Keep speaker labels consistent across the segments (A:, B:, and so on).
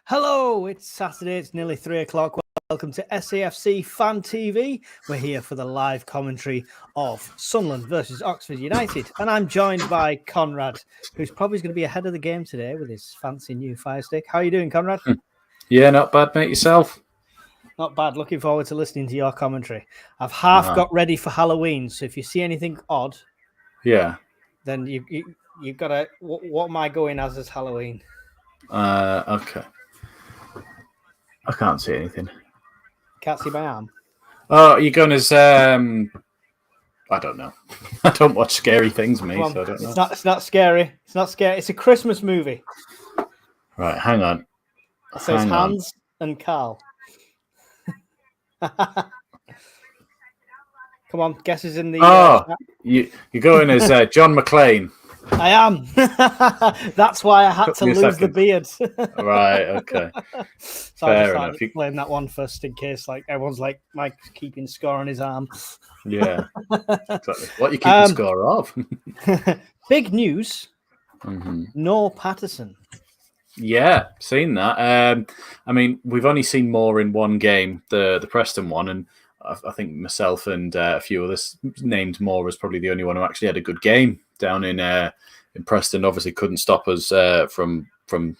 A: Hello, it's Saturday, it's nearly 3 o'clock. Welcome to SAFC Fan TV. We're here for the live commentary of Sunderland versus Oxford United. And I'm joined by Conrad, who's probably going to be ahead of the game today with his fancy new Fire Stick. How are you doing, Conrad?
B: Yeah, not bad, mate. Yourself?
A: Not bad. Looking forward to listening to your commentary. I've got ready for Halloween, so if you see anything odd, then you've got to... What am I going as Halloween?
B: Okay. I can't see anything.
A: Can't see my arm.
B: Oh, you're going as I don't know. I don't watch scary things, mate. So I don't know.
A: It's not scary. It's not scary. It's a Christmas movie.
B: Right, hang on.
A: It says Hans and Carl. Come on, guess who's in the.
B: You're going as John McClane.
A: I am. That's why I had to lose the beard.
B: Right. Okay.
A: So I just started explain that one first in case, like everyone's like Mike's keeping score on his arm.
B: Yeah. Exactly. What are you keeping score of?
A: Big news.
B: Mm-hmm.
A: No Patterson.
B: Yeah, seen that. I mean, we've only seen more in one game, the Preston one, and I think myself and a few others named Moore as probably the only one who actually had a good game down in Preston. Obviously, couldn't stop us from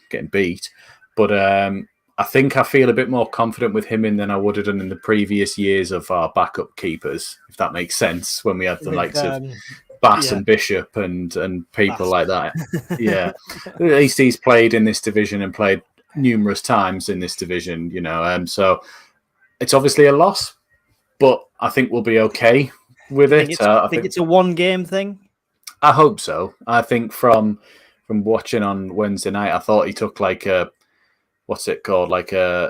B: getting beat, but I think I feel a bit more confident with him in than I would have done in the previous years of our backup keepers, if that makes sense. When we had the likes of Bass and Bishop and people like that. Yeah, at least he's played in this division and played numerous times in this division. So it's obviously a loss. But I think we'll be okay with it.
A: I think it's a one-game thing.
B: I hope so. I think from watching on Wednesday night, I thought he took like a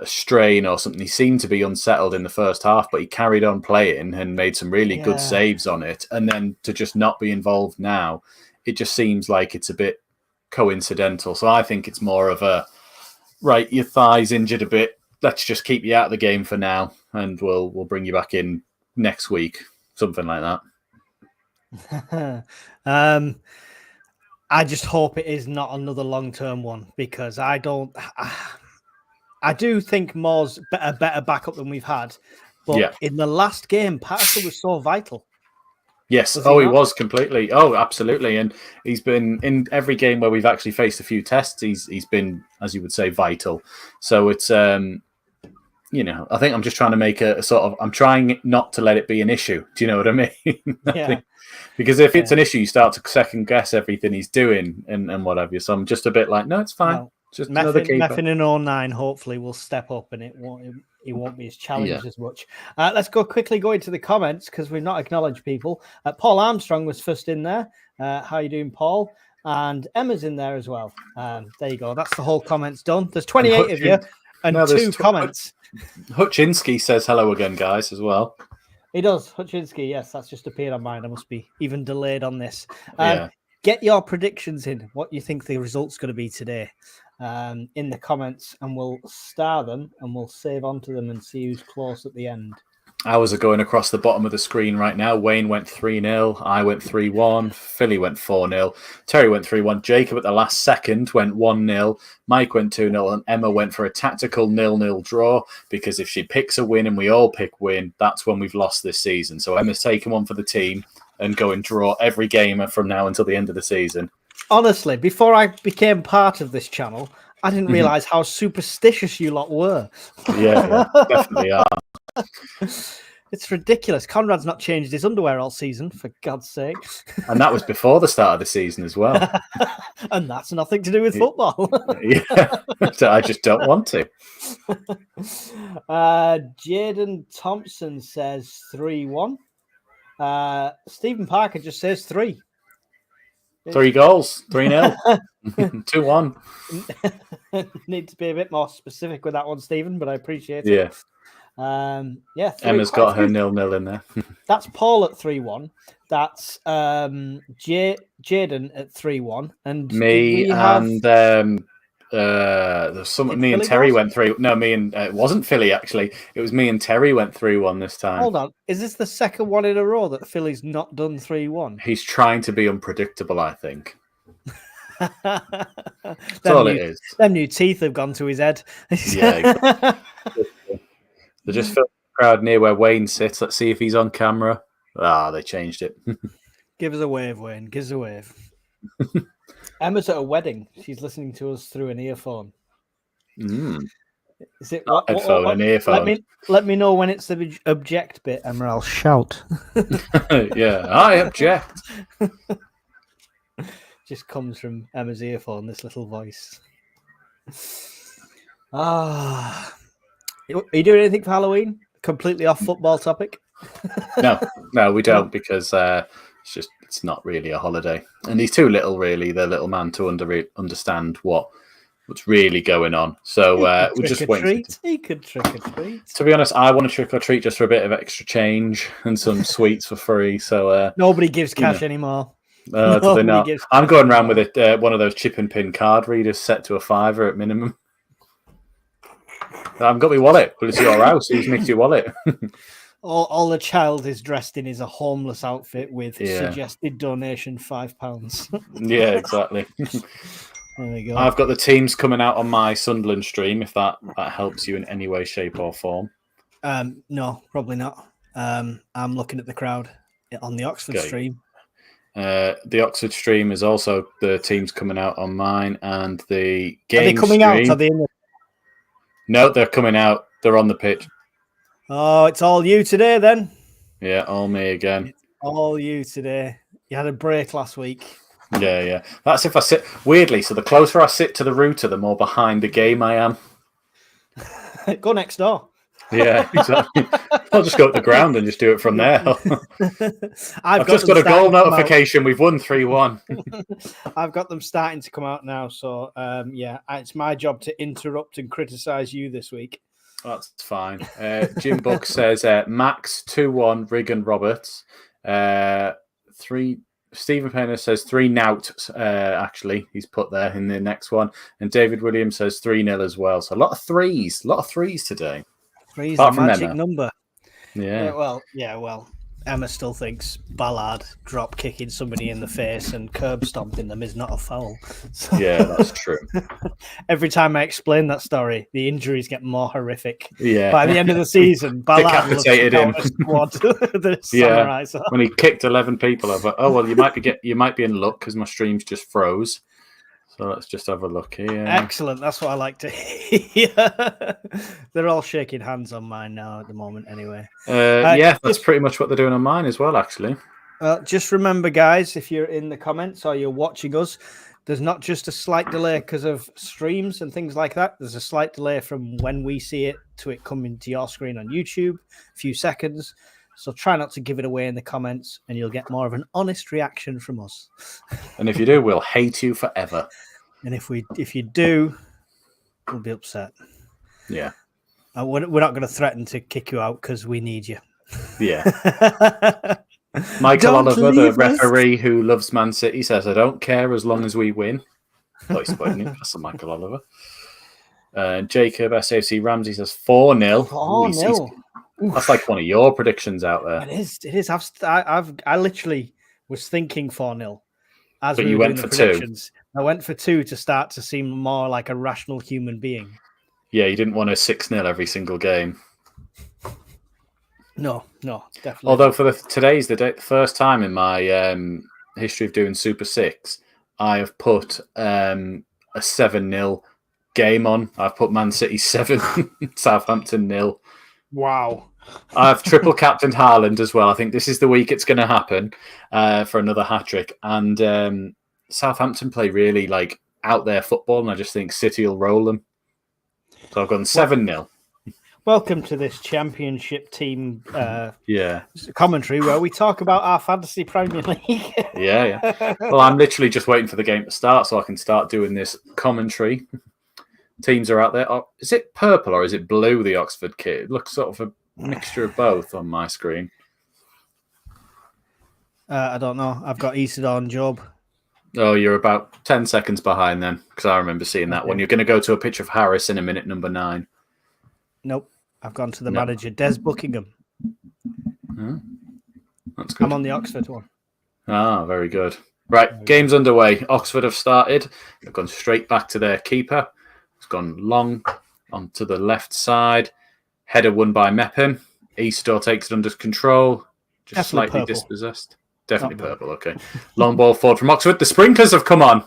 B: strain or something. He seemed to be unsettled in the first half, but he carried on playing and made some really good saves on it. And then to just not be involved now, it just seems like it's a bit coincidental. So I think it's more of a, right, your thigh's injured a bit. Let's just keep you out of the game for now, and we'll bring you back in next week, something like that.
A: I just hope it is not another long-term one, because I do think Moore's a better backup than we've had, but in the last game, Patterson was so vital.
B: Yes. He was completely. Oh, absolutely. And he's been in every game where we've actually faced a few tests. He's been, as you would say, vital. So it's I think I'm just trying to make a sort of. I'm trying not to let it be an issue. Do you know what I mean?
A: Yeah.
B: Because if it's an issue, you start to second guess everything he's doing and what have you. So I'm just a bit like, no, it's fine. No. Just another keeper.
A: Meffin in 09 hopefully will step up and it won't be as challenged as much. Let's quickly go into the comments because we've not acknowledged people. Paul Armstrong was first in there. How are you doing, Paul? And Emma's in there as well. There you go. That's the whole comments done. There's 28 of you and 2 comments.
B: Hutchinski says hello again, guys, as well.
A: He does. Hutchinski, yes. That's just appeared on mine. I must be even delayed on this. Get your predictions in. What you think the result's going to be today. In the comments, and we'll star them and we'll save onto them and see who's close at the end.
B: Ours are going across the bottom of the screen right now. Wayne went 3-0. I went 3-1. Philly went 4-0. Terry went 3-1. Jacob at the last second went 1-0. Mike went 2-0. And Emma went for a tactical 0-0 draw, because if she picks a win and we all pick win, that's when we've lost this season. So Emma's taken one for the team and go and draw every game from now until the end of the season. Honestly,
A: before I became part of this channel, I didn't realise how superstitious you lot were.
B: Yeah, definitely are.
A: It's ridiculous. Conrad's not changed his underwear all season, for God's sake.
B: And that was before the start of the season as well.
A: And that's nothing to do with football.
B: Yeah, so I just don't want to.
A: Jaden Thompson says 3-1. Stephen Parker just says 3.
B: 3 goals, 3-0, 2-1.
A: Need to be a bit more specific with that one, Stephen, but I appreciate it.
B: Yeah. Emma's got her 0-0 in there.
A: That's Paul at 3-1. That's Jaden at 3-1, and
B: me and there's some. Me and Terry went 3. No, it wasn't Philly actually. It was me and Terry went 3-1 this time.
A: Hold on, is this the second one in a row that Philly's not done 3-1?
B: He's trying to be unpredictable, I think. That's all it is.
A: Them new teeth have gone to his head.
B: Yeah, exactly. They just filmed the crowd near where Wayne sits. Let's see if he's on camera. They changed it.
A: Give us a wave, Wayne. Give us a wave. Emma's at a wedding. She's listening to us through an earphone. Is it
B: headphone and earphone?
A: Let me know when it's the object bit, Emma. I'll shout.
B: Yeah, I object.
A: Just comes from Emma's earphone, this little voice. Are you doing anything for Halloween? Completely off football topic?
B: No, we don't, because it's not really a holiday, and he's too little, really, the little man, to understand what's really going on. So we're just waiting.
A: He could trick or treat.
B: To be honest, I want to trick or treat just for a bit of extra change and some sweets for free. So
A: nobody gives cash anymore.
B: Do they not? I'm going around with one of those chip and pin card readers set to a £5 at minimum. I haven't got my wallet, but it's your house. Who's nicked your wallet?
A: All the child is dressed in is a homeless outfit with suggested donation £5.
B: Yeah, exactly.
A: There we go.
B: I've got the teams coming out on my Sunderland stream, if that helps you in any way, shape, or form.
A: No, probably not. I'm looking at the crowd on the Oxford stream.
B: The Oxford stream is also the teams coming out on mine, and the game.
A: Are they coming out? Are they in the...
B: No, they're coming out. They're on the pitch.
A: Oh, it's all you today, then.
B: Yeah, all me again.
A: It's all you today. You had a break last week.
B: Yeah. That's if I sit weirdly. So the closer I sit to the router, the more behind the game I am.
A: Go next door.
B: Yeah, exactly. I'll just go up the ground and just do it from there. I've just got a goal notification. We've won 3-1.
A: I've got them starting to come out now. So, it's my job to interrupt and criticise you this week.
B: That's fine. Jim Buck says Max 2-1, Regan Roberts. 3. Stephen Penner says 3-0. Actually, he's put there in the next one. And David Williams says 3-0 as well. So a lot of threes. today.
A: Three's a magic number.
B: Yeah.
A: Well, Emma still thinks Ballard drop kicking somebody in the face and curb stomping them is not a foul. So,
B: yeah, that's true.
A: Every time I explain that story, the injuries get more horrific.
B: Yeah.
A: By the end of the season, Ballard
B: decapitated him. When he kicked 11 people, I thought, oh well, you might be in luck because my streams just froze. So let's just have a look here.
A: Excellent. That's what I like to hear. They're all shaking hands on mine now at the moment anyway.
B: That's pretty much what they're doing on mine as well, actually.
A: Just remember, guys, if you're in the comments or you're watching us, there's not just a slight delay because of streams and things like that. There's a slight delay from when we see it to it coming to your screen on YouTube, a few seconds. So try not to give it away in the comments and you'll get more of an honest reaction from us.
B: And if you do, we'll hate you forever.
A: And if you do, we'll be upset.
B: Yeah.
A: We're not going to threaten to kick you out because we need you.
B: Yeah. Michael Oliver, the referee who loves Man City, says, I don't care as long as we win. Oh, he's spoken it. That's a Michael Oliver. Jacob SAFC Ramsey says 4-0.
A: 4-0.
B: That's like one of your predictions out there.
A: It is. I literally was thinking 4-0 as
B: but
A: we
B: you
A: were
B: went
A: doing
B: for
A: the predictions. 2. I went for 2 to start to seem more like a rational human being.
B: Yeah, you didn't want a 6-0 every single game.
A: No, definitely.
B: Although today's the first time in my history of doing Super 6, I have put a 7-0 game on. I've put Man City 7, Southampton 0.
A: Wow.
B: I've triple captained Haaland as well. I think this is the week it's going to happen for another hat-trick. And Southampton play really out there football, and I just think City will roll them. So I've gone 7-0.
A: Welcome to this championship team commentary where we talk about our fantasy Premier League.
B: Yeah. Well, I'm literally just waiting for the game to start so I can start doing this commentary. Teams are out there. Oh, is it purple or is it blue, the Oxford kit? It looks sort of a mixture of both on my screen.
A: I don't know. I've got Isidore and Job.
B: Oh, you're about 10 seconds behind then, because I remember seeing that one. You're going to go to a picture of Harris in a minute, number 9.
A: Nope. I've gone to the manager, Des Buckingham.
B: That's good.
A: I'm on the Oxford one.
B: Ah, very good. Right, game's underway. Oxford have started. They've gone straight back to their keeper. It's gone long onto the left side. Header won by Meppen. Isidore takes it under control. Just
A: Definitely
B: slightly
A: purple.
B: dispossessed. Definitely purple, okay. Long ball forward from Oxford. The sprinklers have come on.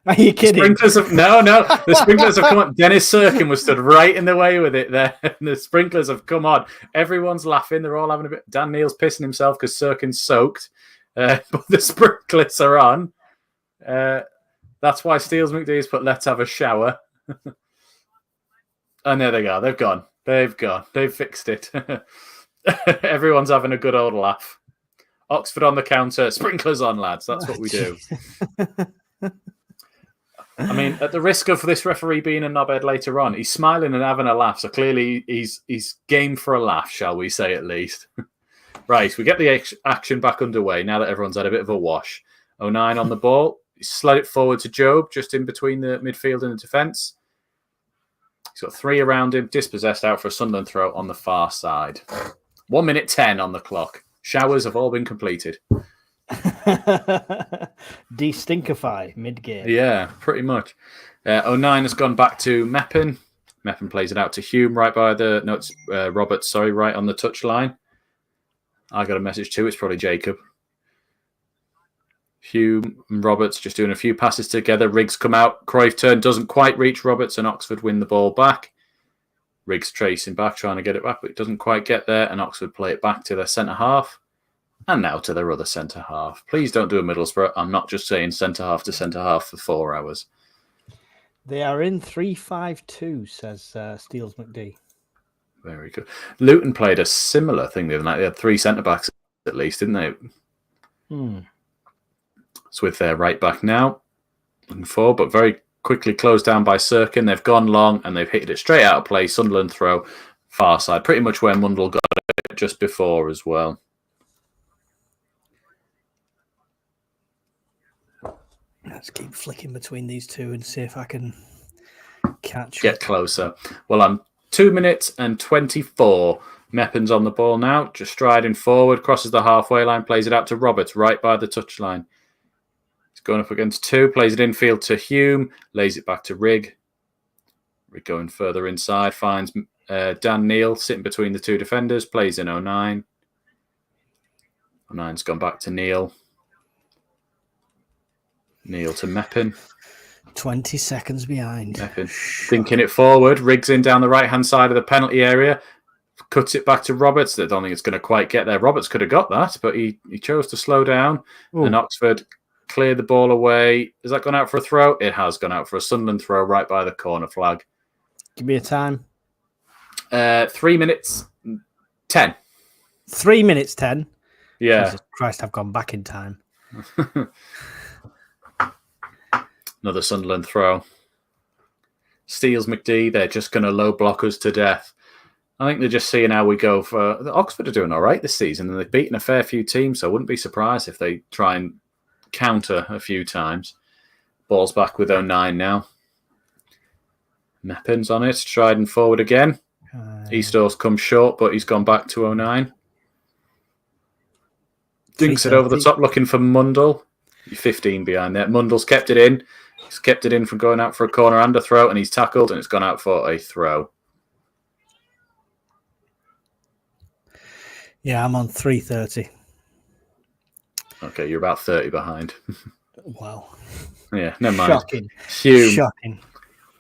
A: Are you kidding?
B: No. The sprinklers have come on. Dennis Sirkin was stood right in the way with it there. The sprinklers have come on. Everyone's laughing. They're all having a bit. Dan Neal's pissing himself because Sirkin's soaked. But the sprinklers are on. That's why Steels McDee's put "let's have a shower." And there they go. They've gone. They've fixed it. Everyone's having a good old laugh. Oxford on the counter. Sprinklers on, lads. That's what we do. I mean, at the risk of this referee being a knobhead later on, he's smiling and having a laugh. So clearly he's game for a laugh, shall we say at least. Right, we get the action back underway now that everyone's had a bit of a wash. 09 on the ball. He slid it forward to Job, just in between the midfield and the defence. He's got 3 around him, dispossessed out for a Sunderland throw on the far side. 1 minute 10 on the clock. Showers have all been completed.
A: De-stinkify mid-game.
B: Yeah, pretty much. 09 has gone back to Meppen. Meppen plays it out to Hume right by the... No, it's Roberts, right on the touchline. I got a message too. It's probably Jacob. Hume and Roberts just doing a few passes together. Riggs come out. Cruyff turn doesn't quite reach Roberts, and Oxford win the ball back. Riggs tracing back, trying to get it back, but it doesn't quite get there, and Oxford play it back to their centre-half. And now to their other centre-half. Please don't do a Middlesbrough. I'm not just saying centre-half to centre-half for 4 hours.
A: They are in 3-5-2, says Steels McD.
B: Very good. Luton played a similar thing the other night. They had 3 centre-backs at least, didn't they? It's with their right back now. Looking forward, but very quickly closed down by Sirkin. They've gone long and they've hit it straight out of play. Sunderland throw far side. Pretty much where Mundell got it just before as well.
A: Let's keep flicking between these two and see if I can
B: get closer. Well, I'm 2 minutes and 24. Meppen's on the ball now, just striding forward, crosses the halfway line, plays it out to Roberts, right by the touchline. He's going up against 2, plays it infield to Hume, lays it back to Rigg. Rigg going further inside, finds Dan Neal sitting between the 2 defenders, plays in 09. 09's gone back to Neal. Neal to Meppen.
A: 20 seconds behind.
B: Meppen thinking it forward. Riggs in down the right-hand side of the penalty area. Cuts it back to Roberts. I don't think it's going to quite get there. Roberts could have got that, but he chose to slow down. Ooh. And Oxford cleared the ball away. Has that gone out for a throw? It has gone out for a Sunderland throw right by the corner flag.
A: Give me a time.
B: 3 minutes 10.
A: 3 minutes 10?
B: Yeah.
A: Jesus Christ, I've gone back in time.
B: Another Sunderland throw. Steels McD, they're just going to low block us to death. I think they're just seeing how we go. Oxford are doing all right this season, and they've beaten a fair few teams, so I wouldn't be surprised if they try and counter a few times. Ball's back with 09 now. Meppen's on it, striding forward again. Eastdore's come short, but he's gone back to 09. Dinks it over the top, looking for Mundell. 15 behind there. Mundell's kept it in. He's kept it in from going out for a corner and a throw, and he's tackled, and it's gone out for a throw.
A: Yeah, I'm on 3:30.
B: Okay, you're about 30 behind.
A: Wow.
B: Yeah, never mind.
A: Shocking.
B: Shocking.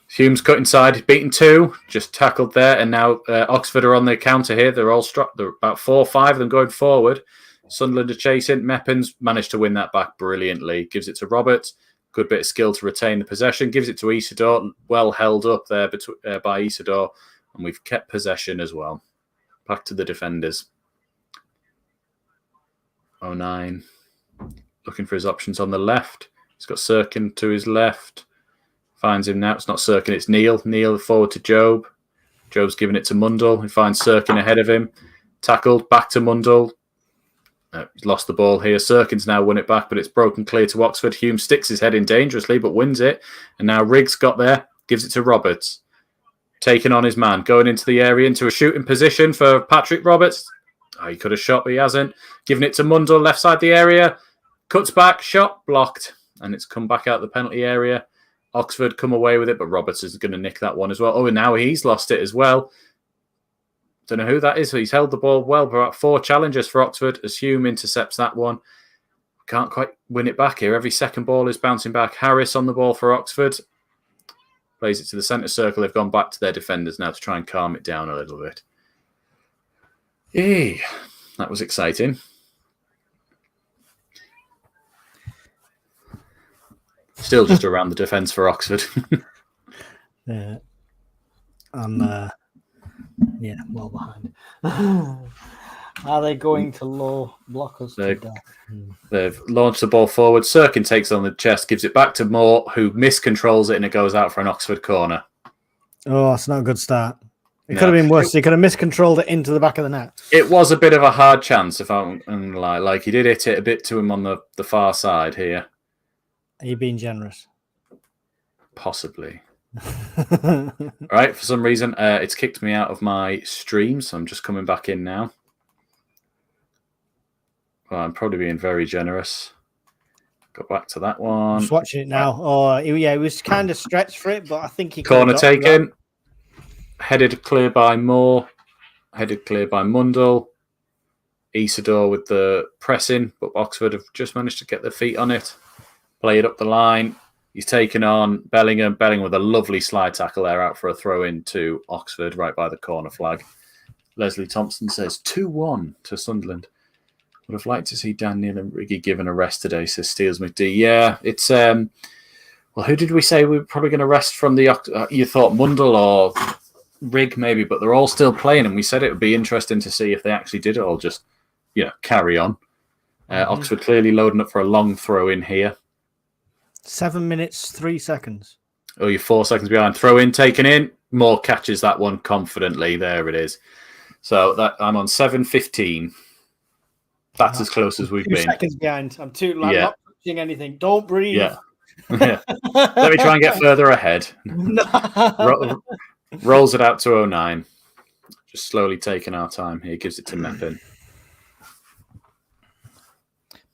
B: Hume's cut inside. He's beaten 2. Just tackled there, and now Oxford are on the counter here. They're all struck. They're about 4 or 5 of them going forward. Sunderland are chasing. Meppen's managed to win that back brilliantly. Gives it to Roberts. Good bit of skill to retain the possession. Gives it to Isidore. Well held up there by Isidore. And we've kept possession as well. Back to the defenders. 09. Looking for his options on the left. He's got Sirkin to his left. Finds him now. It's not Sirkin, it's Neal. Neal forward to Job. Job's giving it to Mundell. He finds Sirkin ahead of him. Tackled. Back to Mundell. He's lost the ball here. Sirkin's now won it back, but it's broken clear to Oxford. Hume sticks his head in dangerously, but wins it. And now Riggs got there. Gives it to Roberts. Taking on his man. Going into the area, into a shooting position for Patrick Roberts. Oh, he could have shot, but he hasn't. Giving it to Mundell, left side the area. Cuts back, shot blocked, and it's come back out the penalty area. Oxford come away with it, but Roberts is going to nick that one as well. Oh, and now he's lost it as well. Don't know who that is. He's held the ball well. About 4 challenges for Oxford as Hume intercepts that one. Can't quite win it back here. Every second ball is bouncing back. Harris on the ball for Oxford. Plays it to the centre circle. They've gone back to their defenders now to try and calm it down a little bit. Hey, that was exciting. Still just around the defence for Oxford.
A: Yeah. Yeah, well behind. Are they going to low block us to death?
B: They've launched the ball forward. Sirkin takes on the chest, gives it back to Moore, who miscontrols it, and it goes out for an Oxford corner.
A: Oh, it's not a good start. It could have been worse. He could have miscontrolled it into the back of the net.
B: It was a bit of a hard chance, if I'm going to lie. Like, he did hit it a bit to him on the far side here.
A: Are you being generous?
B: Possibly. All right, for some reason, it's kicked me out of my stream, so I'm just coming back in now. Well, I'm probably being very generous. Go back to that one.
A: Just watching it now. Oh, yeah, it was kind of stretched for it, but I think he
B: corner taken. Headed clear by Moore. Headed clear by Mundell. Isidore with the pressing, but Oxford have just managed to get their feet on it. Play it up the line. He's taken on Bellingham. Bellingham with a lovely slide tackle there out for a throw in to Oxford right by the corner flag. Leslie Thompson says 2-1 to Sunderland. Would have liked to see Dan Neil and Riggy given a rest today, says Steels McD. Yeah, it's well, who did we say we were probably going to rest from the you thought Mundell or Rig maybe, but they're all still playing, and we said it would be interesting to see if they actually did it all just carry on. Oxford clearly loading up for a long throw in here. 7
A: minutes, 3 seconds.
B: Oh, you're 4 seconds behind. Throw in, taken in. Moore catches that one confidently. There it is. So that I'm on 7:15. That's as close as we've been.
A: 2 seconds behind. I'm not touching anything. Don't breathe.
B: Yeah. Let me try and get further ahead. Rolls it out to 09. Just slowly taking our time here. Gives it to Meppin.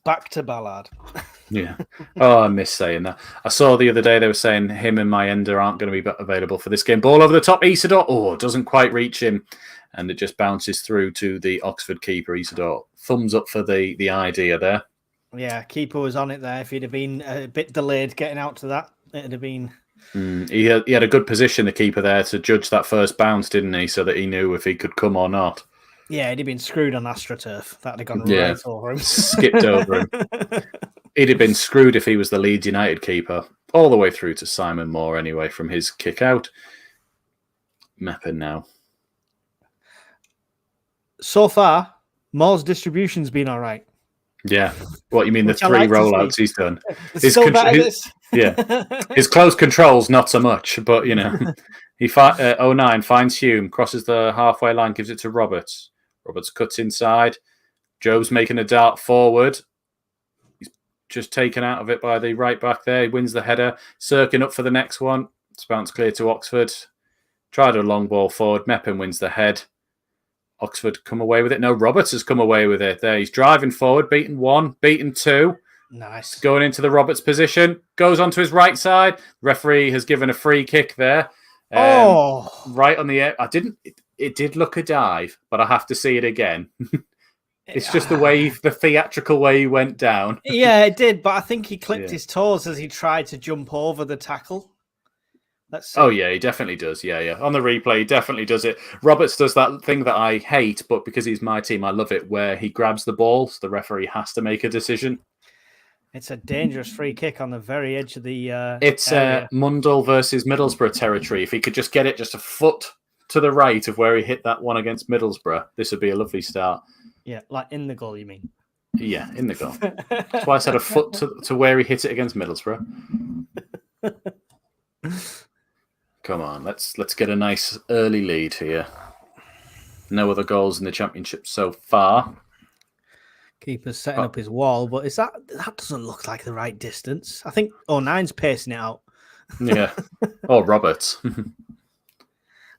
A: Back to Ballard.
B: Yeah. Oh, I miss saying that. I saw the other day they were saying him and Mayenda aren't going to be available for this game. Ball over the top. Isidore. Oh, doesn't quite reach him. And it just bounces through to the Oxford keeper, Isidore. Thumbs up for the idea there.
A: Yeah, keeper was on it there. If he'd have been a bit delayed getting out to that, it'd have been...
B: He had a good position, the keeper there, to judge that first bounce, didn't he? So that he knew if he could come or not.
A: Yeah, he'd have been screwed on AstroTurf. That'd have gone right over him.
B: Skipped over him. He'd have been screwed if he was the Leeds United keeper. All the way through to Simon Moore anyway from his kick out. Meppin now.
A: So far, Moore's distribution's been all right.
B: Yeah. What, you mean the 3 rollouts he's done?
A: His
B: close controls, not so much, but, he 09 finds Hume, crosses the halfway line, gives it to Roberts. Roberts cuts inside. Job's making a dart forward. He's just taken out of it by the right back there. He wins the header. Sirkin up for the next one. It's bounced clear to Oxford. Tried a long ball forward. Meppin wins the head. Oxford come away with it. No, Roberts has come away with it. There, he's driving forward, beaten 1, beaten 2.
A: Nice.
B: Going into the Roberts position. Goes onto his right side. Referee has given a free kick there. Right on the air. It did look a dive, but I have to see it again. It's just the theatrical way he went down.
A: Yeah, it did, but I think he clipped his toes as he tried to jump over the tackle.
B: Oh, yeah, he definitely does. Yeah. On the replay, he definitely does it. Roberts does that thing that I hate, but because he's my team, I love it, where he grabs the ball, so the referee has to make a decision.
A: It's a dangerous free kick on the very edge of the
B: It's Mundell versus Middlesbrough territory. If he could just get it just a foot to the right of where he hit that one against Middlesbrough, this would be a lovely start.
A: Yeah, like in the goal, you mean?
B: Yeah, in the goal. That's why I said a foot to where he hit it against Middlesbrough. Come on, let's get a nice early lead here. No other goals in the championship so far.
A: Keeper's setting up his wall, but that doesn't look like the right distance. I think 09's pacing it out.
B: Yeah. Or Roberts.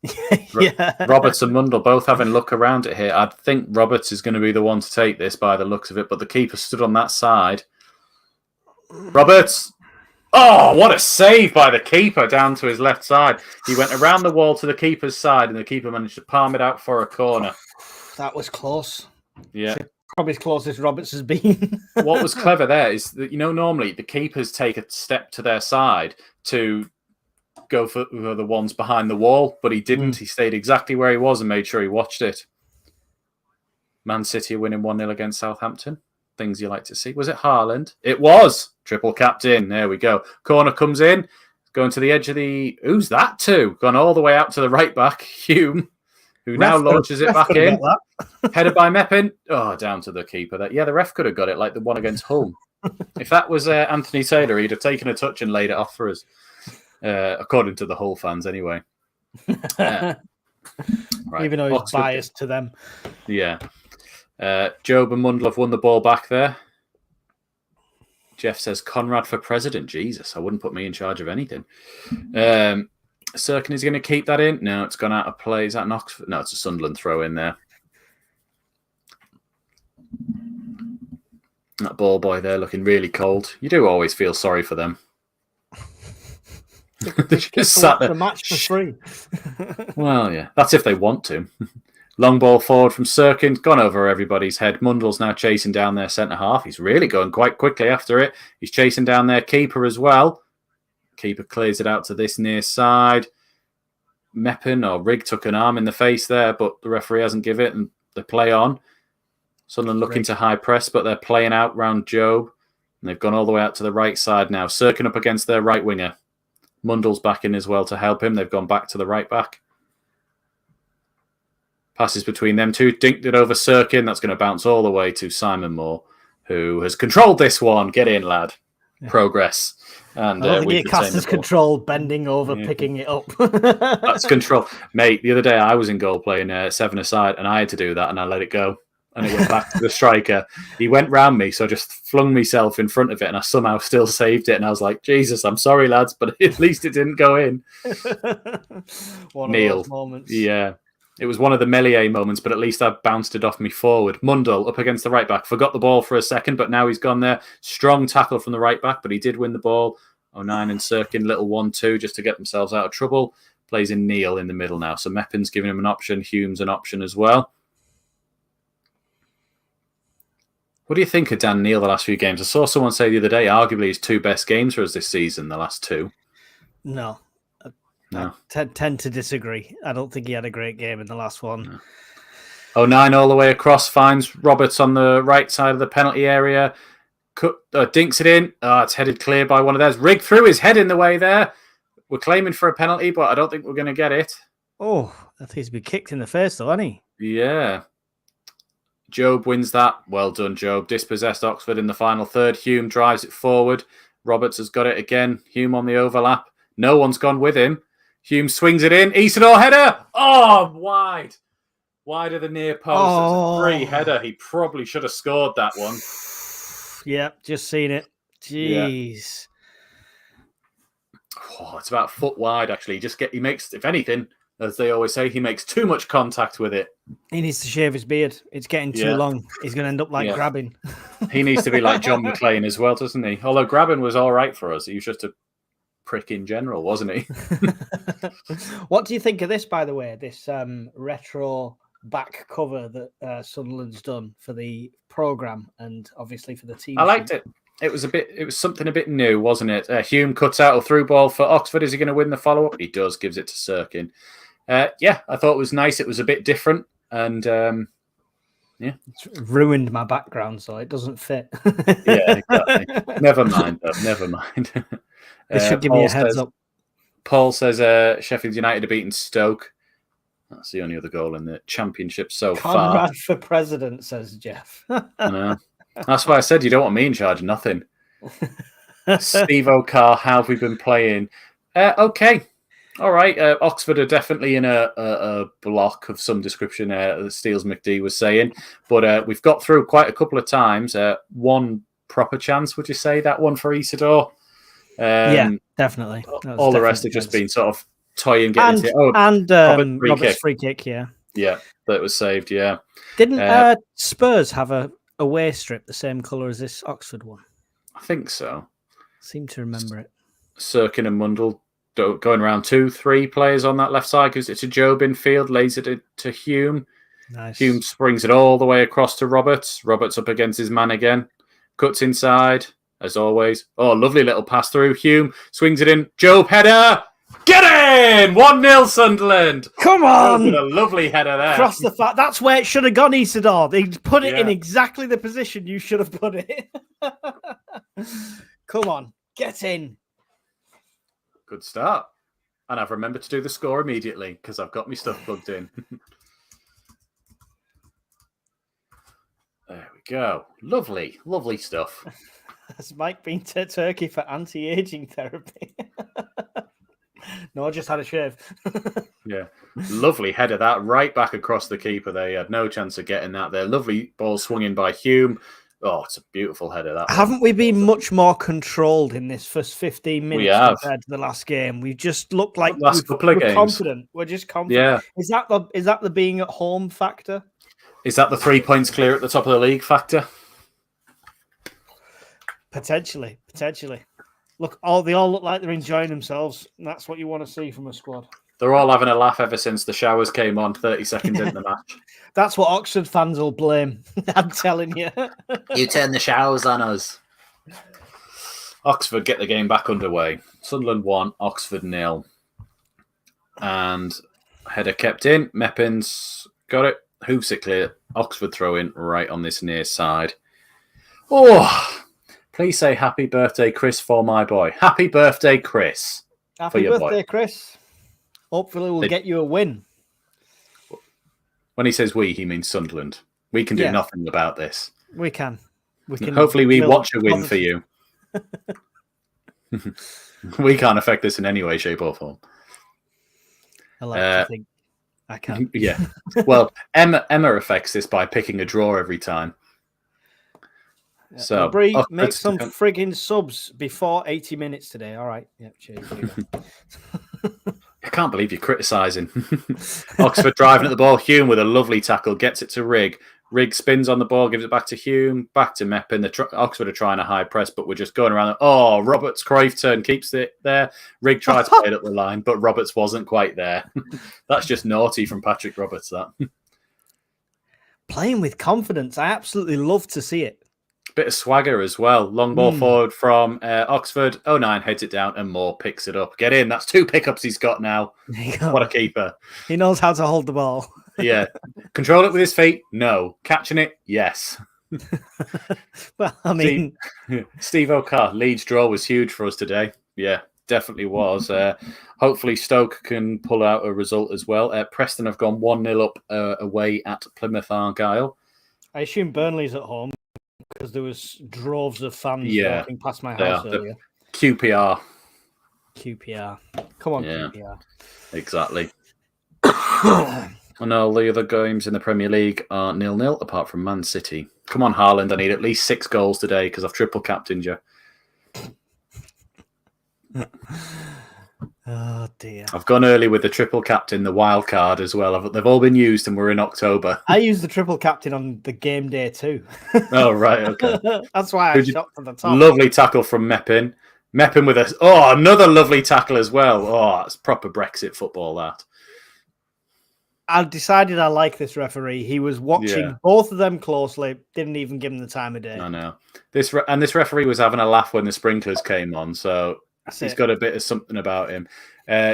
A: Yeah.
B: Roberts and Mundell both having a look around it here. I think Roberts is going to be the one to take this by the looks of it, but the keeper stood on that side. Roberts. Oh, what a save by the keeper down to his left side. He went around the wall to the keeper's side, and the keeper managed to palm it out for a corner.
A: That was close.
B: Yeah.
A: Probably as close as Roberts has been.
B: What was clever there is that, normally the keepers take a step to their side to go for the ones behind the wall, but he didn't. He stayed exactly where he was and made sure he watched it. Man City are winning 1-0 against Southampton. Things you like to see. Was it Haaland? It was. Triple capped in. There we go. Corner comes in. Going to the edge of the... Who's that to? Gone all the way out to the right back. Hume, who now launches it back in. Headed by Meppin. Oh, down to the keeper. Yeah, the ref could have got it, like the one against Hull. If that was Anthony Taylor, he'd have taken a touch and laid it off for us. According to the Hull fans, anyway. Right.
A: Even though he's biased to them.
B: Yeah. Job and Mundle have won the ball back there. Jeff says, Conrad for president. Jesus, I wouldn't put me in charge of anything. Sirkin is going to keep that in. No, it's gone out of play. Is that an Oxford? No, it's a Sunderland throw in there. That ball boy there looking really cold. You do always feel sorry for them.
A: They just sat there. The match for free.
B: Well, yeah, that's if they want to. Long ball forward from Sirkin, gone over everybody's head. Mundle's now chasing down their centre-half. He's really going quite quickly after it. He's chasing down their keeper as well. Keeper clears it out to this near side. Meppin or Rigg took an arm in the face there, but the referee hasn't given it, and they play on. Sunderland looking to high press, but they're playing out round Job. And they've gone all the way out to the right side now. Sirkin up against their right winger. Mundle's back in as well to help him. They've gone back to the right back. Passes between them two. Dinked it over Sirkin. That's going to bounce all the way to Simon Moore, who has controlled this one. Get in, lad. Yeah. Progress. And
A: I don't think it casts as control, bending over, picking it up.
B: That's control. Mate, the other day I was in goal playing 7-a-side, and I had to do that, and I let it go. And it went back to the striker. He went round me, so I just flung myself in front of it, and I somehow still saved it. And I was like, Jesus, I'm sorry, lads, but at least it didn't go in.
A: One of those moments.
B: Yeah. It was one of the Melier moments, but at least I bounced it off me forward. Mundle up against the right back. Forgot the ball for a second, but now he's gone there. Strong tackle from the right back, but he did win the ball. 09 and Sirkin, little 1-2 just to get themselves out of trouble. Plays in Neil in the middle now. So Meppin's giving him an option. Hume's an option as well. What do you think of Dan Neil the last few games? I saw someone say the other day, arguably his two best games for us this season, the last two.
A: No. I tend to disagree. I don't think he had a great game in the last one.
B: No. 09 all the way across, finds Roberts on the right side of the penalty area. Dinks it in. It's headed clear by one of theirs. Rigg threw his head in the way there. We're claiming for a penalty, but I don't think we're going to get it.
A: Oh, I think he's been kicked in the face, though, hasn't he?
B: Yeah. Job wins that. Well done, Job. Dispossessed Oxford in the final third. Hume drives it forward. Roberts has got it again. Hume on the overlap. No one's gone with him. Hume swings it in. Isidore header. Oh, wide. Wide of the near post. It's a free header. He probably should have scored that one.
A: Yeah, just seen it. Jeez.
B: Yeah. Oh, it's about a foot wide, actually. He makes, if anything, as they always say, he makes too much contact with it.
A: He needs to shave his beard. It's getting too long. He's going to end up like Grabbing.
B: He needs to be like John McClane as well, doesn't he? Although Grabbing was all right for us. He was just a prick in general, wasn't he?
A: What do you think of this, by the way? This retro back cover that Sunderland's done for the programme and obviously for the team.
B: I liked it. It was something a bit new, wasn't it? Hume cuts out a through ball for Oxford. Is he going to win the follow-up? He does, gives it to Sirkin. Yeah, I thought it was nice. It was a bit different. And yeah.
A: It's ruined my background, so it doesn't fit.
B: Yeah, exactly. Never mind, though. Never mind.
A: It should give me a heads up.
B: Paul says Sheffield United have beaten Stoke. That's the only other goal in the championship so far.
A: Conrad for president, says Jeff.
B: I know. That's why I said you don't want me in charge of nothing. Steve O'Carr, how have we been playing? Okay. All right. Oxford are definitely in a block of some description, Steels McD was saying. But we've got through quite a couple of times. One proper chance, would you say? That one for Isidore?
A: Yeah, definitely.
B: All the rest have just been sort of toying.
A: Robert's free kick, yeah.
B: Yeah, that was saved, yeah.
A: Didn't Spurs have a away strip the same colour as this Oxford one?
B: I think so.
A: Seem to remember it.
B: Sirkin and Mundell going around 2-3 players on that left side, gives it to Job in field, lays it to Hume.
A: Nice.
B: Hume springs it all the way across to Roberts. Roberts up against his man again. Cuts inside, as always. Oh, lovely little pass through. Hume swings it in. Job header. Get in! 1-0 Sunderland.
A: Come on!
B: A lovely header there.
A: Cross the fact. That's where it should have gone, Isidore. They put it in exactly the position you should have put it. Come on. Get in.
B: Good start. And I've remembered to do the score immediately because I've got my stuff plugged in. There we go. Lovely, lovely stuff.
A: Has Mike been to Turkey for anti-aging therapy? No, I just had a shave.
B: Yeah. Lovely header that right back across the keeper. They had no chance of getting that there. Lovely ball swung in by Hume. Oh, it's a beautiful header. That
A: haven't we been much more controlled in this first 15 minutes compared to the last game? We just looked like we're confident. We're just confident.
B: Yeah.
A: Is that the being at home factor?
B: Is that the 3 points clear at the top of the league factor?
A: Potentially. Look, they all look like they're enjoying themselves. And that's what you want to see from a squad.
B: They're all having a laugh ever since the showers came on 30 seconds into the match.
A: That's what Oxford fans will blame. I'm telling you.
B: You turn the showers on us. Oxford get the game back underway. Sunderland 1, Oxford 0. And header kept in. Meppins got it. Hooves it clear. Oxford throw in right on this near side. Oh, please say happy birthday, Chris, for my boy. Happy birthday, Chris.
A: Happy birthday, Chris. Hopefully we'll get you a win.
B: When he says we, he means Sunderland. We can do nothing about this.
A: We can.
B: Hopefully we watch a win for you. We can't affect this in any way, shape or form.
A: I like to think I can.
B: Yeah. Well, Emma affects this by picking a draw every time. So
A: make some frigging subs before 80 minutes today. All right. Yeah, cheers.
B: I can't believe you're criticising. Oxford driving at the ball. Hume with a lovely tackle. Gets it to Rigg. Rigg spins on the ball. Gives it back to Hume. Back to Meppin. Oxford are trying a high press, but we're just going around. Oh, Roberts Cruyff turn keeps it there. Rigg tried to play it up the line, but Roberts wasn't quite there. That's just naughty from Patrick Roberts, that.
A: Playing with confidence. I absolutely love to see it.
B: Bit of swagger as well. Long ball forward from Oxford. 09 heads it down and Moore picks it up. Get in. That's 2 pickups he's got now. What a keeper.
A: He knows how to hold the ball.
B: Yeah. Control it with his feet? No. Catching it? Yes.
A: Well, I mean...
B: Steve O'Carr, Leeds draw was huge for us today. Yeah, definitely was. Hopefully Stoke can pull out a result as well. Preston have gone 1-0 up away at Plymouth Argyle.
A: I assume Burnley's at home. Because there was droves of fans walking past my house earlier.
B: QPR.
A: Come on, QPR.
B: Exactly. And all the other games in the Premier League are 0-0, apart from Man City. Come on, Haaland. I need at least 6 goals today because I've triple captained you.
A: Oh, dear.
B: I've gone early with the triple captain, the wild card as well. They've all been used and we're in October.
A: I used the triple captain on the game day too.
B: Oh, right. Okay.
A: That's why I shot to the top.
B: Lovely tackle from Meppin. Meppin with another lovely tackle as well. Oh, it's proper Brexit football, that.
A: I decided I like this referee. He was watching both of them closely. Didn't even give him the time of day.
B: I know. This referee was having a laugh when the sprinklers came on, so... He's got a bit of something about him.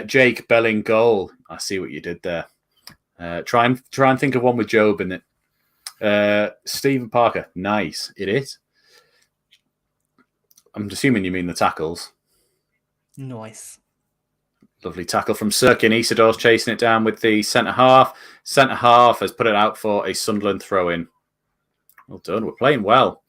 B: Jake Belling goal. I see what you did there. Try and think of one with Job in it. Stephen Parker. Nice. It is. I'm assuming you mean the tackles.
A: Nice.
B: Lovely tackle from Sirkin. Isidore's chasing it down with the centre half. Centre half has put it out for a Sunderland throw-in. Well done. We're playing well.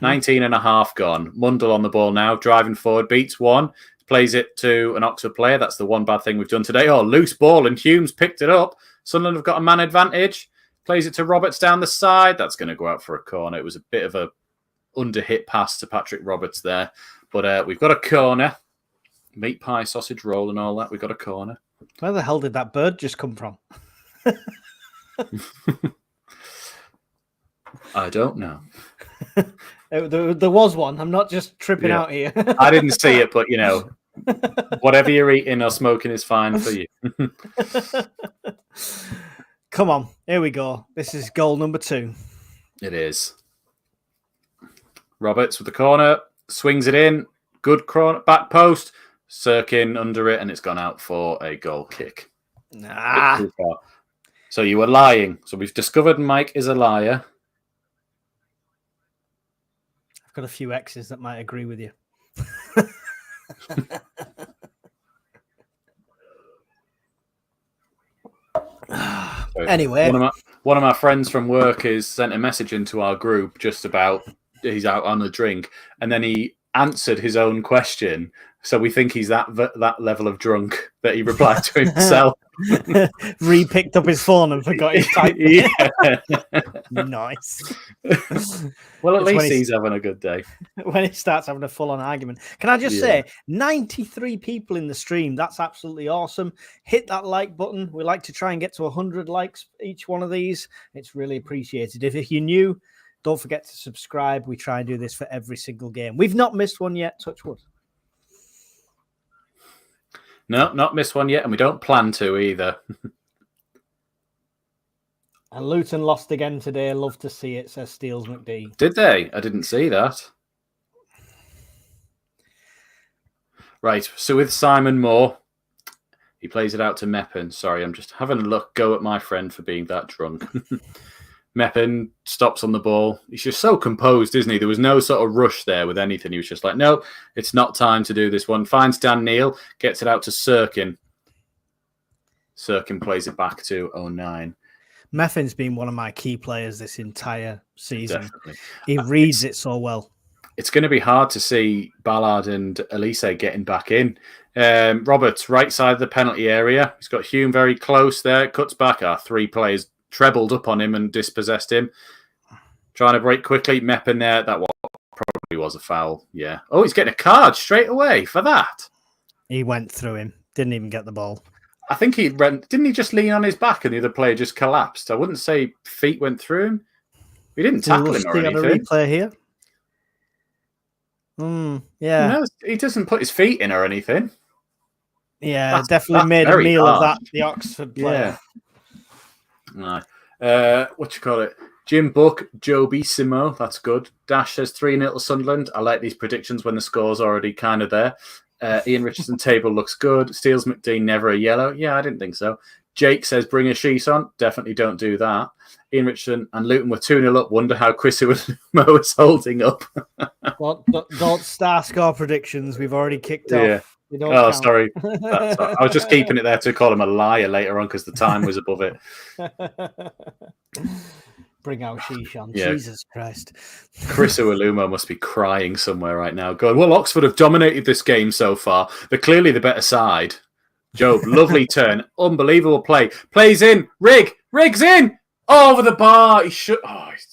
B: 19 and a half gone. Mundell on the ball now, driving forward, beats one, plays it to an Oxford player. That's the one bad thing we've done today. Oh, loose ball, and Humes picked it up. Sunderland have got a man advantage. Plays it to Roberts down the side. That's going to go out for a corner. It was a bit of a under-hit pass to Patrick Roberts there. But we've got a corner. Meat pie, sausage roll and all that. We've got a corner.
A: Where the hell did that bird just come from?
B: I don't know.
A: There was one. I'm not just tripping out here.
B: I didn't see it, but whatever you're eating or smoking is fine for you.
A: Come on, here we go. This is goal number 2.
B: It is. Roberts with the corner, swings it in, good corner, back post, Sirkin under it, and it's gone out for a goal kick.
A: Nah.
B: So you were lying. So we've discovered Mike is a liar.
A: I've got a few exes that might agree with you. Anyway,
B: one of my friends from work has sent a message into our group just about he's out on a drink, and then he answered his own question. So we think he's that level of drunk that he replied to himself.
A: Re-picked up his phone and forgot his type.
B: Yeah.
A: Nice.
B: Well, at least he's having a good day.
A: When he starts having a full-on argument. Can I just say, 93 people in the stream. That's absolutely awesome. Hit that like button. We like to try and get to 100 likes each one of these. It's really appreciated. If you're new, don't forget to subscribe. We try and do this for every single game. We've not missed one yet, touch wood.
B: No, not missed one yet, and we don't plan to either.
A: And Luton lost again today. Love to see it, says Steels McD.
B: Did they? I didn't see that. Right, so with Simon Moore, he plays it out to Meppen. Sorry, I'm just having a go at my friend for being that drunk. Meppen stops on the ball. He's just so composed, isn't he? There was no sort of rush there with anything. He was just like, no, it's not time to do this one. Finds Dan Neil, gets it out to Sirkin. Sirkin plays it back to 09.
A: Meffen's been one of my key players this entire season.
B: Definitely.
A: He reads it so well.
B: It's going to be hard to see Ballard and Elise getting back in. Roberts, right side of the penalty area. He's got Hume very close there. Cuts back. 3 players trebled up on him and dispossessed him. Trying to break quickly. Meppen there. That probably was a foul. Yeah. Oh, he's getting a card straight away for that.
A: He went through him. Didn't even get the ball.
B: I think didn't he just lean on his back and the other player just collapsed? I wouldn't say feet went through him. We didn't tackle him or anything.
A: On a replay here. Yeah.
B: No, he doesn't put his feet in or anything.
A: Yeah, definitely made a meal of that, the Oxford player.
B: Yeah. No. What you call it? Jim Buck, Joby Simo. That's good. Dash says 3-0 to Sunderland. I like these predictions when the score's already kind of there. Ian Richardson table looks good. Steels McDean, never a yellow. Yeah, I didn't think so. Jake says bring a sheet on. Definitely don't do that. Ian Richardson and Luton were 2-0 up. Wonder how Chris Mo is holding up.
A: Well, don't start score predictions. We've already kicked off.
B: Oh, sorry. I was just keeping it there to call him a liar later on because the time was above it.
A: Bring out Shishan. Yeah. Jesus Christ.
B: Chris Uwalumo must be crying somewhere right now. Going, well, Oxford have dominated this game so far. They're clearly the better side. Job, lovely turn. Unbelievable play. Plays in. Riggs in. Over the bar. He's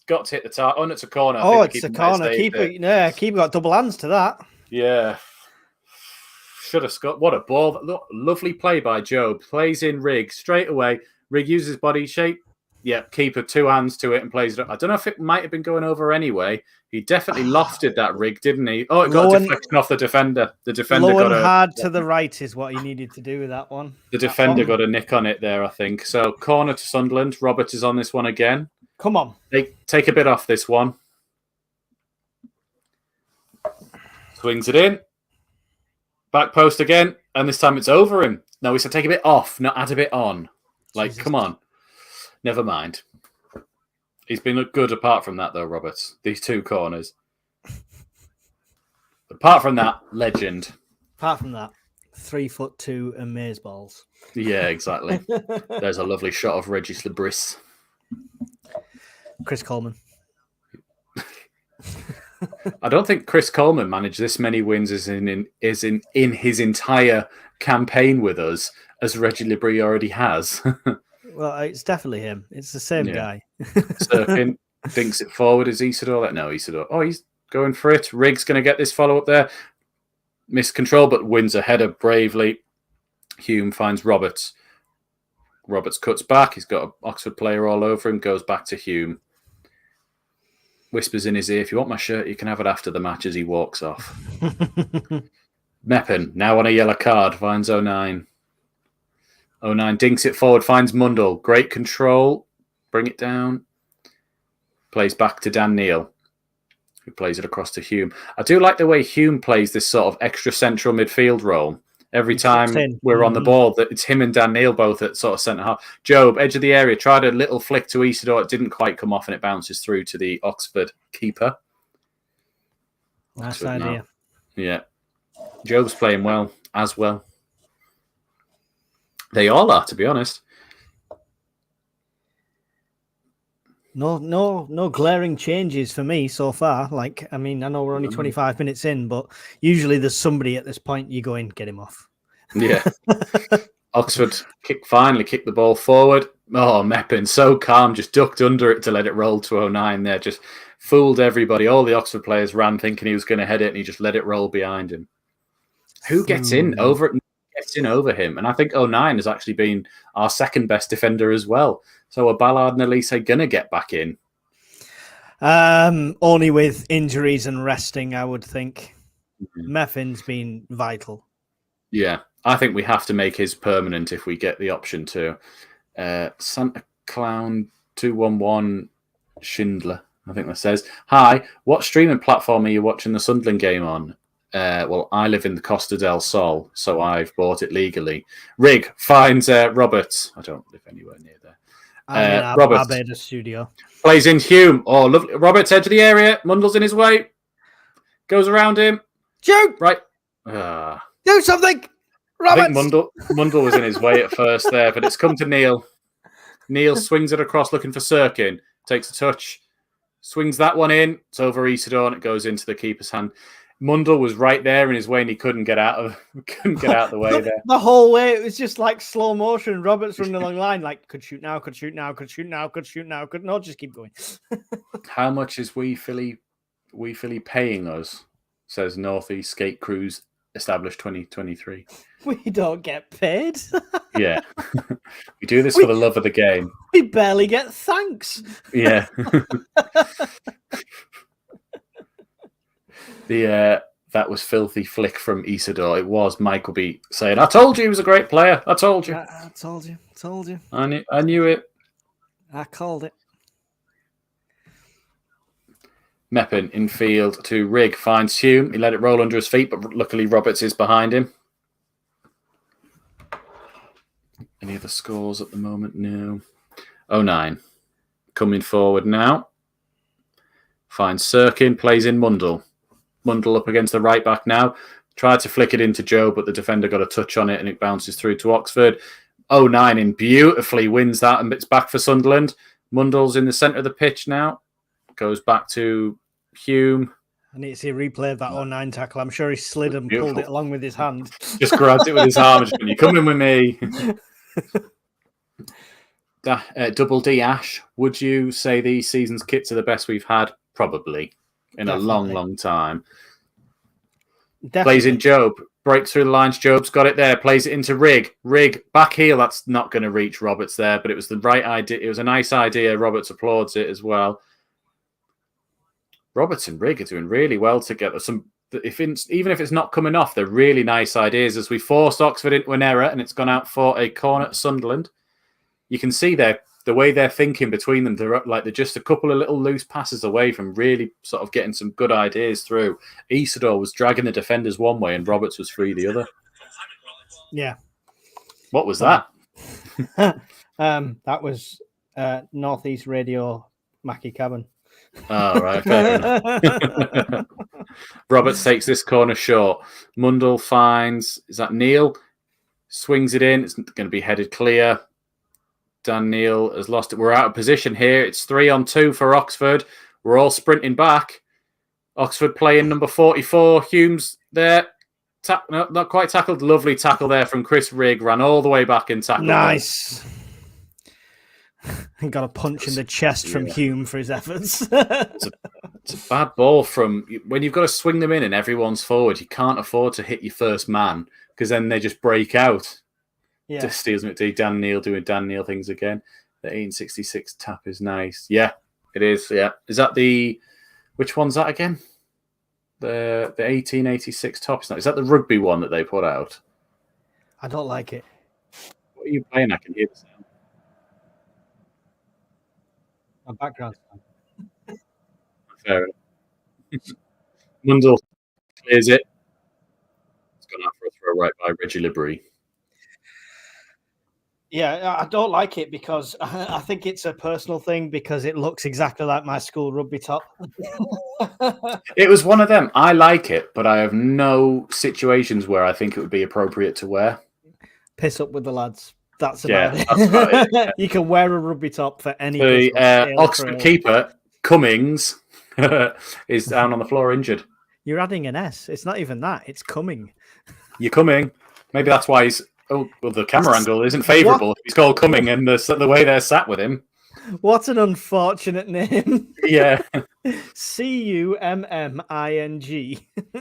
B: got to hit the target. Oh, and it's a corner.
A: Oh, it's a corner. Keeper got double hands to that.
B: Yeah. Should have scored. What a ball. Look, lovely play by Job. Plays in Riggs straight away. Riggs uses body shape. Yeah, keeper 2 hands to it and plays it up. I don't know if it might have been going over anyway. He definitely lofted that Rig, didn't he? Oh, it got a deflection off the defender. The defender got
A: hard to the right is what he needed to do with that one.
B: The defender got a nick on it there, I think. So corner to Sunderland. Roberts is on this one again.
A: Come on.
B: Take a bit off this one. Swings it in. Back post again. And this time it's over him. No, we said take a bit off, not add a bit on. Like, Jesus. Come on. Never mind. He's been good apart from that, though, Roberts. These 2 corners. Apart from that, legend.
A: Apart from that, 3'2" amazeballs.
B: Yeah, exactly. There's a lovely shot of Regis Lebris.
A: Chris Coleman.
B: I don't think Chris Coleman managed this many wins as in his entire campaign with us as Reggie Lebris already has.
A: Well, it's definitely him. It's the same guy.
B: Sirkin thinks it forward. Is Isidore? No, Isidore. Oh, he's going for it. Riggs going to get this follow-up there. Missed control, but wins a header bravely. Hume finds Roberts. Roberts cuts back. He's got an Oxford player all over him. Goes back to Hume. whispers in his ear, "If you want my shirt, you can have it after the match," as he walks off. Meppen, now on a yellow card, finds 09. 09 dinks it forward, finds Mundle. Great control. Bring it down. Plays back to Dan Neil, who plays it across to Hume. I do like the way Hume plays this sort of extra central midfield role. Every time we're on the ball, that it's him and Dan Neil both at sort of centre half. Job, edge of the area, tried a little flick to Isidore. It didn't quite come off, and it bounces through to the Oxford keeper.
A: Nice idea.
B: Now. Yeah. Job's playing well, as well. They all are, to be honest.
A: No glaring changes for me so far. Like, I mean, I know we're only 25 minutes in, but usually there's somebody at this point you go in, get him off.
B: Yeah. Oxford finally kicked the ball forward. Oh, Meppen, so calm, just ducked under it to let it roll to 09 there. Just fooled everybody. All the Oxford players ran thinking he was going to head it, and he just let it roll behind him. Who gets in over it? Gets in over him. And I think 09 has actually been our second best defender as well. So are Ballard and Elise going to get back in?
A: Only with injuries and resting, I would think. Meffin's been vital.
B: Yeah, I think we have to make his permanent if we get the option to. Santa Clown 211 Schindler, I think that says. Hi, what streaming platform are you watching the Sunderland game on? Well, I live in the Costa del Sol, so I've bought it legally. Rig finds Roberts. I don't live anywhere near there. Roberts
A: Barbados studio.
B: Plays in Hume. Oh, lovely. Roberts, edge of the area. Mundle's in his way. Goes around him.
A: Shoot!
B: Right.
A: Do something! Roberts!
B: I think Mundle was in his way at first there, but it's come to Neil. Neil swings it across looking for Sirkin. Takes a touch. Swings that one in. It's over Isidore and it goes into the keeper's hand. Mundle was right there in his way, and he couldn't get out of the way there.
A: The whole way, it was just like slow motion. Roberts running along the line, like could shoot now, could shoot now, could shoot now, could shoot now, could no, just keep going.
B: How much is We Philly paying us? Says Northeast Skate Cruise established 2023.
A: We don't get paid.
B: Yeah, we do this for the love of the game.
A: We barely get thanks.
B: Yeah. That was filthy flick from Isidore. It was Michaelby saying, "I told you he was a great player. I told you.
A: I told you. Told you.
B: I knew it.
A: I called it."
B: Meppen in field to Rig finds Hume. He let it roll under his feet, but luckily Roberts is behind him. Any other scores at the moment? No. 09 coming forward now. Finds Sirkin. Plays in Mundle. Mundle up against the right back now. Tried to flick it into Joe, but the defender got a touch on it and it bounces through to Oxford. 09 in beautifully wins that and it's back for Sunderland. Mundle's in the centre of the pitch now. Goes back to Hume.
A: I need to see a replay of that 09 tackle. I'm sure he slid and pulled it along with his hand.
B: Just grabbed it with his arm. Just, you coming with me? Double D Ash, would you say these season's kits are the best we've had? Probably. In a long time. Definitely. Plays in Job. Breaks through the lines. Job's got it there. Plays it into Rig. Rig. Back heel. That's not going to reach Roberts there, but it was the right idea. It was a nice idea. Roberts applauds it as well. Roberts and Rig are doing really well together. Even if it's not coming off, they're really nice ideas. As we forced Oxford into an error and it's gone out for a corner at Sunderland. You can see the way they're thinking between them, they're just a couple of little loose passes away from really sort of getting some good ideas through. Isidore was dragging the defenders one way and Roberts was free the other.
A: Yeah.
B: What was that?
A: That was Northeast Radio Mackie Cabin.
B: Oh, right. Fair enough. Roberts takes this corner short. Mundle finds, is that Neil? Swings it in. It's going to be headed clear. Dan Neil has lost it. We're out of position here. It's 3-on-2 for Oxford. We're all sprinting back. Oxford playing number 44. Hume's there. No, not quite tackled. Lovely tackle there from Chris Rigg. Ran all the way back and tackled.
A: Nice. Got a punch in the chest from Hume for his efforts.
B: It's a bad ball from when you've got to swing them in and everyone's forward. You can't afford to hit your first man because then they just break out. Yeah. Just steals McD. Dan Neil doing Dan Neil things again. The 1866 tap is nice. Yeah, it is. Yeah. Is that the Which one's that again? The 1886 top. Is that the rugby one that they put out?
A: I don't like it.
B: What are you playing? I can hear the sound.
A: My background sound.
B: Fair enough. Mundell clears it. It's gone out for a throw right by Reggie Labrie.
A: Yeah, I don't like it because I think it's a personal thing because it looks exactly like my school rugby top.
B: It was one of them. I like it, but I have no situations where I think it would be appropriate to wear.
A: Piss up with the lads. That's about it.
B: That's about it. Yeah.
A: You can wear a rugby top for any.
B: The Oxford keeper, Cummings, is down on the floor injured.
A: You're adding an S. It's not even that. It's coming.
B: You're coming. Maybe that's why he's... Oh, well, the camera angle isn't favourable. He's called Cumming, and the way they're sat with him.
A: What an unfortunate name.
B: Yeah.
A: Cumming.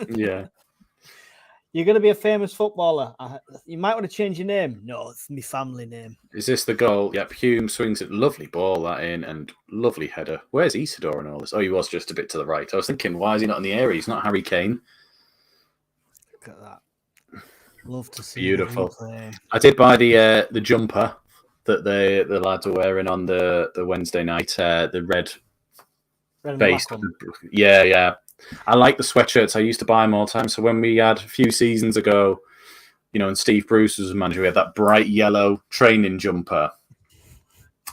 B: Yeah.
A: You're going to be a famous footballer. You might want to change your name. No, it's my family name.
B: Is this the goal? Yep. Hume swings it. Lovely ball, that in, and lovely header. Where's Isidore and all this? Oh, he was just a bit to the right. I was thinking, why is he not in the area? He's not Harry Kane.
A: Look at that. Love to see.
B: Beautiful. I did buy the jumper that the lads are wearing on the Wednesday night. The red base. Yeah. I like the sweatshirts. I used to buy them all the time. So when we had a few seasons ago, and Steve Bruce was the manager, we had that bright yellow training jumper.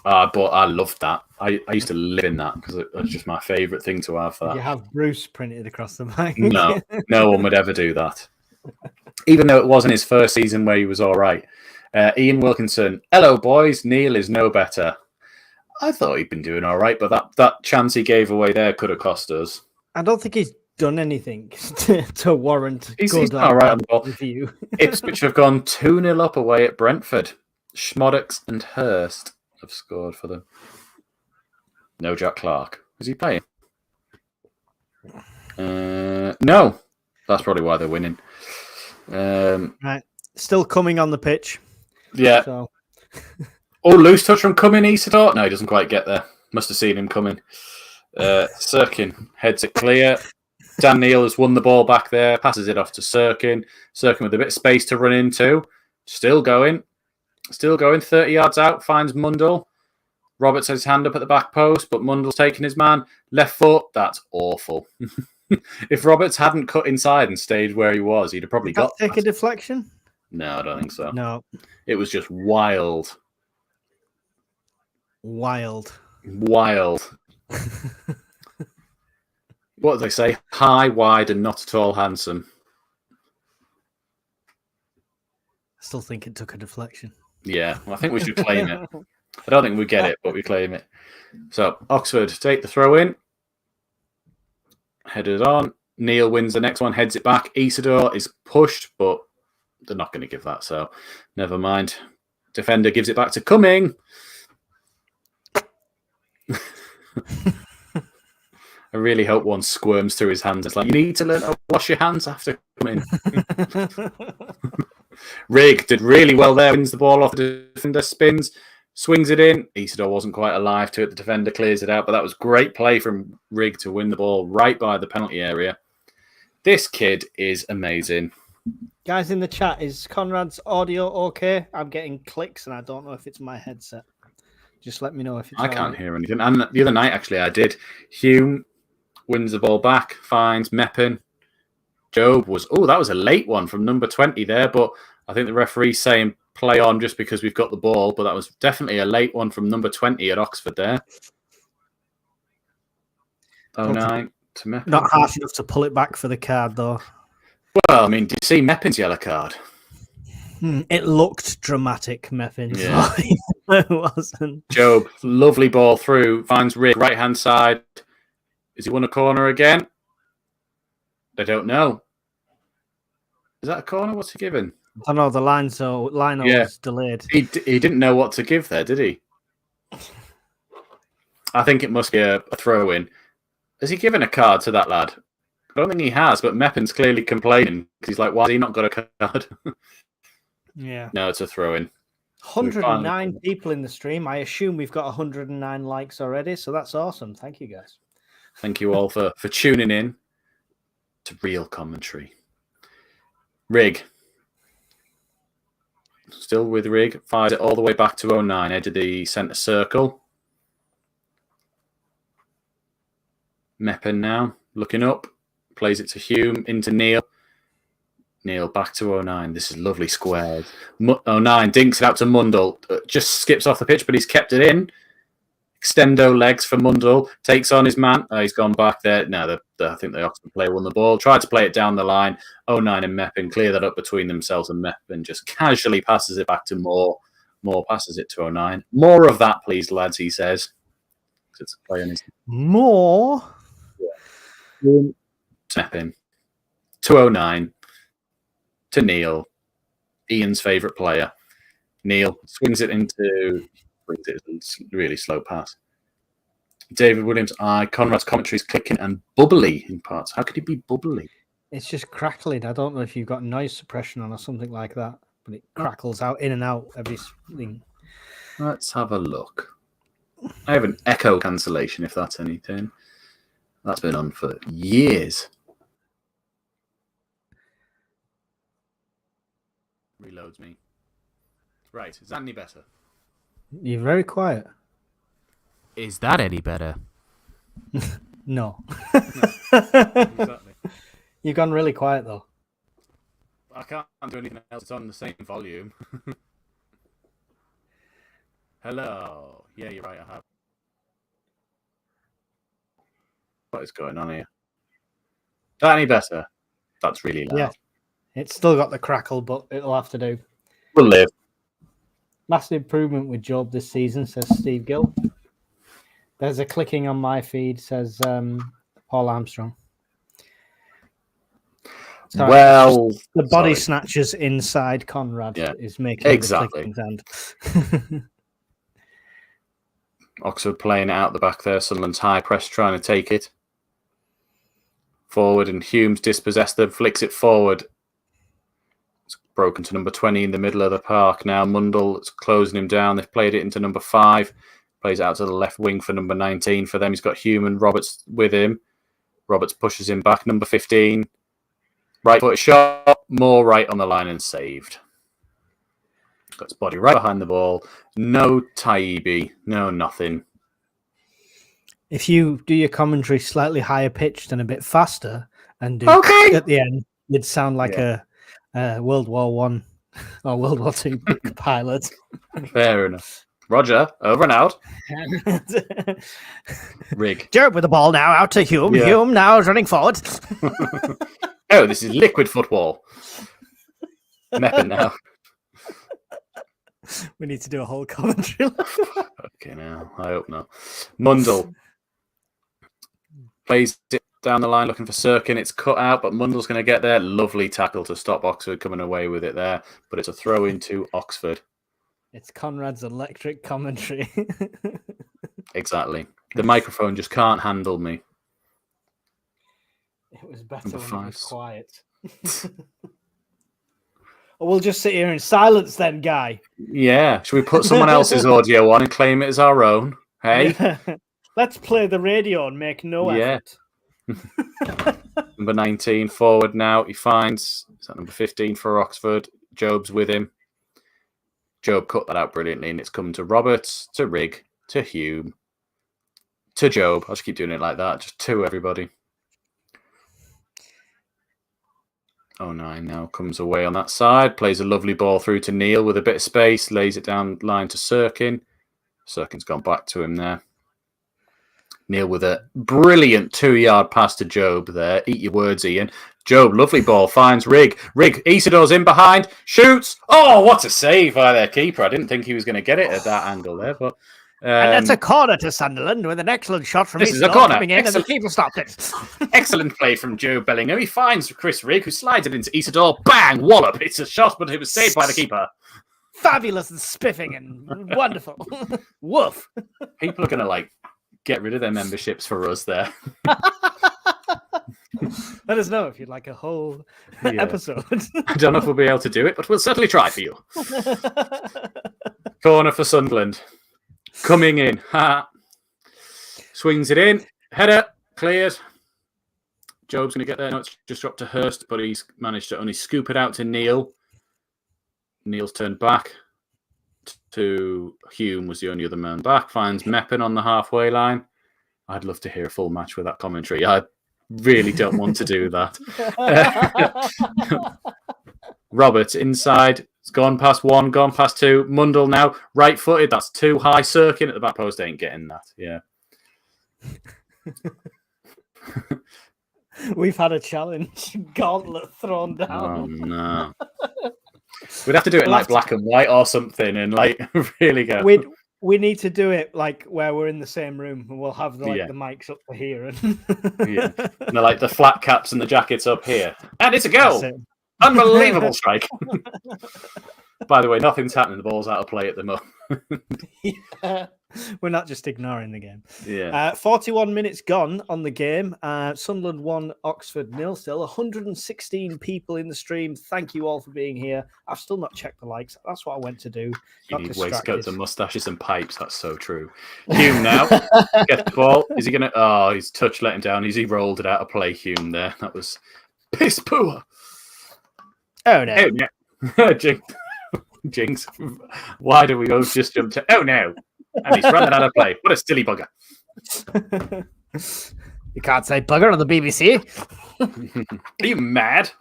B: But I loved that. I used to live in that because it was just my favourite thing to have for that.
A: You have Bruce printed across the back.
B: No one would ever do that. Even though it wasn't his first season where he was all right. Ian Wilkinson, hello, boys. Neil is no better. I thought he'd been doing all right, but that chance he gave away there could have cost us.
A: I don't think he's done anything to warrant
B: he's not right on the ball.
A: Review.
B: Ipswich have gone 2-0 up away at Brentford. Schmoddocks and Hurst have scored for them. No Jack Clark. Is he playing? No. That's probably why they're winning.
A: Right. Still coming on the pitch.
B: Yeah.
A: So.
B: Loose touch from Cumming, Isidore. No, he doesn't quite get there. Must have seen him coming. Sirkin heads it clear. Dan Neil has won the ball back there. Passes it off to Sirkin. Sirkin with a bit of space to run into. Still going. 30 yards out. Finds Mundell. Roberts has his hand up at the back post, but Mundell's taking his man. Left foot. That's awful. If Roberts hadn't cut inside and stayed where he was, he'd have probably got that.
A: Take a deflection?
B: No, I don't think so.
A: No.
B: It was just wild.
A: Wild. What
B: do they say? High, wide, and not at all handsome.
A: I still think it took a deflection.
B: Yeah, well, I think we should claim it. I don't think we get it, but we claim it. So, Oxford take the throw in. Headed on. Neil wins the next one, heads it back. Isidore is pushed, but they're not going to give that, so never mind. Defender gives it back to Cumming. I really hope one squirms through his hands. It's like, you need to learn to wash your hands after coming. Rigg did really well there, wins the ball off the defender, spins, swings it in. Isidore wasn't quite alive to it. The defender clears it out, but that was great play from Rigg to win the ball right by the penalty area. This kid is amazing.
A: Guys in the chat, is Conrad's audio okay? I'm getting clicks and I don't know if it's my headset. Just let me know if it's
B: I can't hear anything. And the other night, actually, I did. Hume wins the ball back, finds Meppin. Job was... Oh, that was a late one from number 20 there, but I think the referee's saying play on just because we've got the ball, but that was definitely a late one from number 20 at Oxford there. 09 to Meppin.
A: Not harsh enough to pull it back for the card, though.
B: Well, I mean, did you see Meppin's yellow card?
A: It looked dramatic, Meppin's.
B: Yeah.
A: It wasn't.
B: Job, lovely ball through, finds Rigg, right-hand side. Has he won a corner again? I don't know. Is that a corner? What's he given?
A: I know the line was delayed.
B: He didn't know what to give there, did he? I think it must be a throw-in. Has he given a card to that lad? I don't think he has, but Meppin's clearly complaining because he's like, why has he not got a card?
A: Yeah.
B: No, it's a throw-in.
A: 109 people in the stream. I assume we've got 109 likes already, so that's awesome. Thank you, guys.
B: Thank you all for tuning in to Real Commentary. Rig. Still with Rig. Fires it all the way back to 09, edge of the centre circle. Meppen now, looking up. Plays it to Hume, into Neil. Neil back to 09. This is lovely squared. 09 dinks it out to Mundle. Just skips off the pitch, but he's kept it in. Extendo legs for Mundle. Takes on his man. He's gone back there. No, I think the Oxford player won the ball. Tried to play it down the line. 09 and Meppen clear that up between themselves, and Meppen just casually passes it back to Moore. Moore passes it to 09. More of that, please, lads, he says. It's a play on his...
A: More?
B: Yeah. Meppen. To 09. To Neil. Ian's favourite player. Neil swings it into... It's a really slow pass. David Williams, Conrad's commentary is clicking and bubbly in parts. How could it be bubbly?
A: It's just crackling. I don't know if you've got noise suppression on or something like that, but it crackles out in and out every thing.
B: Let's have a look. I have an echo cancellation, if that's anything. That's been on for years. Reloads me. Right, is that any better?
A: You're very quiet.
C: Is that any better?
A: No.
B: Exactly.
A: You've gone really quiet, though.
B: I can't do anything else. It's on the same volume. Hello. Yeah, you're right. I have. What is going on here? Is that any better? That's really loud.
A: Yeah. It's still got the crackle, but it'll have to do.
B: We'll live.
A: Massive improvement with Job this season, says Steve Gill. There's a clicking on my feed, says Paul Armstrong. Sorry,
B: well,
A: the body snatchers inside Conrad is making
B: exactly.
A: The sound.
B: Oxford playing it out the back there. Sunderland's high press trying to take it forward, and Humes dispossessed them, flicks it forward. Broken to number 20 in the middle of the park now. Mundle is closing him down. They've played it into number 5. Plays it out to the left wing for number 19. For them, he's got Hume and Roberts with him. Roberts pushes him back. Number 15. Right foot shot. More right on the line and saved. Got his body right behind the ball. No Taibbi. No nothing.
A: If you do your commentary slightly higher pitched and a bit faster and do at the end, you'd sound like a World War One or World War Two pilot.
B: Fair enough. Roger, over and out. Rig.
A: Job with the ball now, out to Hume.
B: Yeah.
A: Hume now is running forward.
B: Oh, this is liquid football. Meppen now.
A: We need to do a whole commentary.
B: Okay, now I hope not. Mundle plays it down the line looking for Sirkin. It's cut out, but Mundle's going to get there. Lovely tackle to stop Oxford coming away with it there. But it's a throw into Oxford.
A: It's Conrad's electric commentary.
B: Exactly. The microphone just can't handle me.
A: It was better when it was quiet. Or we'll just sit here in silence then, Guy.
B: Yeah. Should we put someone else's audio on and claim it as our own? Hey?
A: Let's play the radio and make no effort.
B: Number 19 forward now. He finds, is that number 15 for Oxford? Job's with him. Job cut that out brilliantly, and it's come to Roberts, to Rig, to Hume, to Job. I'll just keep doing it like that, just to everybody. 09 now comes away on that side, plays a lovely ball through to Neil with a bit of space, lays it down line to Sirkin. Sirkin's gone back to him there. Neil with a brilliant 2-yard pass to Job there. Eat your words, Ian. Job, lovely ball, finds Rig. Rig, Isidore's in behind, shoots. Oh, what a save by their keeper. I didn't think he was going to get it at that angle there, but...
A: and that's a corner to Sunderland with an excellent shot from
B: Isidore coming
A: in, and the keeper stopped it.
B: Excellent play from Joe Bellingham. He finds Chris Rig, who slides it into Isidore. Bang! Wallop! It's a shot, but it was saved by the keeper.
A: Fabulous and spiffing and wonderful. Woof.
B: People are going to, get rid of their memberships for us there.
A: Let us know if you'd like a whole episode.
B: I don't know if we'll be able to do it, but we'll certainly try for you. Corner for Sunderland. Coming in. Swings it in. Header. cleared. Job's going to get there. No, it's just dropped to Hurst, but he's managed to only scoop it out to Neil. Neil's turned back to Hume, was the only other man back. Finds Meppen on the halfway line. I'd love to hear a full match with that commentary. I really don't want to do that. Roberts inside. It's gone past one, gone past two. Mundell now, right-footed. That's too high. Cirkin at the back post ain't getting that. Yeah.
A: We've had a challenge. Gauntlet thrown down.
B: Oh, no. We'd have to do it in like black and white or something and like really go.
A: We need to do it like where we're in the same room and we'll have the mics up to here. And
B: yeah. And like the flat caps and the jackets up here. And it's a goal. Unbelievable strike. By the way, nothing's happening. The ball's out of play at the moment.
A: Yeah. We're not just ignoring the game.
B: Yeah.
A: 41 minutes gone on the game. Sunderland 1, Oxford 0 still. 116 people in the stream. Thank you all for being here. I've still not checked the likes. That's what I went to do.
B: You need waistcoats and mustaches and pipes. That's so true. Hume now. Get the ball. Is he going to... Oh, he's touch let him down. He rolled it out of play, Hume, there. That was piss poor.
A: Oh, no.
B: Oh, no. Jinx. Why do we both just jump to... Oh, no. And he's running out of play. What a silly bugger.
A: You can't say bugger on the BBC.
B: Are you mad?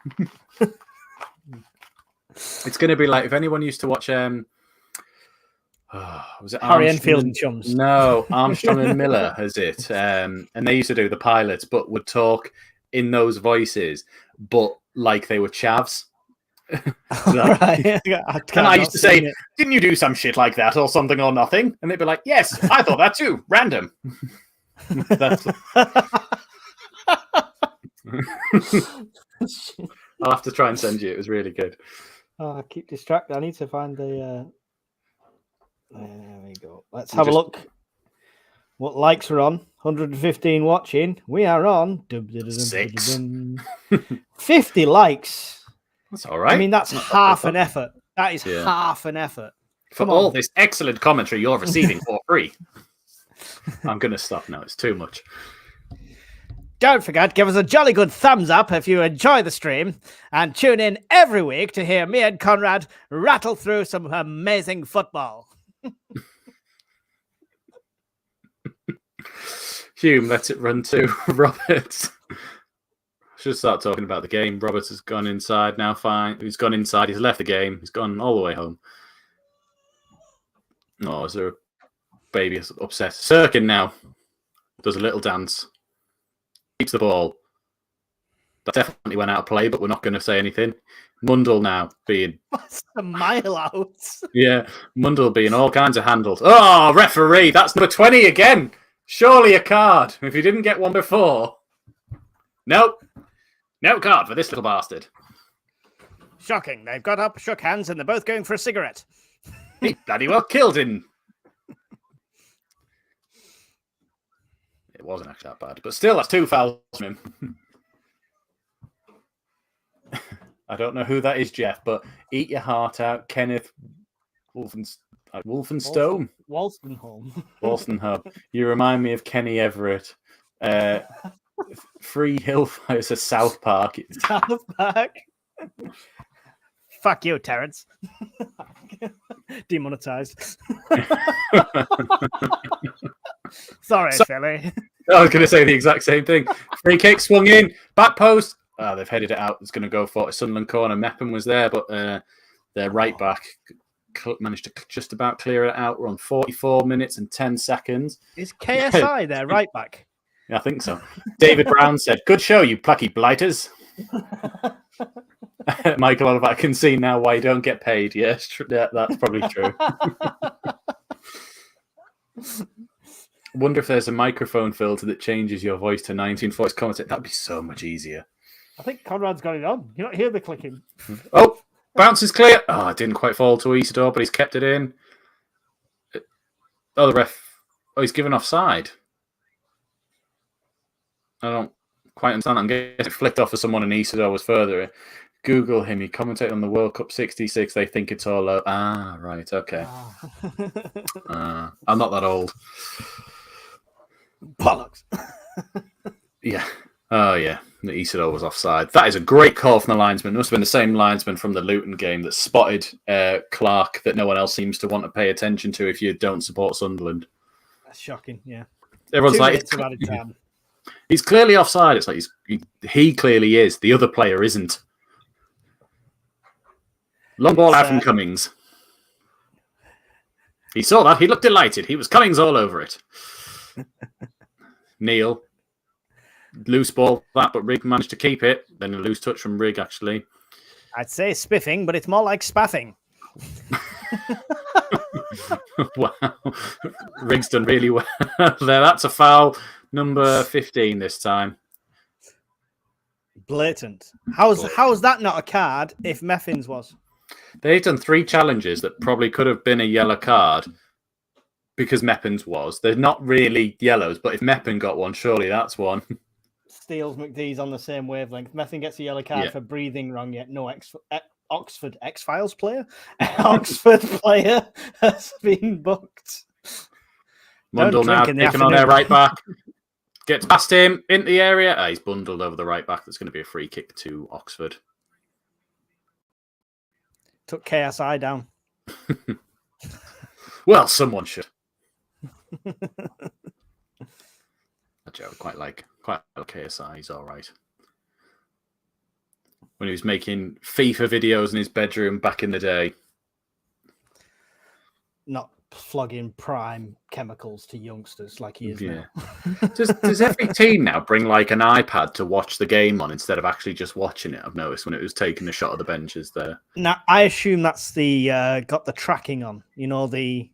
B: It's going to be like if anyone used to watch... was it
A: Harry Enfield and Chums?
B: No, Armstrong and Miller, is it? And they used to do the pilots, but would talk in those voices, but like they were chavs.
A: Right.
B: And I used to say, didn't you do some shit like that or something or nothing? And they'd be like, yes, I thought that too. Random. That's... I'll have to try and send you. It was really good.
A: Oh, I keep distracted. I need to find the... There we go. Let's have a look. What likes are on? 115 watching. We are on
B: 6.
A: 50 likes.
B: That's all right.
A: I mean, that's half an effort. That is half an effort.
B: For all this excellent commentary you're receiving for free. I'm going to stop now. It's too much.
A: Don't forget, give us a jolly good thumbs up if you enjoy the stream and tune in every week to hear me and Conrad rattle through some amazing football.
B: Hume lets it run to Roberts. Should start talking about the game. Roberts has gone inside now. Fine. He's gone inside. He's left the game. He's gone all the way home. Oh, is there a baby upset? Cirkin now does a little dance. Keeps the ball. That definitely went out of play, but we're not going to say anything. Mundell now being...
A: That's a mile out.
B: Yeah, Mundell being all kinds of handled. Oh, referee, that's number 20 again. Surely a card. If he didn't get one before. Nope. No card for this little bastard.
A: Shocking. They've got up, shook hands, and they're both going for a cigarette.
B: He bloody well killed him. It wasn't actually that bad, but still, that's 2 fouls from him. I don't know who that is, Jeff, but eat your heart out, Kenneth Wolfenstone? Wolstenholme. You remind me of Kenny Everett. Free Hillfire is a South Park.
A: South Park? Fuck you, Terrence. Demonetized. Sorry, Philly.
B: I was going to say the exact same thing. Free kick swung in, back post. They've headed it out. It's going to go for a Sunderland corner. Meppen was there, but their right back managed to just about clear it out. We're on 44 minutes and 10 seconds.
A: Is KSI their right back?
B: Yeah, I think so. David Brown said, "Good show, you plucky blighters." Michael Oliver, I can see now why you don't get paid. Yes, that's probably true. Wonder if there's a microphone filter that changes your voice to 19 voice commentate. That'd be so much easier.
A: I think Conrad's got it on. You don't hear the clicking.
B: Oh, bounce is clear. Oh, it didn't quite fall to Isidore, but he's kept it in. Oh, the ref. Oh, he's given offside. I don't quite understand. I'm guessing it flicked off for someone and Isidore was further. Google him. He commentated on the World Cup 66. They think it's all low. Ah, right. Okay. I'm not that old.
A: Bollocks.
B: Yeah. Oh, yeah. The Isidore was offside. That is a great call from the linesman. It must have been the same linesman from the Luton game that spotted Clark that no one else seems to want to pay attention to if you don't support Sunderland.
A: That's shocking, yeah.
B: Everyone's
A: 2
B: like,
A: minutes of added time.
B: He's clearly offside. It's like he clearly is. The other player isn't. Long ball out from Cummings. He saw that. He looked delighted. He was Cummings all over it. Neil. Loose ball, that, but Rigg managed to keep it. Then a loose touch from Rigg, actually.
A: I'd say spiffing, but it's more like spaffing.
B: Wow. Rigg's done really well there. That's a foul. Number 15 this time.
A: Blatant. How's that not a card if Meffins was?
B: They've done 3 challenges that probably could have been a yellow card because Meppin's was. They're not really yellows, but if Meppin got one, surely that's one.
A: Steele's McDee's on the same wavelength. Meffin gets a yellow card for breathing wrong, yet no Oxford X-Files player. Oxford player has been booked.
B: Mundle now taking on their right back. Gets past him into the area. He's bundled over the right back. That's going to be a free kick to Oxford.
A: Took KSI down.
B: Well, someone should. Actually, I would quite like KSI. He's all right. When he was making FIFA videos in his bedroom back in the day.
A: Not flogging prime chemicals to youngsters like he is now.
B: Does every team now bring like an iPad to watch the game on instead of actually just watching it? I've noticed when it was taking a shot of the benches there.
A: Now, I assume that's the got the tracking on. You know, the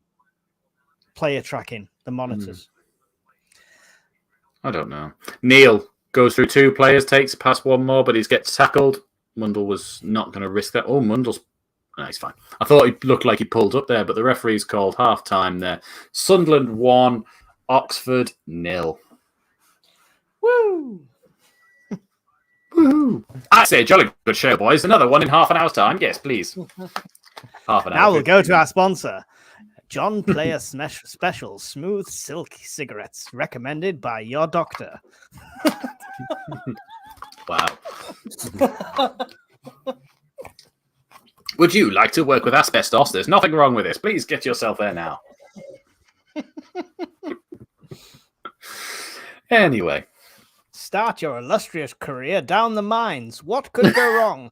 A: player tracking, the monitors.
B: I don't know. Neil goes through 2 players, takes past one more, but he gets tackled. Mundle was not going to risk that. Oh, Mundle's... No, he's fine. I thought he looked like he pulled up there, but the referee's called half-time there. Sunderland 1, Oxford 0.
A: Woo!
B: Woo! I say, jolly good show, boys. Another one in half an hour's time. Yes, please. Half an hour.
A: Now we'll go to our sponsor. John Player Special Smooth Silk Cigarettes, recommended by your doctor.
B: Wow. Would you like to work with asbestos? There's nothing wrong with this. Please get yourself there now. Anyway.
A: Start your illustrious career down the mines. What could go wrong?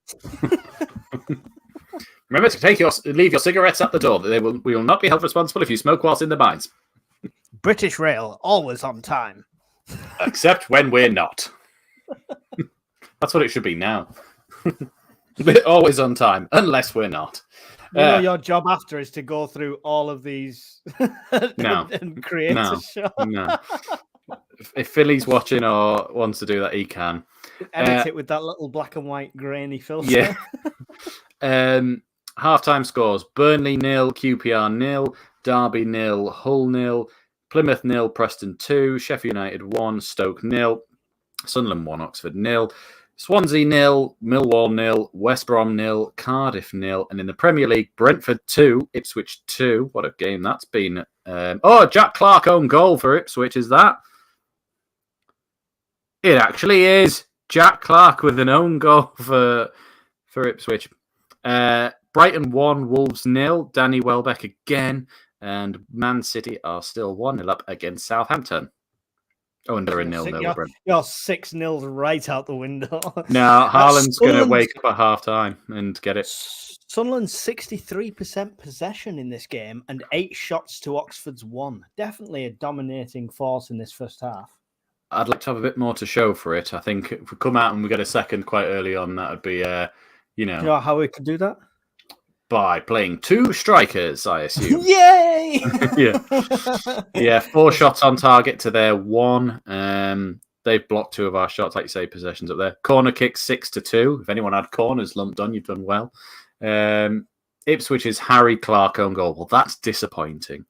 B: Remember to leave your cigarettes at the door. We will not be held responsible if you smoke whilst in the mines.
A: British Rail, always on time.
B: Except when we're not. That's what it should be now. We're always on time, unless we're not.
A: You know, your job after is to go through all of these and create a show.
B: No. If Philly's watching or wants to do that, he can.
A: Edit it with that little black and white grainy filter.
B: Yeah. Half-time scores. Burnley 0, QPR 0, Derby 0, Hull 0, Plymouth 0, Preston 2, Sheffield United 1, Stoke 0, Sunderland 1, Oxford 0, Swansea 0, Millwall 0, West Brom 0, Cardiff 0, and in the Premier League, Brentford 2, Ipswich 2. What a game that's been. Jack Clark own goal for Ipswich, is that? It actually is. Jack Clark with an own goal for Ipswich. Brighton 1, Wolves 0, Danny Welbeck again, and Man City are still 1-0 up against Southampton. Oh, and they're a 0-0.
A: You're 6-0 right out the window.
B: No, Haaland's going to wake up at half-time and get it.
A: Sunderland's 63% possession in this game and 8 shots to Oxford's 1. Definitely a dominating force in this first half.
B: I'd like to have a bit more to show for it. I think if we come out and we get a second quite early on, that would be,
A: Do you know how we could do that?
B: By playing 2 strikers, I assume.
A: Yay!
B: Yeah, 4 shots on target to their 1. They've blocked 2 of our shots, like you say, possessions up there. Corner kicks 6-2. If anyone had corners lumped on, you've done well. Ipswich's Harry Clark own goal. Well, that's disappointing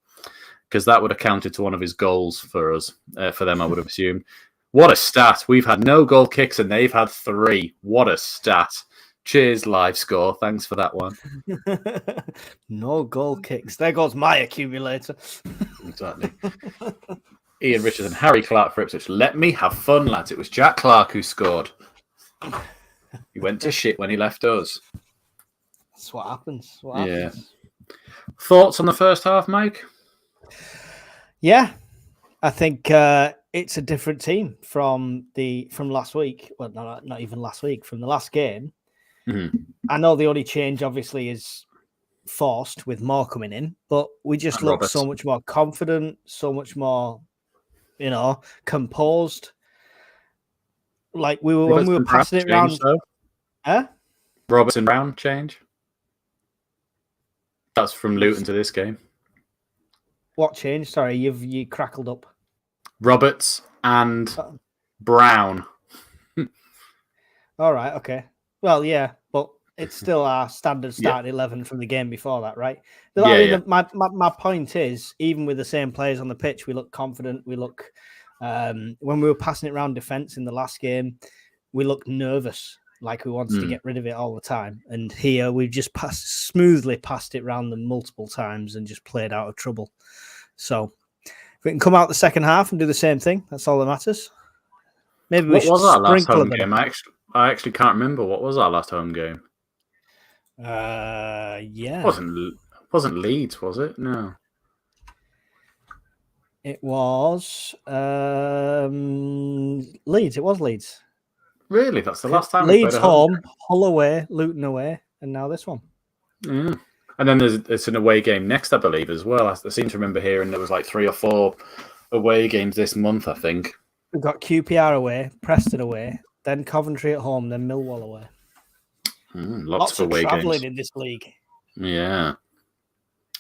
B: because that would have counted to one of his goals for us. For them, I would have assumed. What a stat. We've had no goal kicks and they've had 3. What a stat. Cheers, live score. Thanks for that one.
A: No goal kicks. There goes my accumulator.
B: Exactly. Ian Richardson, Harry Clark for Ipswich. Let me have fun, lads. It was Jack Clark who scored. He went to shit when he left us.
A: That's what happens.
B: Yeah. Thoughts on the first half, Mike?
A: Yeah, I think it's a different team from last week. Well, not even last week, from the last game.
B: Mm-hmm.
A: I know the only change, obviously, is forced with more coming in, but we just look so much more confident, so much more, composed. Like when we were passing it around.
B: Robertson Brown change. That's from Luton to this game.
A: What change? Sorry, you crackled up.
B: Roberts and Brown.
A: All right, okay. Well, yeah, but it's still our standard starting 11 from the game before that, right? My point is, even with the same players on the pitch, we look confident. We look, when we were passing it around defence in the last game, we looked nervous, like we wanted to get rid of it all the time. And here we've just smoothly passed it around them multiple times and just played out of trouble. So if we can come out the second half and do the same thing, that's all that matters. Maybe we should sprinkle them.
B: Game? I actually can't remember. What was our last home game?
A: Yeah.
B: Wasn't Leeds, was it? No.
A: It was Leeds. It was Leeds.
B: Really? That's the last time
A: Leeds home, Hull away, Luton away, and now this one.
B: Yeah. And then it's an away game next, I believe, as well. I seem to remember hearing there was like 3 or 4 away games this month, I think.
A: We've got QPR away, Preston away, then Coventry at home, then Millwall away.
B: Lots of away
A: travelling
B: games
A: in this league.
B: Yeah.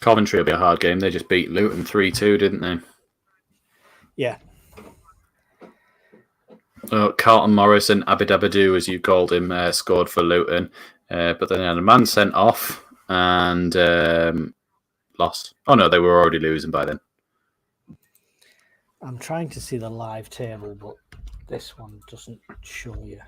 B: Coventry will be a hard game. They just beat Luton 3-2, didn't they?
A: Yeah.
B: Carlton Morrison, Abidabadu, as you called him, scored for Luton. But then they had a man sent off and lost. Oh, no, they were already losing by then.
A: I'm trying to see the live table, but this one doesn't show you.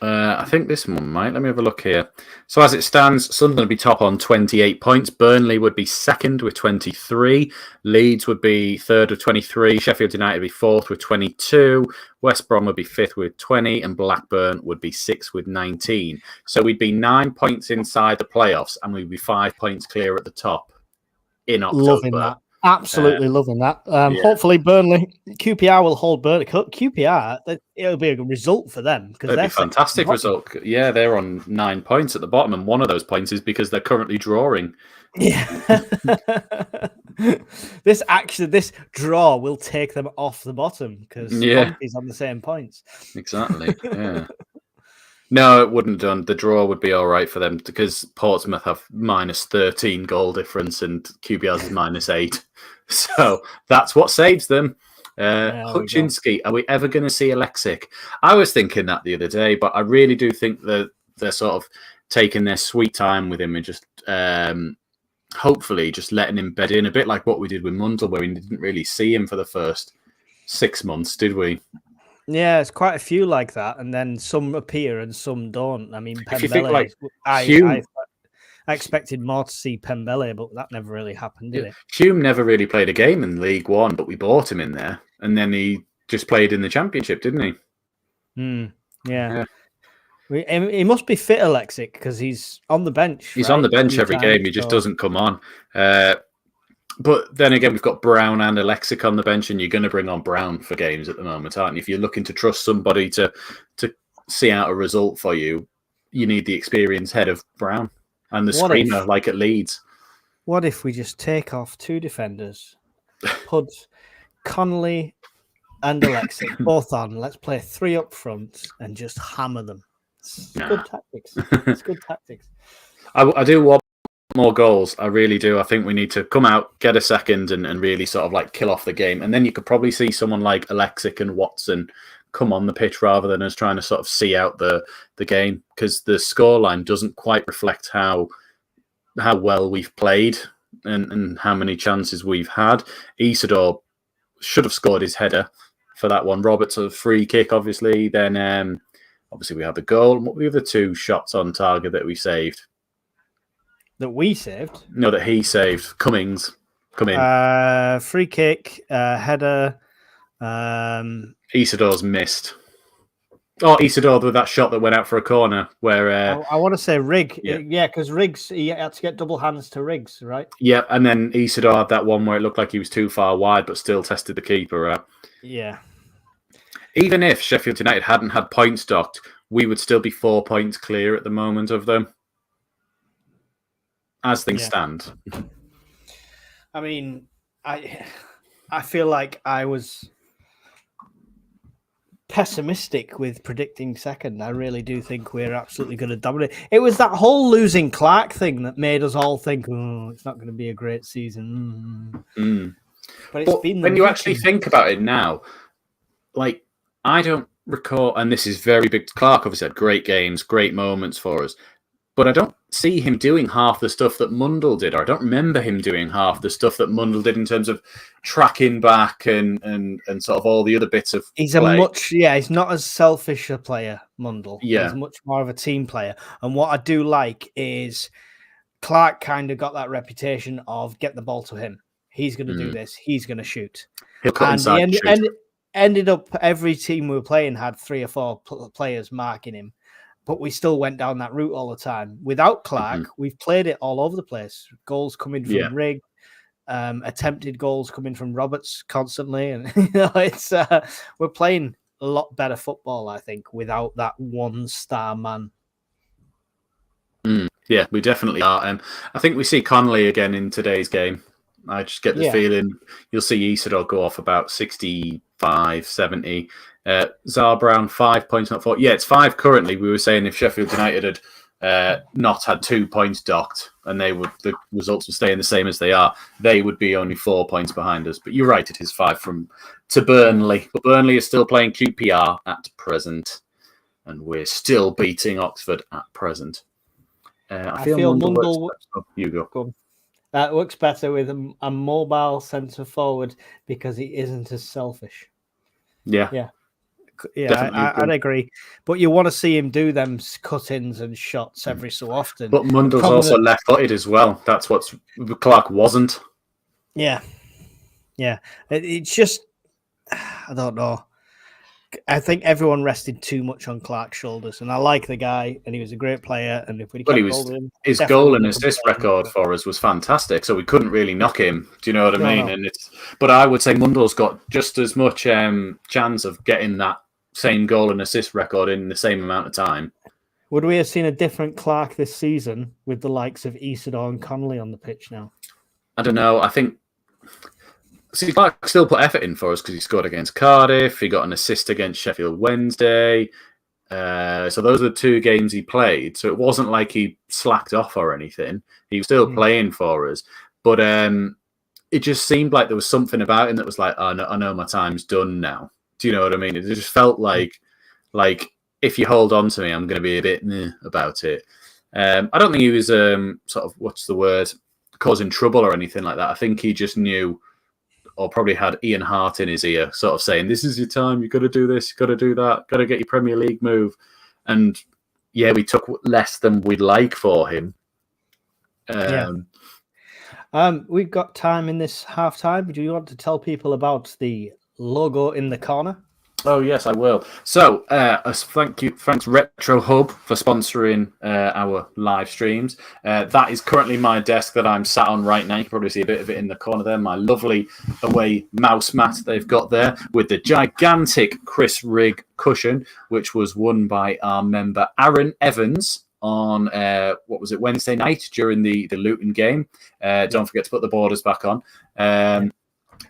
B: I think this one might. Let me have a look here. So as it stands, Sunderland would be top on 28 points. Burnley would be second with 23. Leeds would be third with 23. Sheffield United would be fourth with 22. West Brom would be fifth with 20. And Blackburn would be sixth with 19. So we'd be 9 points inside the playoffs and we'd be 5 points clear at the top in October.
A: Loving that. Absolutely loving that. Hopefully, Burnley, QPR will hold Burnley. QPR, it'll be a result for them because
B: they're a fantastic result. Yeah, they're on 9 points at the bottom, and one of those points is because they're currently drawing.
A: Yeah, this draw will take them off the bottom because Pompey's on the same points.
B: Exactly. Yeah. No, it wouldn't have done. The draw would be all right for them because Portsmouth have minus 13 goal difference and QPR's is minus 8. So that's what saves them. Hutchinski, are we ever going to see Alexic? I was thinking that the other day, but I really do think that they're sort of taking their sweet time with him and just hopefully just letting him bed in a bit like what we did with Mundle, where we didn't really see him for the first 6 months, did we?
A: Yeah, it's quite a few like that, and then some appear and some don't. I mean, Pembele, I expected more to see Pembele, but that never really happened, did it?
B: Hume never really played a game in League One, but we bought him in there, and then he just played in the Championship, didn't he?
A: Yeah. He must be fit, Alexic, because he's on the bench.
B: He's on the bench every game. He just doesn't come on. But then again, we've got Brown and Alexic on the bench, and you're going to bring on Brown for games at the moment, aren't you? If you're looking to trust somebody to see out a result for you, you need the experience head of Brown and the screamer like at Leeds.
A: What if we just take off 2 defenders, put Connolly and Alexic both on, let's play 3 up front and just hammer them. It's good tactics. It's good tactics.
B: I do want more goals. I really do. I think we need to come out, get a second, and really sort of like kill off the game. And then you could probably see someone like Alexic and Watson come on the pitch rather than us trying to sort of see out the game, because the scoreline doesn't quite reflect how well we've played and how many chances we've had. Isidore should have scored his header for that one. Roberts a free kick, obviously. Then obviously we had the goal. What were the other 2 shots on target that we saved?
A: That we saved?
B: No, that he saved. Cummings. Come in.
A: Free kick, header,
B: Isodor's missed. Oh, Isidore with that shot that went out for a corner where...
A: I want to say Rigg. Yeah, because Riggs, he had to get double hands to Riggs, right?
B: Yeah, and then Isidore had that one where it looked like he was too far wide, but still tested the keeper, right?
A: Yeah.
B: Even if Sheffield United hadn't had points docked, we would still be 4 points clear at the moment of them, as things stand.
A: I mean, I feel like I was pessimistic with predicting second. I really do think we're absolutely going to dominate. It was that whole losing Clark thing that made us all think, oh, it's not going to be a great season. But it's been
B: when you actually think about it now, like, I don't recall, and this is very big. Clark obviously had great games, great moments for us, but I don't see him doing half the stuff that Mundle did, or I don't remember him doing half the stuff that Mundle did in terms of tracking back and sort of all the other bits of play.
A: He's not as selfish a player, Mundle.
B: Yeah.
A: He's much more of a team player. And what I do like is Clark kind of got that reputation of get the ball to him. He's going to do this. He's going to shoot.
B: He'll cut inside and shoot.
A: Ended up, every team we were playing had 3 or 4 players marking him. But we still went down that route all the time. Without Clark, we've played it all over the place. Goals coming from Rigg, attempted goals coming from Roberts constantly, and it's we're playing a lot better football, I think, without that one-star man.
B: Yeah, we definitely are. I think we see Connolly again in today's game. I just get the feeling you'll see Isidore go off about 65, 70. Zar Brown, 5 points, not 4. Yeah, it's 5 currently. We were saying if Sheffield United had not had 2 points docked and the results would stay the same as they are, they would be only 4 points behind us. But you're right, it is 5 to Burnley. But Burnley is still playing QPR at present, and we're still beating Oxford at present. I feel Mundle you go.
A: Works better with a mobile centre forward because he isn't as selfish.
B: Yeah,
A: I'd agree. But you want to see him do them cut-ins and shots every so often.
B: But Mundle's also left-footed as well. That's what Clark wasn't. Yeah.
A: It's just, I don't know. I think everyone rested too much on Clark's shoulders, and I like the guy, and he was a great player. And if we
B: his goal and assist record for us was fantastic, so we couldn't really knock him. Do you know what I mean? No. But I would say Mundle's got just as much chance of getting that same goal and assist record in the same amount of time.
A: Would we have seen a different Clark this season with the likes of Isidore and Connolly on the pitch now?
B: I don't know. I think. See, Clark still put effort in for us because he scored against Cardiff. He got an assist against Sheffield Wednesday. So those are the 2 games he played. So it wasn't like he slacked off or anything. He was still playing for us. But it just seemed like there was something about him that was like, I know my time's done now. Do you know what I mean? It just felt like if you hold on to me, I'm going to be a bit about it. I don't think he was sort of, what's the word, causing trouble or anything like that. I think he just knew, or probably had Ian Hart in his ear, sort of saying, this is your time, you've got to do this, you've got to do that, got to get your Premier League move. And yeah, we took less than we'd like for him.
A: We've got time in this half-time. Do you want to tell people about the logo in the corner?
B: Oh, yes, I will. So, thanks Retro Hub for sponsoring our live streams. That is currently my desk that I'm sat on right now. You can probably see a bit of it in the corner there. My lovely away mouse mat they've got there with the gigantic Chris Rigg cushion, which was won by our member Aaron Evans on, Wednesday night during the Luton game. Don't forget to put the borders back on.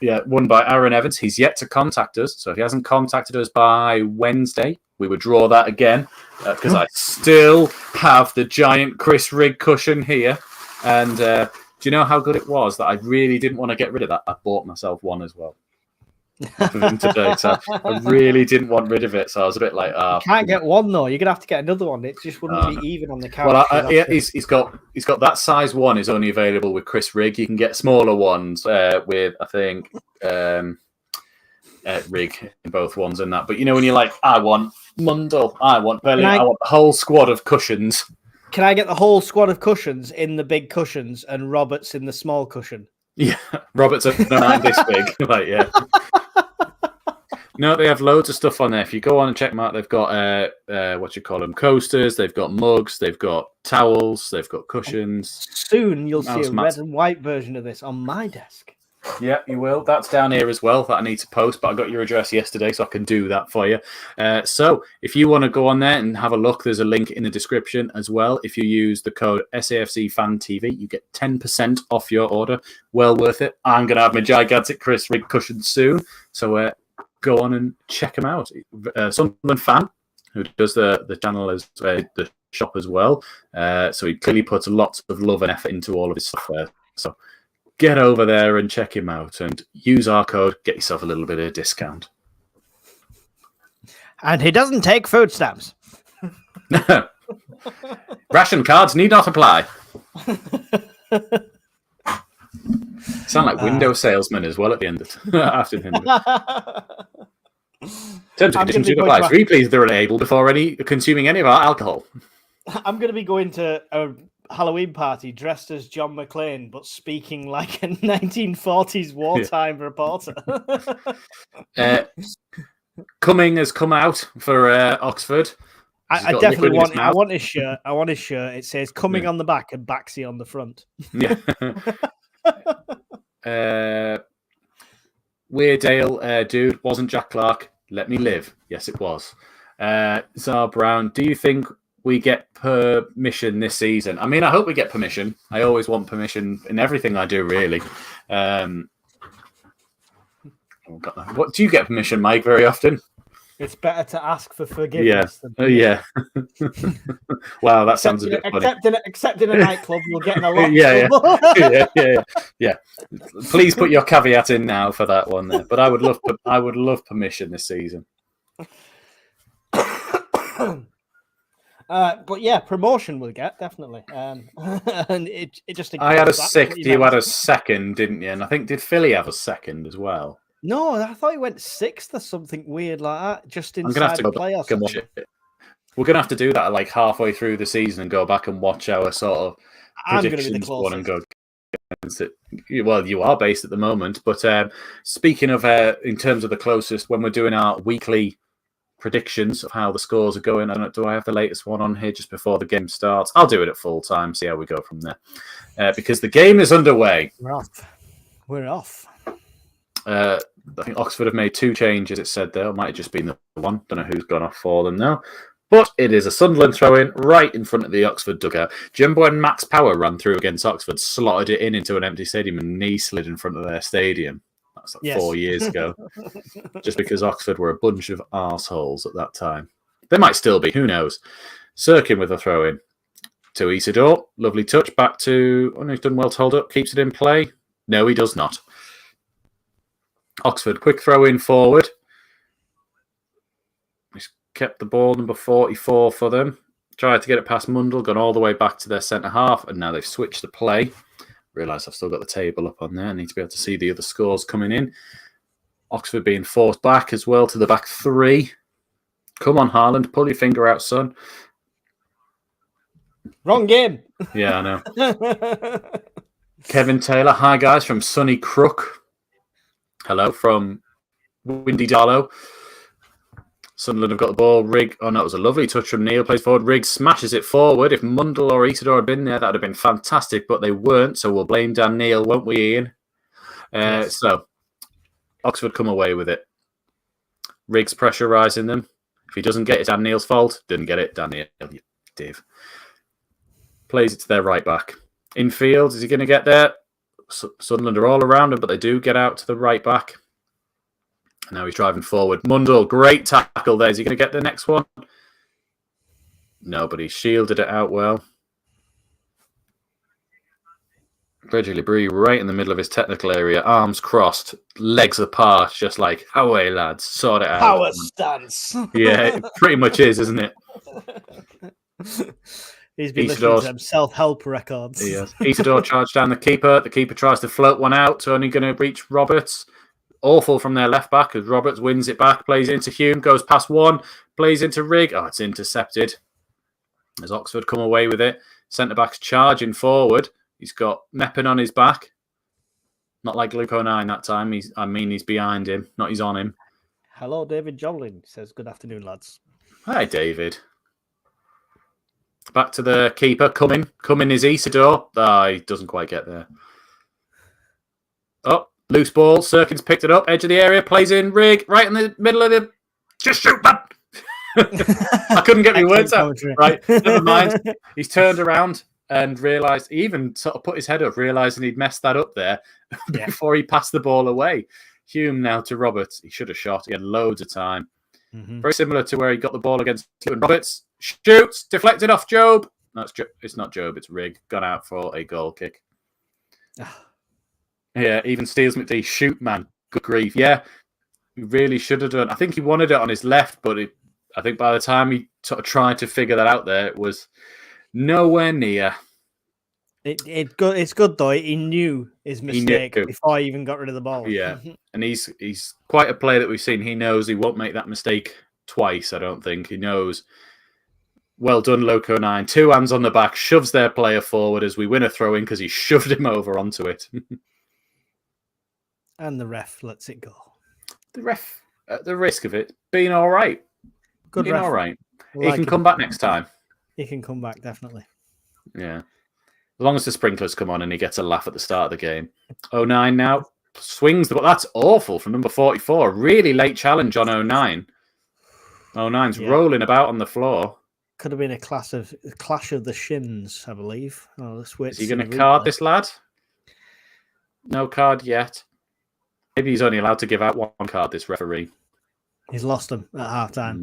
B: Yeah, won by Aaron Evans. He's yet to contact us. So if he hasn't contacted us by Wednesday, we would draw that again because I still have the giant Chris Rigg cushion here. And do you know how good it was that I really didn't want to get rid of that? I bought myself one as well. Today, so I really didn't want rid of it, so I was a bit like,
A: you can't get one though. You're gonna have to get another one. It just wouldn't be even on the couch.
B: Well, he's got that size one is only available with Chris Rigg. You can get smaller ones with I think Rigg in both ones and that. But you know when you're like, I want Mundle, I want Belly, I want the whole squad of cushions.
A: Can I get the whole squad of cushions in the big cushions and Roberts in the small cushion?
B: Yeah, Roberts are this big. Like, yeah. No, they have loads of stuff on there. If you go on and check them out, they've got coasters, they've got mugs, they've got towels, they've got cushions.
A: Soon you'll see a red and white version of this on my desk.
B: Yeah, you will. That's down here as well that I need to post, but I got your address yesterday, so I can do that for you. So if you want to go on there and have a look, there's a link in the description as well. If you use the code SAFC Fan TV, you get 10% off your order. Well worth it. I'm going to have my gigantic Chris Rig cushion soon, so go on and check him out. Sunderland fan, who does the channel as the shop as well. So he clearly puts lots of love and effort into all of his stuff there. So get over there and check him out and use our code. Get yourself a little bit of discount.
A: And he doesn't take food stamps.
B: Ration cards need not apply. Sound like window salesman as well at the end of after the end. Terms and conditions apply. Free, please. They're unable before consuming any of our alcohol.
A: I'm going to be going to a Halloween party dressed as John McClane, but speaking like a 1940s wartime reporter.
B: Cumming has come out for Oxford.
A: I definitely want. I want his shirt. I want his shirt. It says "Coming" on the back and "Baxi" on the front.
B: Yeah. Weird dude, wasn't Jack Clark. Let me live. Yes, it was. Zar Brown, do you think we get permission this season? I mean, I hope we get permission. I always want permission in everything I do, really. What do you get permission, Mike, very often?
A: It's better to ask for forgiveness.
B: Yeah. Wow, that sounds a bit funny.
A: Except in a nightclub, you'll get in a lot.
B: Yeah. Please put your caveat in now for that one there. But I would love permission this season.
A: But yeah, promotion we'll get definitely. And it just.
B: I had a sixth. You had a second, didn't you? And I think did Philly have a second as well?
A: No, I thought he went sixth or something weird like that. Just inside
B: I'm gonna have to
A: the
B: go
A: playoffs.
B: back and watch it. We're gonna have to do that like halfway through the season and go back and watch our sort of predictions one and go against it. Well, you are based at the moment, but speaking of in terms of the closest, when we're doing our weekly predictions of how the scores are going, do I have the latest one on here just before the game starts? I'll do it at full time. See how we go from there, because the game is underway.
A: We're off.
B: I think Oxford have made 2 changes, it said there. It might have just been the one. Don't know who's gone off for them now. But it is a Sunderland throw-in right in front of the Oxford dugout. Jumbo and Max Power ran through against Oxford, slotted it into an empty stadium and knee slid in front of their stadium. That's like 4 years ago. Just because Oxford were a bunch of arseholes at that time. They might still be, who knows. Sirkin with a throw-in to Isidore. Lovely touch. Back to... Oh, no, he's done well to hold up. Keeps it in play. No, he does not. Oxford, quick throw in forward. He's kept the ball, number 44 for them. Tried to get it past Mundle, gone all the way back to their centre half, and now they've switched the play. Realise I've still got the table up on there. I need to be able to see the other scores coming in. Oxford being forced back as well to the back 3. Come on, Haaland, pull your finger out, son.
A: Wrong game.
B: Yeah, I know. Kevin Taylor, hi guys from sunny Crook. Hello from Windy Darlow. Sunderland have got the ball. Rigg, oh no, it was a lovely touch from Neil. Plays forward. Rigg smashes it forward. If Mundle or Isidore had been there, that would have been fantastic, but they weren't, so we'll blame Dan Neil, won't we, Ian? Yes. So, Oxford come away with it. Rigg's pressurising them. If he doesn't get it, Dan Neil's fault. Didn't get it, Dan Neil, you div. Plays it to their right back. Infield, is he going to get there? Sunderland are all around him, but they do get out to the right back. And now he's driving forward. Mundle, great tackle there. Is he going to get the next one? No, but he shielded it out well. Reggie Labrie right in the middle of his technical area, arms crossed, legs apart, just like, away, lads, sort it out.
A: Power stance.
B: Yeah, it pretty much is, isn't it?
A: He's been listening to them self-help records.
B: Yes. Isidore charged down the keeper. The keeper tries to float one out. It's only going to reach Roberts. Awful from their left back as Roberts wins it back, plays into Hume, goes past one, plays into Rigg. Oh, it's intercepted. As Oxford come away with it. Centre-back's charging forward. He's got Meppen on his back. Not like Luke O'Nien that time. He's behind him, not he's on him.
A: Hello, David Joblin says, good afternoon, lads.
B: Hi, David. Back to the keeper. Coming is Isidore. He doesn't quite get there. Oh, loose ball. Sirkin's picked it up. Edge of the area. Plays in. Rig. Right in the middle of the... Just shoot, man! I couldn't get my words out. Right, never mind. He's turned around and realised... He even sort of put his head up, realising he'd messed that up there before he passed the ball away. Hume now to Roberts. He should have shot. He had loads of time. Very similar to where he got the ball against Roberts. Shoots. Deflected off Job. No, it's not Job. It's Rig. Gone out for a goal kick. Yeah, even Steels McD. Shoot, man. Good grief. Yeah, he really should have done. I think he wanted it on his left, but I think by the time he sort of tried to figure that out there, it was nowhere near.
A: It's good though. He knew his mistake before he even got rid of the ball.
B: Yeah, and he's quite a player that we've seen. He knows he won't make that mistake twice. I don't think he knows. Well done, Loco 9. 2 hands on the back, shoves their player forward as we win a throw in because he shoved him over onto it.
A: And the ref lets it go.
B: The ref, at the risk of it, being all right.
A: Good
B: being
A: ref.
B: all right.
A: Like
B: he can come back next time.
A: He can come back, definitely.
B: Yeah. As long as the sprinklers come on and he gets a laugh at the start of the game. 09 now. Swings the ball. That's awful from number 44. Really late challenge on 09. 09's rolling about on the floor.
A: Could have been a clash of the shins, I believe. Oh, let's wait.
B: Is he going to card this lad? No card yet. Maybe he's only allowed to give out 1 card, this referee.
A: He's lost him at half time.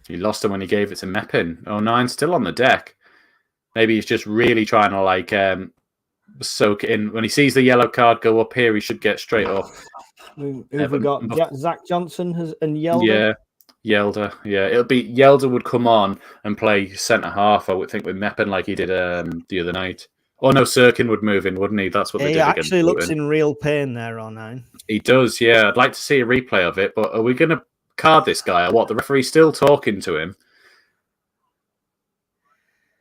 B: He lost him when he gave it to Mepin. 09's still on the deck. Maybe he's just really trying to soak it in. When he sees the yellow card go up here, he should get straight up.
A: Who've we got? Zach Johnson and Yelder?
B: Yeah, Yelder. Yeah, it'll be Yelder would come on and play centre half, I would think, with Mepin like he did the other night. Oh, no, Sirkin would move in, wouldn't he? That's what they did.
A: He actually looks in real pain there, 09.
B: He does, yeah. I'd like to see a replay of it, but are we going to card this guy or what? The referee's still talking to him.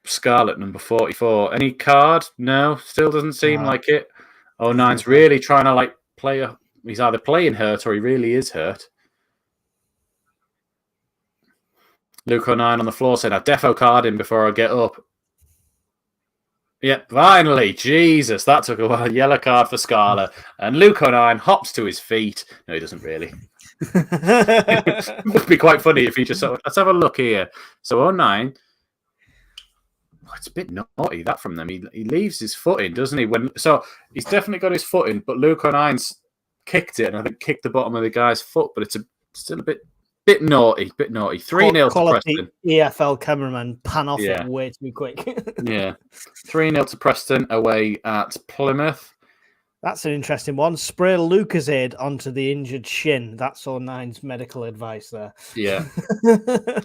B: Scarlet, number 44. Any card? No, still doesn't seem like it. 09's really trying to play he's either playing hurt or he really is hurt. Luke 09 on the floor saying, I defo card him before I get up. Yep, finally. Jesus, that took a while. Yellow card for Scarlet. And Luke 09 hops to his feet. No, he doesn't really. It would be quite funny if he just let's have a look here. So 09. It's a bit naughty, that from them. He leaves his foot in, doesn't he? So he's definitely got his foot in, but Luke 09's kicked it, and I think kicked the bottom of the guy's foot, but it's still a bit naughty. 3-0 to Preston.
A: EFL cameraman pan off it way too quick.
B: Yeah. 3-0 to Preston away at Plymouth.
A: That's an interesting one. Spray Lucasade onto the injured shin. That's 09's medical advice there.
B: Yeah.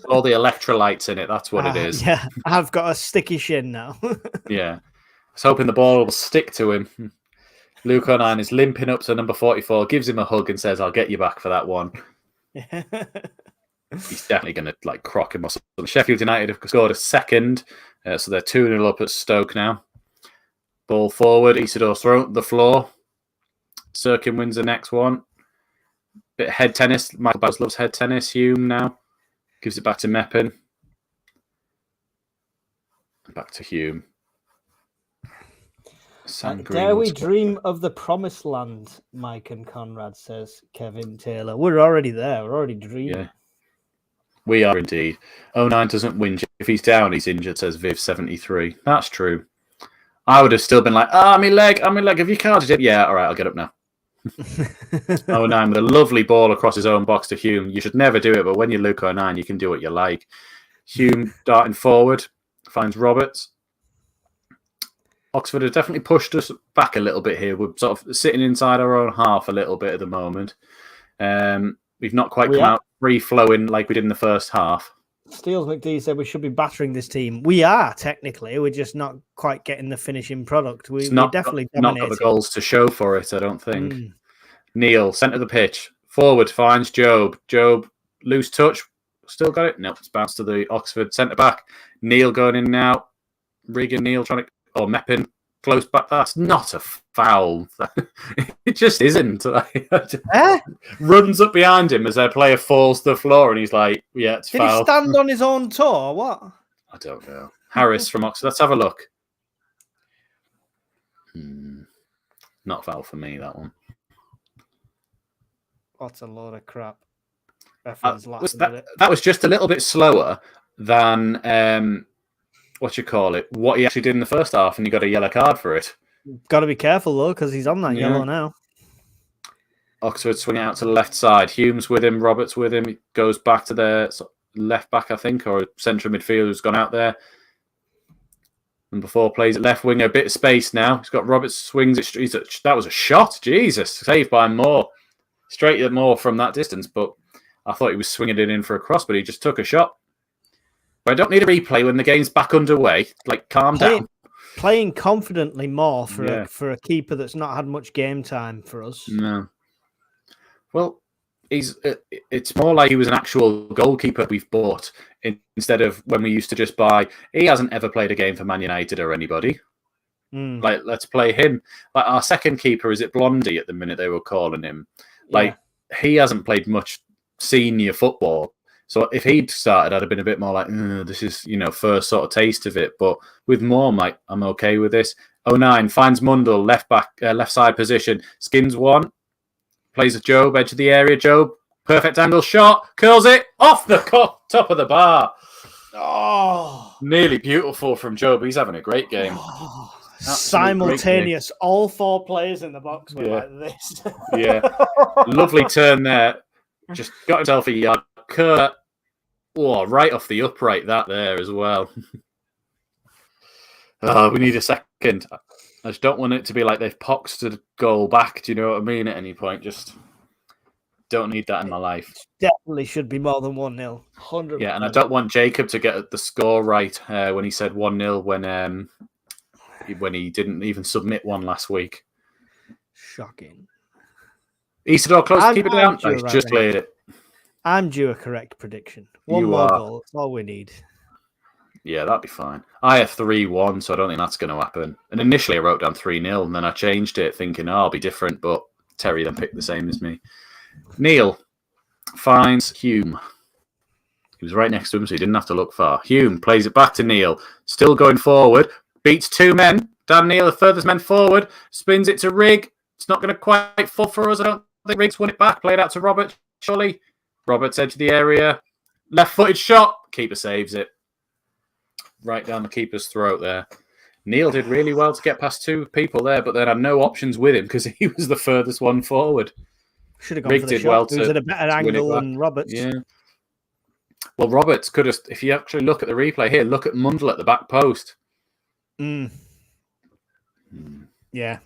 B: All the electrolytes in it. That's what it is.
A: Yeah. I've got a sticky shin now.
B: Yeah. I was hoping the ball will stick to him. Luke 09 is limping up to number 44, gives him a hug and says, I'll get you back for that one. He's definitely going to crock him or something. Sheffield United have scored a second. So they're 2-0 up at Stoke now. Ball forward, Isidore's thrown to the floor. Sirkin wins the next one. Bit of head tennis. Michael Bowes loves head tennis. Hume now gives it back to Mepin. Back to Hume.
A: Dare we dream of the promised land, Mike and Conrad, says Kevin Taylor. We're already there. We're already dreaming. Yeah.
B: We are indeed. 09 doesn't whinge. If he's down, he's injured, says Viv73. That's true. I would have still been like, my leg. Have you carded it? Yeah, all right, I'll get up now. 09 with a lovely ball across his own box to Hume. You should never do it, but when you Luke 09, you can do what you like. Hume darting forward, finds Roberts. Oxford have definitely pushed us back a little bit here. We're sort of sitting inside our own half a little bit at the moment. We've not quite come out free-flowing like we did in the first half.
A: Steels McD said we should be battering this team. We are, technically. We're just not quite getting the finishing product. We definitely
B: not got the goals to show for it, I don't think. Neil, centre of the pitch. Forward finds Job. Job, loose touch. Still got it? No, it's bounced to the Oxford centre-back. Neil going in now. Regan Neil trying to... Mepin close back. That's not a foul. It just isn't. Runs up behind him as their player falls to the floor, and he's like, "Yeah, it's foul."
A: Did he stand on his own toe or what?
B: I don't know. Harris from Oxford. Let's have a look. Not foul for me, that one.
A: What a load of crap.
B: That was just a little bit slower than what he actually did in the first half, and he got a yellow card for it.
A: Got to be careful though, because he's on that yellow now.
B: Oxford swinging out to the left side. Hume's with him, Roberts with him. He goes back to their left back, I think, or central midfielder who's gone out there. Number 4 plays at left wing, a bit of space now. He's got Roberts, swings it. That was a shot. Jesus, saved by Moore. Straight at Moore from that distance, but I thought he was swinging it in for a cross, but he just took a shot. But I don't need a replay when the game's back underway. Like, calm down.
A: Playing confidently more for a keeper that's not had much game time for us.
B: No. Well, it's more like he was an actual goalkeeper we've bought instead of when we used to just buy. He hasn't ever played a game for Man United or anybody. Like, let's play him. Like, our second keeper, is it Blondie at the minute they were calling him? Like, he hasn't played much senior football. So if he'd started, I'd have been a bit more like, this is, first sort of taste of it. But with Moore, I'm okay with this. 09 finds Mundell, left side position, skins one, plays with Job, edge of the area. Job, perfect angle shot, curls it off the top of the bar.
A: Oh,
B: nearly beautiful from Job. He's having a great game.
A: Simultaneous, all 4 players in the box were like this.
B: Lovely turn there. Just got himself a yard. Kurt, right off the upright that there as well. We need a second. I just don't want it to be like they've poxed a goal back. Do you know what I mean? At any point, just don't need that in my life.
A: Definitely should be more than 1-0. 100%.
B: Yeah, and I don't want Jacob to get the score right when he said 1-0 when he didn't even submit one last week.
A: Shocking.
B: Isidore, close. Keep it down. He's just cleared it.
A: I'm due a correct prediction. One more goal. That's all we need.
B: Yeah, that'd be fine. I have 3-1, so I don't think that's going to happen. And initially I wrote down 3-0, and then I changed it thinking, I'll be different, but Terry then picked the same as me. Neil finds Hume. He was right next to him, so he didn't have to look far. Hume plays it back to Neil. Still going forward. Beats 2 men. Dan Neil, the furthest men forward. Spins it to Rigg. It's not going to quite fall for us. I don't think Rigg's won it back. Played out to Robert, surely. Roberts, edge of the area. Left-footed shot. Keeper saves it. Right down the keeper's throat there. Neil did really well to get past 2 people there, but then had no options with him because he was the furthest one forward.
A: Should have gone for the shot. He was at a better angle than Roberts.
B: Yeah. Well, Roberts could have, if you actually look at the replay here, look at Mundell at the back post.
A: Yeah.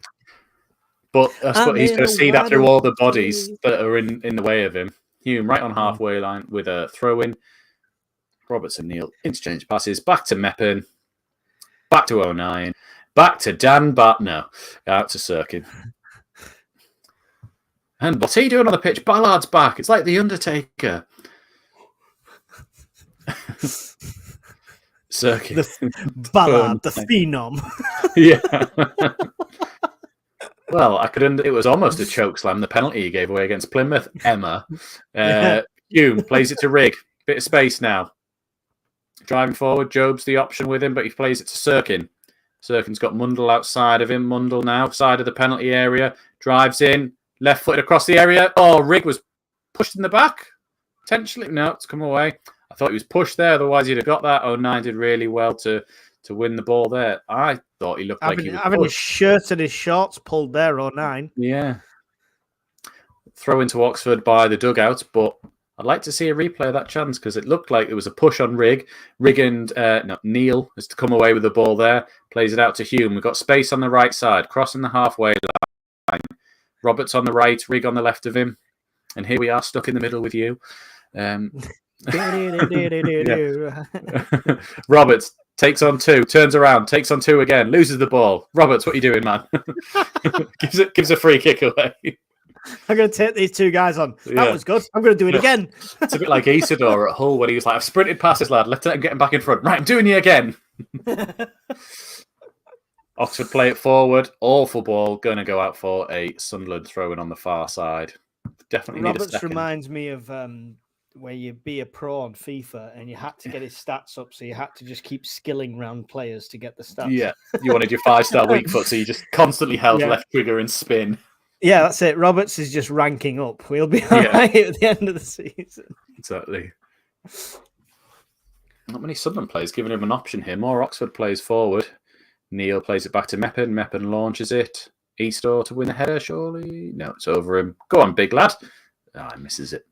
B: But that's what he's going to see that through all the bodies that are in the way of him. Hume right on halfway line with a throw-in. Roberts and Neil interchange passes. Back to Meppen. Back to 09. Back to Dan Bartner. Out to Sirkin. And what's he doing on the pitch? Ballard's back. It's like The Undertaker. Sirkin.
A: Ballard, the phenom.
B: Yeah. Well, it was almost a choke slam, the penalty he gave away against Plymouth. Emma. Hume plays it to Rigg. Bit of space now. Driving forward, Job's the option with him, but he plays it to Sirkin. Sirkin's got Mundell outside of him. Mundell now, side of the penalty area. Drives in, left-footed across the area. Oh, Rigg was pushed in the back. Potentially. No, it's come away. I thought he was pushed there, otherwise he'd have got that. 09 did really well to win the ball there. I thought he looked like he was
A: having his shirt and his shorts pulled there, 09.
B: Yeah. Throw into Oxford by the dugout, but I'd like to see a replay of that chance because it looked like it was a push on Rigg. Rigg and Neil is to come away with the ball there. Plays it out to Hume. We've got space on the right side, crossing the halfway line. Roberts on the right, Rigg on the left of him. And here we are stuck in the middle with you. Roberts takes on 2, turns around, takes on 2 again, loses the ball. Roberts, what are you doing, man? gives a free kick away.
A: I'm going to take these 2 guys on. That was good. I'm going to do it again.
B: It's a bit like Isidore at Hull when he was like, I've sprinted past this lad, let's get him back in front. Right, I'm doing you again. Oxford play it forward. Awful ball. Going to go out for a Sunderland throw-in on the far side. Definitely need a
A: Roberts
B: second.
A: reminds me of where you be a pro on FIFA and you had to get his stats up, so you had to just keep skilling round players to get the stats.
B: Yeah, you wanted your 5-star weak foot, so you just constantly held left trigger and spin.
A: Yeah, that's it. Roberts is just ranking up. We'll be all right at the end of the season.
B: Exactly. Not many Sunderland players giving him an option here. More Oxford plays forward. Neil plays it back to Meppen. Meppen launches it. Eastor to win the header, surely? No, it's over him. Go on, big lad. He misses it.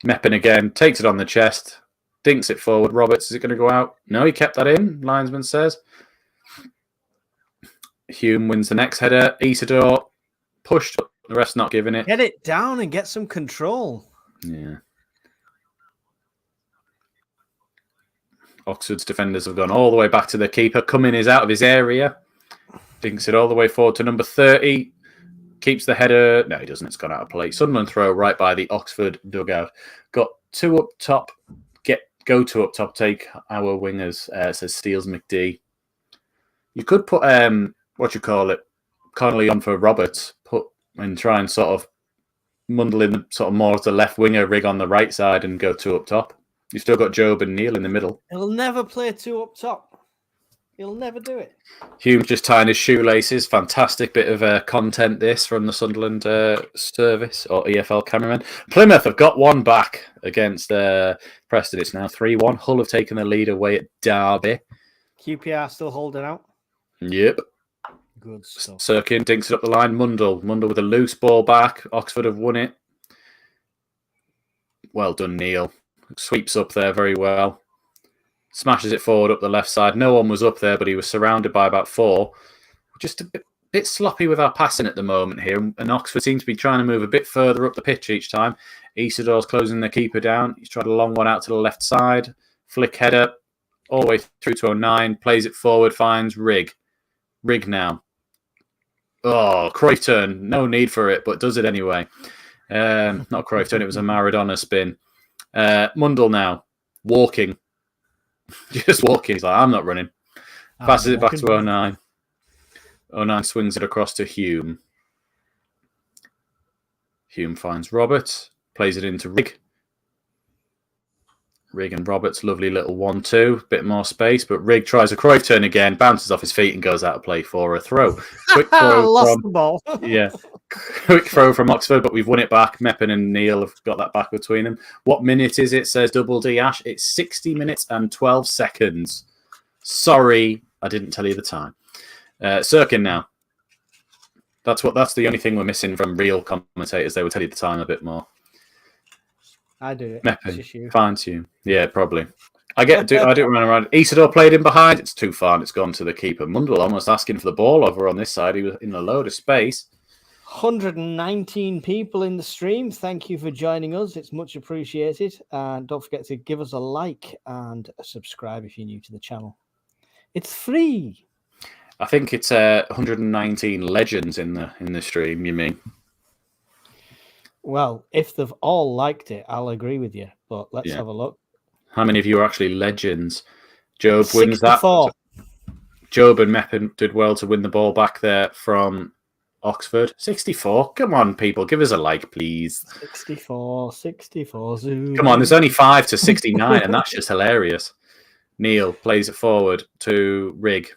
B: Meppen again. Takes it on the chest. Dinks it forward. Roberts, is it going to go out? No, he kept that in, linesman says. Hume wins the next header. Isidore pushed up. The rest not giving it.
A: Get it down and get some control.
B: Yeah. Oxford's defenders have gone all the way back to the keeper. Cumming is out of his area. Dinks it all the way forward to number 30. Keeps the header. No, he doesn't. It's gone out of play. Sunderland throw right by the Oxford dugout. Got two up top. Go to up top. Take our wingers, says Steels McD. You could put, Connolly on for Roberts. And try and sort of Mundle in sort of more as the left winger, Rig on the right side and go two up top. You've still got Job and Neil in the middle.
A: He'll never play two up top. He'll never do it.
B: Hume's just tying his shoelaces. Fantastic bit of content this from the Sunderland service or EFL cameraman. Plymouth have got one back against Preston. It's now 3-1. Hull have taken the lead away at Derby.
A: QPR still holding out.
B: Yep.
A: Good stuff.
B: Sirkin dinks it up the line. Mundle with a loose ball back. Oxford have won it. Well done, Neil. Sweeps up there very well. Smashes it forward up the left side. No one was up there, but he was surrounded by about four. Just a bit sloppy with our passing at the moment here. And Oxford seems to be trying to move a bit further up the pitch each time. Isidore's closing the keeper down. He's tried a long one out to the left side. Flick header all the way through to 09. Plays it forward, finds Rig. Rig now. Oh, Cruyff turn. No need for it, but does it anyway. Not Cruyff turn. It was a Maradona spin. Mundle now. Walking. Just walking. He's like, I'm not running. Passes it back to 09. 09 swings it across to Hume. Hume finds Roberts. Plays it into Rig. Rig and Roberts, lovely little 1-2. Bit more space, but Rig tries a Cruyff turn again, bounces off his feet and goes out of play for a throw. Quick throw
A: Lost the ball.
B: Yeah. Quick throw from Oxford, but we've won it back. Meppen and Neil have got that back between them. What minute is it, says Double D Ash? It's 60 minutes and 12 seconds. Sorry, I didn't tell you the time. Sirkin now. That's the only thing we're missing from real commentators. They will tell you the time a bit more.
A: I do it.
B: Meppen finds you. Yeah, probably. I do run around. Isidore played in behind. It's too far and it's gone to the keeper. Mundle almost asking for the ball over on this side. He was in a load of space.
A: 119 people in the stream. Thank you for joining us. It's much appreciated. And don't forget to give us a like and a subscribe if you're new to the channel. It's free.
B: I think it's 119 legends in the stream, you mean?
A: Well, if they've all liked it, I'll agree with you. But let's have a look.
B: How many of you are actually legends? Job
A: 64.
B: wins that. Job and Meppen did well to win the ball back there from Oxford. 64. Come on, people. Give us a like, please.
A: 64. Zoom.
B: Come on, there's only 5 to 69, and that's just hilarious. Neil plays it forward to Rig.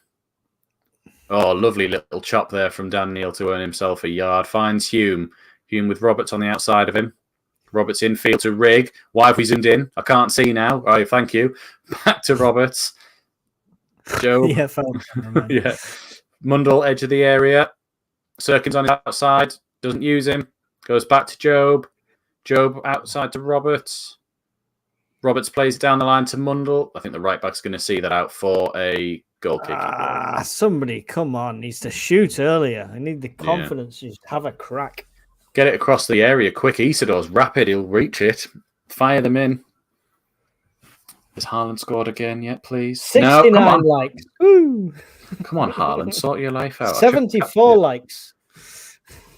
B: Oh, lovely little chop there from Dan Neil to earn himself a yard. Finds Hume. Hume with Roberts on the outside of him. Roberts infield to Rig. Why have we zoomed in? I can't see now. Oh, thank you. Back to Roberts. Joe.
A: Yeah.
B: Mundle, edge of the area. Sirkin's on the outside. Doesn't use him. Goes back to Job. Job outside to Roberts. Roberts plays down the line to Mundle. I think the right back's going to see that out for a goal kick.
A: Somebody, come on, needs to shoot earlier. I need the confidence to just have a crack.
B: Get it across the area quick. Isidore's rapid. He'll reach it. Fire them in. Has Haaland scored again yet, please?
A: 69 likes. Woo!
B: Come on, Haaland. Sort your life out.
A: 74 likes.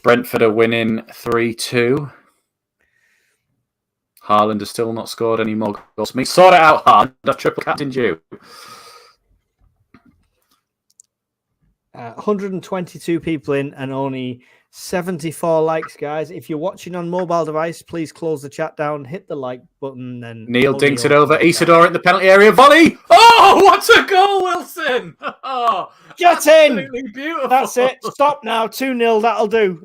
B: Brentford are winning 3-2. Haaland has still not scored any more goals for me. Sort it out, Haaland. I triple captained you.
A: 122 people in and only 74 likes, guys. If you're watching on mobile device, please close the chat down, hit the like button, and
B: Neil dinks it over. Isidore in the penalty area. Volley! Oh, what a goal, Wilson! Oh,
A: get in!
B: Absolutely beautiful.
A: That's it. Stop now. 2-0. That'll do.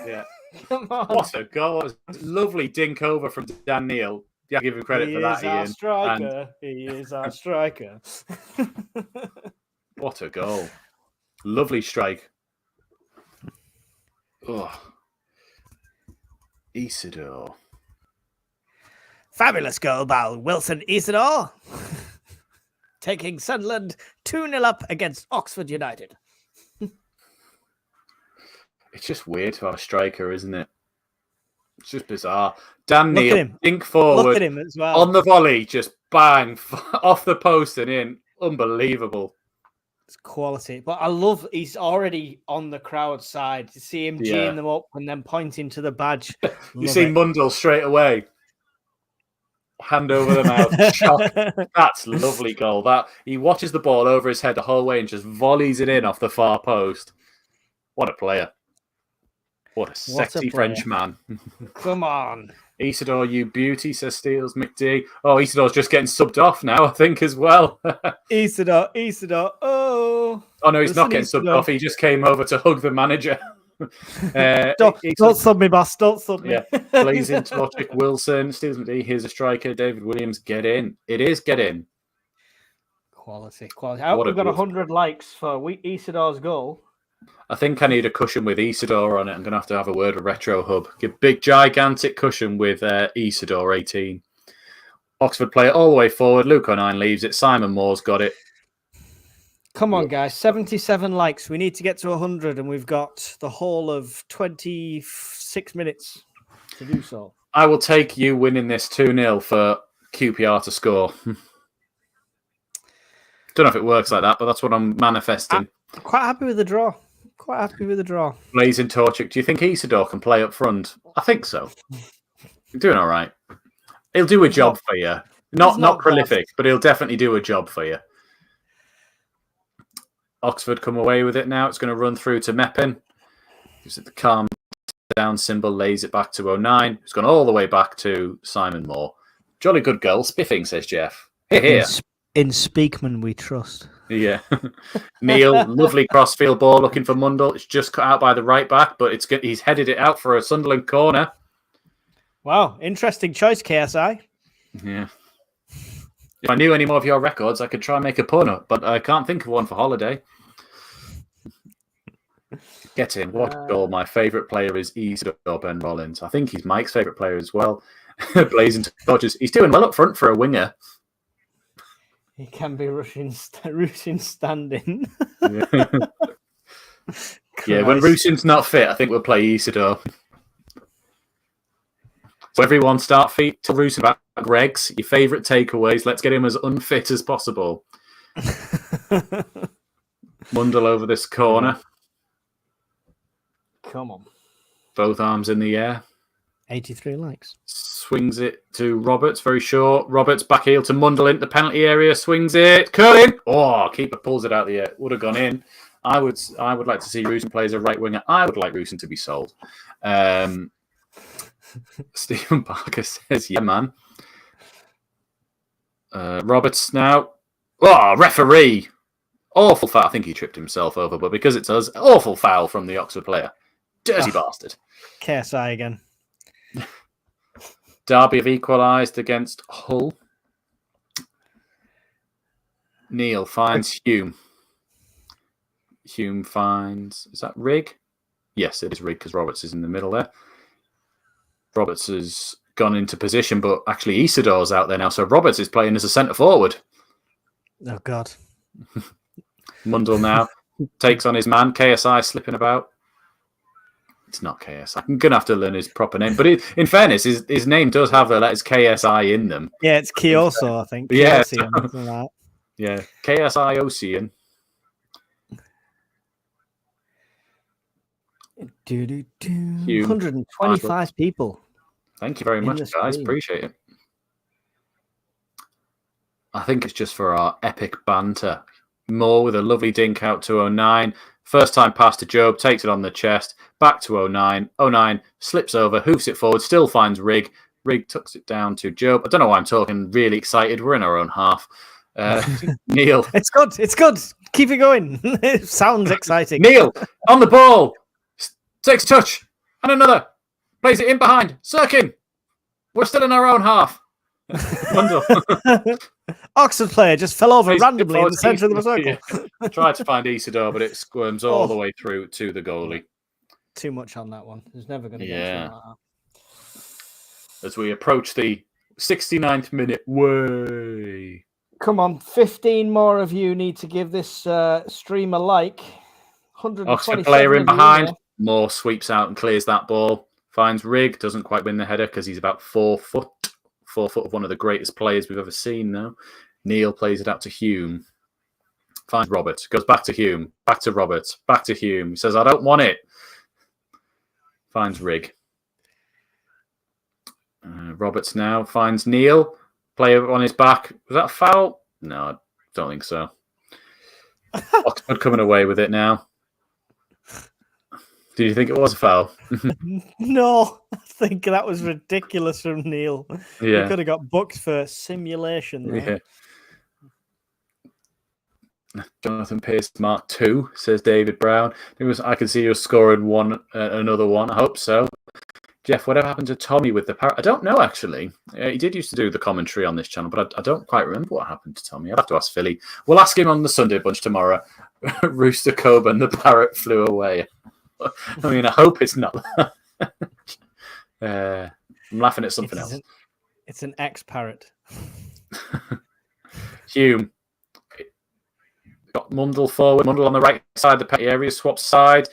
B: Yeah.
A: Come on.
B: What a goal. Lovely dink over from Dan Neil. You have to give him credit for that, Ian.
A: Striker. He is our striker.
B: What a goal. Lovely strike. Oh. Isidore.
A: Fabulous goal by Wilson Isidore. Taking Sunderland 2-0 up against Oxford United.
B: It's just weird to have a striker, isn't it? It's just bizarre. Dan Neil, dink forward.
A: Look at him as well.
B: On the volley, just bang, off the post and in. Unbelievable.
A: It's quality. But I love he's already on the crowd side. To see him geeing them up and then pointing to the badge.
B: You see Mundell straight away. Hand over the mouth. Shock. That's a lovely goal. That he watches the ball over his head the whole way and just volleys it in off the far post. What a player. What a sexy French man.
A: Come on.
B: Isidore, you beauty, says Steels McD. Oh, Isidore's just getting subbed off now, I think, as well.
A: Isidore. Oh.
B: Oh, no, he's not getting subbed off. He just came over to hug the manager.
A: Don't sub me, boss. Don't sub me.
B: Yeah. Blazing Logic, Wilson, Steels McD. Here's a striker. David Williams, get in. It is get in.
A: Quality. I hope we've got 100 likes for Isidore's goal.
B: I think I need a cushion with Isidore on it. I'm going to have a word with Retro Hub. Give big, gigantic cushion with Isidore 18. Oxford player all the way forward. Luke O'Nine leaves it. Simon Moore's got it.
A: Come on, guys. 77 likes. We need to get to 100, and we've got the whole of 26 minutes to do so.
B: I will take you winning this 2-0 for QPR to score. Don't know if it works like that, but that's what I'm manifesting.
A: I'm quite happy with the draw.
B: Blazing Torchic, do you think Isidore can play up front? I think so. You're doing all right. He'll do a job for you. Not prolific, but he'll definitely do a job for you. Oxford come away with it now. It's going to run through to Meppin. Gives it the calm down symbol, lays it back to 09. It's gone all the way back to Simon Moore. Jolly good goal. Spiffing, says Jeff. Here.
A: In Speakman, we trust.
B: Yeah. Neil, lovely crossfield ball looking for Mundell. It's just cut out by the right back, but he's headed it out for a Sunderland corner.
A: Wow, interesting choice, KSI.
B: Yeah. If I knew any more of your records, I could try and make a pun up, but I can't think of one for holiday. Get in. What a goal. My favourite player is Isidore Ben Rollins. I think he's Mike's favourite player as well. Blazing Dodgers. He's doing well up front for a winger.
A: He can be rushing standing.
B: Yeah, when Rushin's not fit, I think we'll play Isidore. So everyone start feet till Rushin back. Regs, your favourite takeaways. Let's get him as unfit as possible. Mundell over this corner.
A: Come on.
B: Both arms in the air.
A: 83 likes.
B: Swings it to Roberts, very short. Roberts back heel to Mundell into the penalty area. Swings it. Curling. Oh, keeper pulls it out of the air. Would have gone in. I would like to see Rushin play as a right winger. I would like Rushin to be sold. Stephen Parker says, yeah, man. Roberts now. Oh, referee. Awful foul. I think he tripped himself over, but because it's us, awful foul from the Oxford player. Dirty bastard.
A: KSI again.
B: Derby have equalised against Hull. Neil finds Hume. Hume finds... Is that Rigg? Yes, it is Rigg because Roberts is in the middle there. Roberts has gone into position, but actually Isidore's out there now, so Roberts is playing as a centre-forward.
A: Oh, God.
B: Mundell now takes on his man. KSI slipping about. It's not KSI. I'm going to have to learn his proper name. But in fairness, his name does have the letters KSI in them.
A: Yeah, it's Kioso, I think.
B: Yeah.
A: Like
B: Yeah, KSI Ocean.
A: Do. 125 people.
B: Thank you very much, guys. Appreciate it. I think it's just for our epic banter. Moore with a lovely dink out to 09. First time pass to Job, takes it on the chest, back to 09. 09 slips over, hoofs it forward, still finds Rig. Rig tucks it down to Job. I don't know why I'm talking really excited. We're in our own half. Neil.
A: It's good. It's good. Keep it going. It sounds exciting.
B: Neil on the ball. Takes a touch. And another. Plays it in behind. Sirkin. We're still in our own half.
A: Oxford player just fell over randomly in the centre of the circle.
B: Yeah. Tried to find Isidore, but it squirms all the way through to the goalie.
A: Too much on that one. There's never going to get something like that. As
B: we approach the 69th minute. Way.
A: Come on, 15 more of you need to give this stream a like.
B: Oxford player in behind. Moore sweeps out and clears that ball. Finds Rig. Doesn't quite win the header because he's about 4 foot. 4 foot of one of the greatest players we've ever seen now. Neil plays it out to Hume. Finds Roberts. Goes back to Hume. Back to Roberts. Back to Hume. He says, I don't want it. Finds Rig. Roberts now finds Neil. Player on his back. Was that a foul? No, I don't think so. Oxford coming away with it now. Did you think it was a foul?
A: No, I think that was ridiculous from Neil.
B: Yeah.
A: He could have got booked for simulation there.
B: Yeah. Jonathan Pearce, Mark 2, says David Brown. I can see you scoring another one. I hope so. Jeff, whatever happened to Tommy with the parrot? I don't know, actually. He did used to do the commentary on this channel, but I don't quite remember what happened to Tommy. I'll have to ask Philly. We'll ask him on the Sunday bunch tomorrow. Rooster Coburn, the parrot flew away. I mean, I hope it's not that. I'm laughing at something else.
A: It's an ex-parrot.
B: Hume. Got Mundle forward. Mundle on the right side of the penalty area. Swaps side.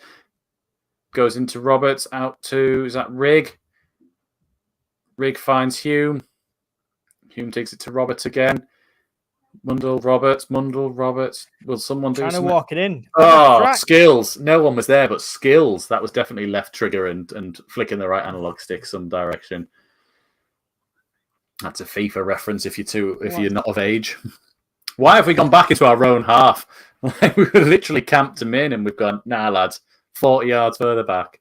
B: Goes into Roberts, out to, is that Rig? Rig finds Hume. Hume takes it to Roberts again. Mundle, Roberts. Will someone do something?
A: Trying to walk it in.
B: Oh, skills. No one was there, but skills. That was definitely left trigger and flicking the right analog stick some direction. That's a FIFA reference if you're not of age. Why have we gone back into our own half? We were literally camped them in and we've gone, nah, lads. 40 yards further back.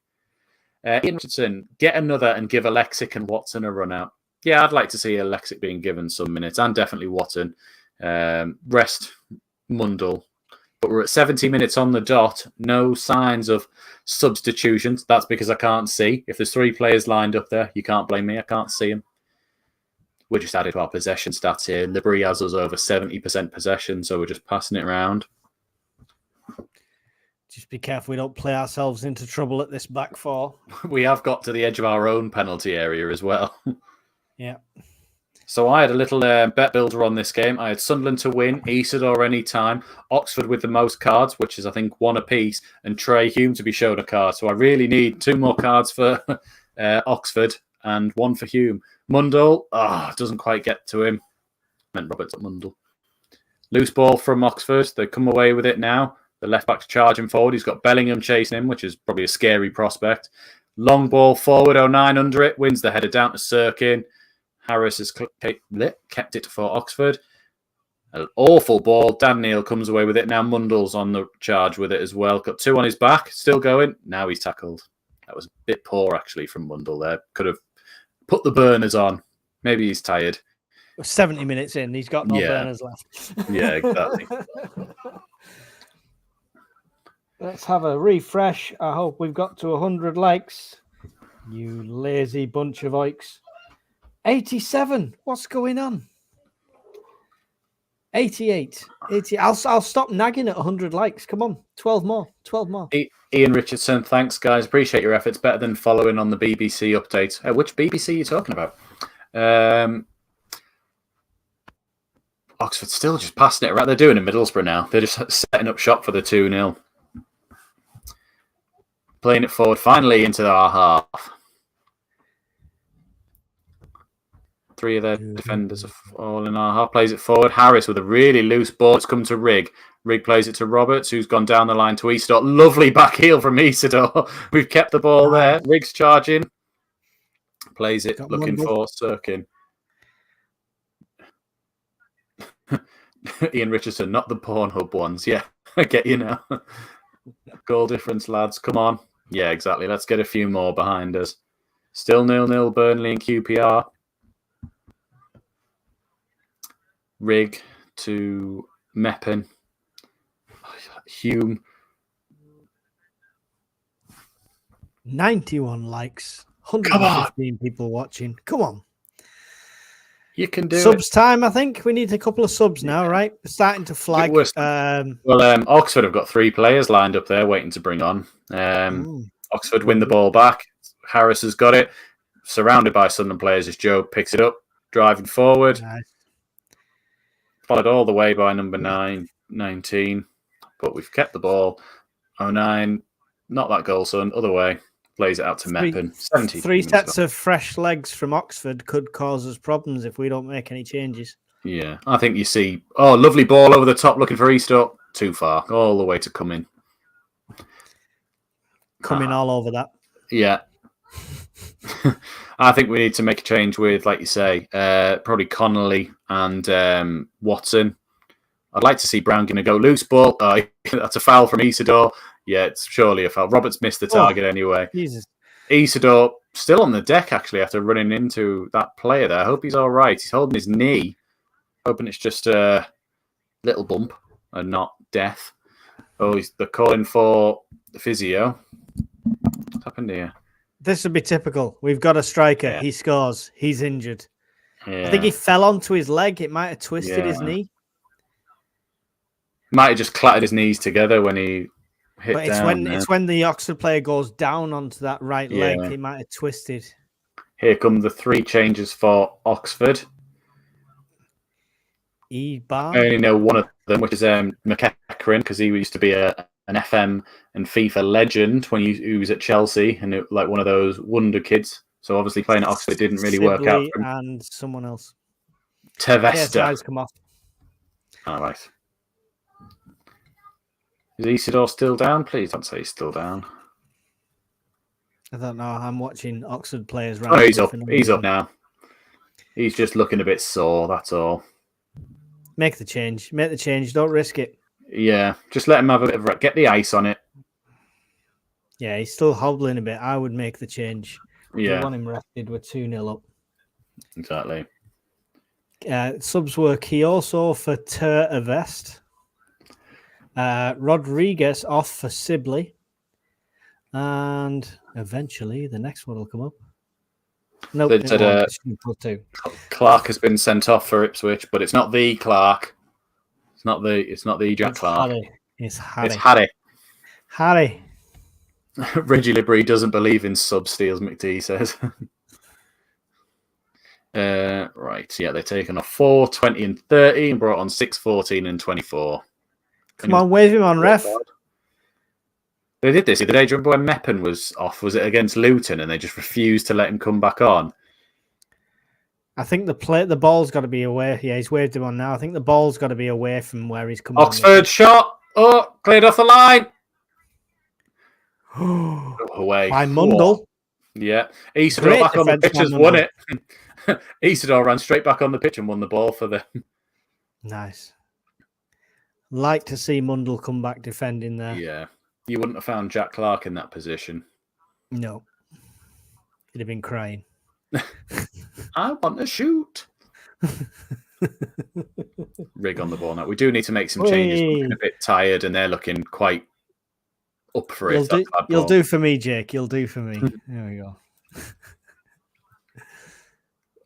B: Ian Richardson, get another and give Alexic and Watson a run out. Yeah, I'd like to see Alexic being given some minutes and definitely Watson. Rest Mundle. But we're at 70 minutes on the dot. No signs of substitutions. That's because I can't see. If there's 3 players lined up there, you can't blame me. I can't see them. We're just added to our possession stats here. Libri has us over 70% possession, so we're just passing it around.
A: Just be careful we don't play ourselves into trouble at this back 4.
B: We have got to the edge of our own penalty area as well.
A: Yeah.
B: So I had a little bet builder on this game. I had Sunderland to win, Isidore any time, Oxford with the most cards, which is I think 1 apiece, and Trey Hume to be shown a card. So I really need 2 more cards for Oxford and 1 for Hume. Mundle, doesn't quite get to him. Meant Roberts at Mundle. Loose ball from Oxford. They come away with it now. The left back's charging forward. He's got Bellingham chasing him, which is probably a scary prospect. Long ball forward, 09 under it. Wins the header down to Sirkin. Harris has kept it for Oxford. An awful ball. Dan Neil comes away with it. Now Mundle's on the charge with it as well. Got 2 on his back. Still going. Now he's tackled. That was a bit poor, actually, from Mundle there. Could have put the burners on. Maybe he's tired.
A: 70 minutes in. He's got no burners left.
B: Yeah, exactly.
A: Let's have a refresh. I hope we've got to 100 likes. You lazy bunch of oiks. 87. What's going on? 88. 80. I'll stop nagging at 100 likes. Come on. 12 more. 12 more.
B: Ian Richardson, thanks, guys. Appreciate your efforts. Better than following on the BBC update. Which BBC are you talking about? Oxford still just passing it around. They're doing it in Middlesbrough now. They're just setting up shop for the 2-0. Playing it forward, finally into our half. 3 of their defenders are all in our half. Plays it forward. Harris with a really loose ball. It's come to Rig. Rig plays it to Roberts, who's gone down the line to Isidore. Lovely back heel from Isidore. We've kept the ball there. Rig's charging. Plays it, looking for Sirkin. Ian Richardson, not the Pornhub ones. Yeah, I get you now. Goal difference, lads. Come on. Yeah, exactly. Let's get a few more behind us. Still 0-0, Burnley and QPR. Rig to Meppen. Hume.
A: 91 likes. 115 people watching. Come on.
B: You can do
A: subs time, I think. We need a couple of subs now, right? We're starting to flag.
B: Oxford have got 3 players lined up there waiting to bring on. Oxford win the ball back. Harris has got it. Surrounded by Sunderland players as Joe picks it up, driving forward.
A: Nice.
B: Followed all the way by number 19. But we've kept the ball. 09, not that goal, son. Other way. Plays it out to Meppen.
A: 3 sets of fresh legs from Oxford could cause us problems if we don't make any changes.
B: Yeah, I think you see. Oh, lovely ball over the top looking for Easter. Too far. All the way to come in.
A: Coming all over that.
B: Yeah. I think we need to make a change with, like you say, probably Connolly and Watson. I'd like to see Brown going to go loose ball. That's a foul from Isidore. Yeah, it's surely a foul. Roberts missed the target anyway.
A: Jesus.
B: Isidore still on the deck, actually, after running into that player there. I hope he's all right. He's holding his knee. Hoping it's just a little bump and not death. Oh, they're calling for the physio. What's happened here?
A: This would be typical. We've got a striker.
B: Yeah.
A: He scores. He's injured.
B: Yeah.
A: I think he fell onto his leg. It might have twisted his knee.
B: Might have just clattered his knees together when he hit
A: But
B: down.
A: it's when the Oxford player goes down onto that right leg, he might have twisted.
B: Here come the 3 changes for Oxford. I only know one of them, which is McEachran, because he used to be an FM and FIFA legend when he was at Chelsea, and like one of those wonder kids. So obviously playing at Oxford didn't really work out for him.
A: And someone else.
B: Tevesta.
A: Eyes come off.
B: All right. Is Isidore still down? Please don't say he's still down.
A: I don't know. I'm watching Oxford players.
B: Oh, he's up. He's up now. He's just looking a bit sore, that's all.
A: Make the change. Make the change. Don't risk it.
B: Yeah, just let him have a bit of... Get the ice on it.
A: Yeah, he's still hobbling a bit. I would make the change.
B: Yeah.
A: We want him rested. We're 2-0 up.
B: Exactly.
A: Subs were Kioso for Vest. Rodriguez off for Sibley. And eventually the next one will come up. No, nope,
B: Clark has been sent off for Ipswich, but it's not the Clark. It's not the Jack Clark.
A: It's Harry.
B: It's Harry.
A: Harry.
B: Reggie Libri doesn't believe in sub steals, McD says. Right, yeah, they've taken off 4, 20 and 30 and brought on 6, 14 and 24.
A: Come on, wave him on, ref.
B: They did this the other day. Do you remember when Meppen was off? Was it against Luton and they just refused to let him come back on?
A: I think the ball's got to be away. Yeah, he's waved him on now. I think the ball's got to be away from where he's coming.
B: Oxford shot. Oh, cleared off the line. Away.
A: By Mundle.
B: Yeah. Isidore back on the pitch has won it. Isidore ran straight back on the pitch and won the ball for them.
A: Nice. Like to see Mundle come back defending there.
B: Yeah. You wouldn't have found Jack Clark in that position.
A: No. He'd have been crying.
B: I want to shoot. Rig on the ball now. We do need to make some changes. We're looking a bit tired and they're looking quite up for it.
A: You'll do for me, Jake. You'll do for me. There we go.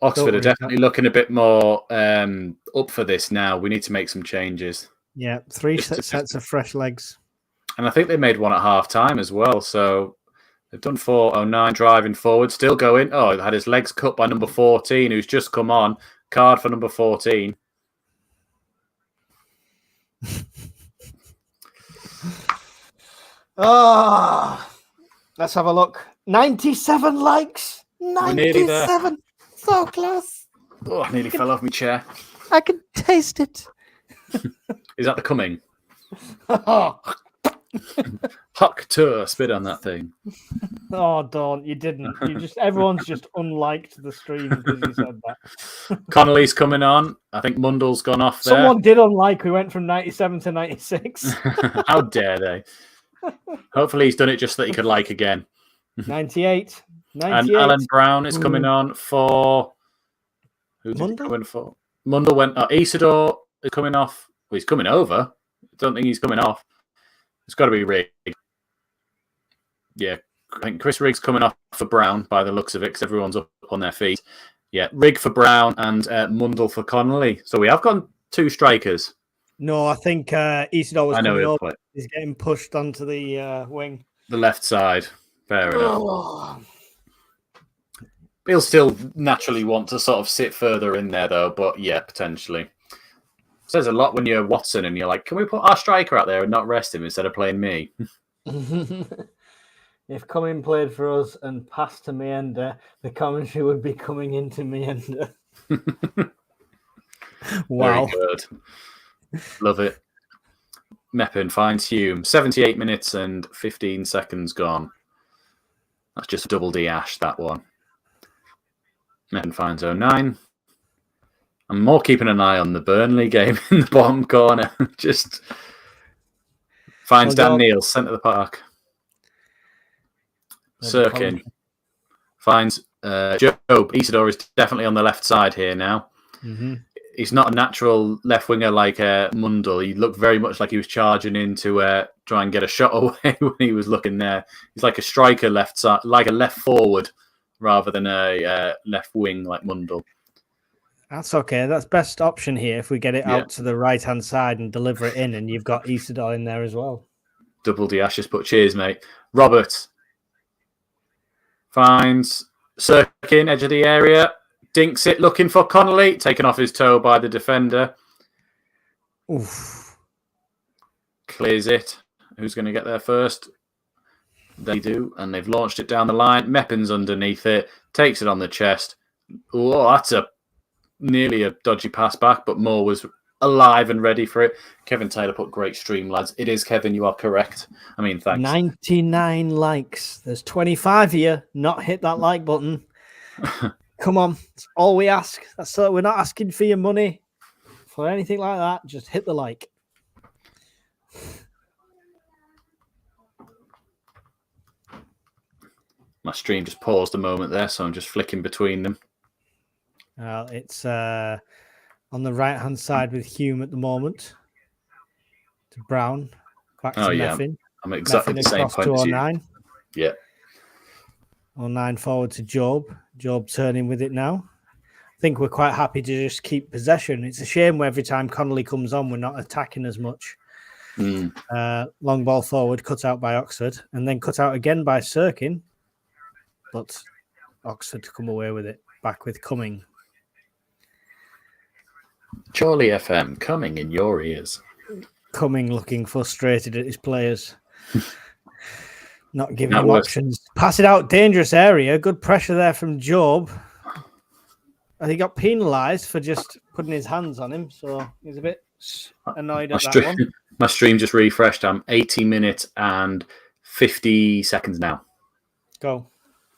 B: Oxford are definitely looking a bit more up for this now. We need to make some changes.
A: Yeah, 3 sets of fresh legs.
B: And I think they made one at half time as well. So they've done 4:09 driving forward, still going. Oh, had his legs cut by number 14, who's just come on. Card for number 14.
A: Let's have a look. 97 likes. 97. So close.
B: Oh, I nearly fell off my chair.
A: I can taste it.
B: Is that the coming? Huck to spit on that thing.
A: Oh, don't. You didn't. Everyone's just unliked the stream because you said that.
B: Connolly's coming on. I think Mundell's gone off there.
A: Someone did unlike. We went from 97 to 96.
B: How dare they? Hopefully he's done it just so that he could like again.
A: 98.
B: And Alan Brown is coming on for... Who's he coming for? Mundell went... Isidore is coming off. Well, he's coming over. I don't think he's coming off. It's got to be Rigg. Yeah, I think Chris Rigg's coming off for Brown by the looks of it because everyone's up on their feet. Yeah, Rigg for Brown and Mundell for Connolly. So we have got 2 strikers.
A: No, I think Isidore was coming over.
B: Play.
A: He's getting pushed onto the wing.
B: The left side. Fair enough. He'll still naturally want to sort of sit further in there, though. But yeah, potentially. Says a lot when you're Watson and you're like, can we put our striker out there and not rest him instead of playing me?
A: If Cumming played for us and passed to Meander, the commentary would be coming into Meander. Wow.
B: Very good. Love it. Meppen finds Hume. 78 minutes and 15 seconds gone. That's just double D Ash, that one. Meppen finds 09. I'm more keeping an eye on the Burnley game in the bottom corner. Just finds Dan Neal, centre of the park. Sirkin finds Job. Isidore is definitely on the left side here now.
A: Mm-hmm.
B: He's not a natural left winger like Mundell. He looked very much like he was charging in to try and get a shot away when he was looking there. He's like a striker left side, like a left forward rather than a left wing like Mundell.
A: That's okay. That's best option here if we get it out to the right-hand side and deliver it in, and you've got Isidore in there as well.
B: Double D Ashes, but cheers, mate. Robert finds Sirkin, edge of the area. Dinks it, looking for Connolly. Taken off his toe by the defender.
A: Oof.
B: Clears it. Who's going to get there first? They do, and they've launched it down the line. Meppen's underneath it. Takes it on the chest. Oh, that's nearly a dodgy pass back, but Moore was alive and ready for it. Kevin Taylor put great stream, lads. It is Kevin, you are correct. I mean, thanks.
A: 99 likes. There's 25 here. Not hit that like button. Come on. That's all we ask. We're not asking for your money, for anything like that. Just hit the like.
B: My stream just paused a moment there, so I'm just flicking between them.
A: It's on the right-hand side with Hume at the moment. To Brown. Back to Meffin.
B: I'm exactly the same point as you.
A: 09.
B: Yeah.
A: 09 forward to Job. Job turning with it now. I think we're quite happy to just keep possession. It's a shame where every time Connolly comes on, we're not attacking as much. Long ball forward, cut out by Oxford, and then cut out again by Sirkin. But Oxford to come away with it. Back with Cumming.
B: Charlie FM, coming in your ears.
A: Cumming looking frustrated at his players. Not giving him options. Pass it out, dangerous area. Good pressure there from Job. And he got penalised for just putting his hands on him. So he's a bit annoyed at that one.
B: My stream just refreshed. I'm 80 minutes and 50 seconds now.
A: Go.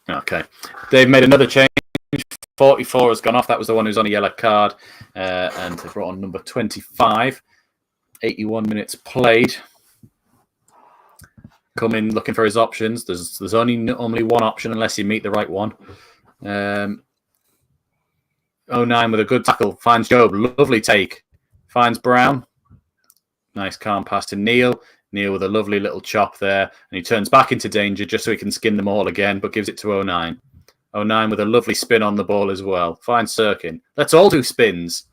B: Okay. They've made another change. 44 has gone off. That was the one who's on a yellow card. And they brought on number 25. 81 minutes played. Coming looking for his options. There's only normally one option unless you meet the right one. 09 with a good tackle. Finds Job. Lovely take. Finds Brown. Nice calm pass to Neil. Neil with a lovely little chop there. And he turns back into danger just so he can skin them all again, but gives it to 09. 09 with a lovely spin on the ball as well. Finds Sirkin. Let's all do spins.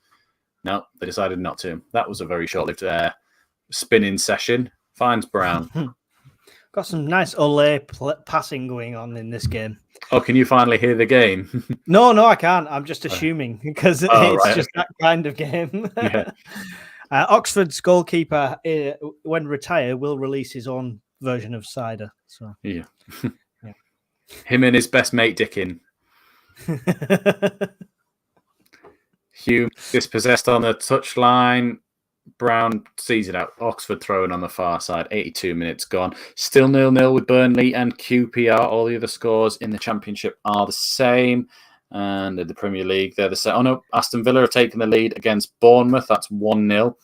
B: No, they decided not to. That was a very short-lived spinning session. Finds Brown.
A: Got some nice Ole passing going on in this game.
B: Oh, can you finally hear the game?
A: No, I can't. I'm just assuming because it's just that kind of game.
B: Yeah.
A: Oxford's goalkeeper, when retired, will release his own version of cider. So
B: yeah. Him and his best mate Dickin. Hume dispossessed on the touchline. Brown sees it out. Oxford throwing on the far side. 82 minutes gone. Still 0-0 with Burnley and QPR. All the other scores in the Championship are the same. And in the Premier League, they're the same. Oh, no. Aston Villa have taken the lead against Bournemouth. That's 1-0.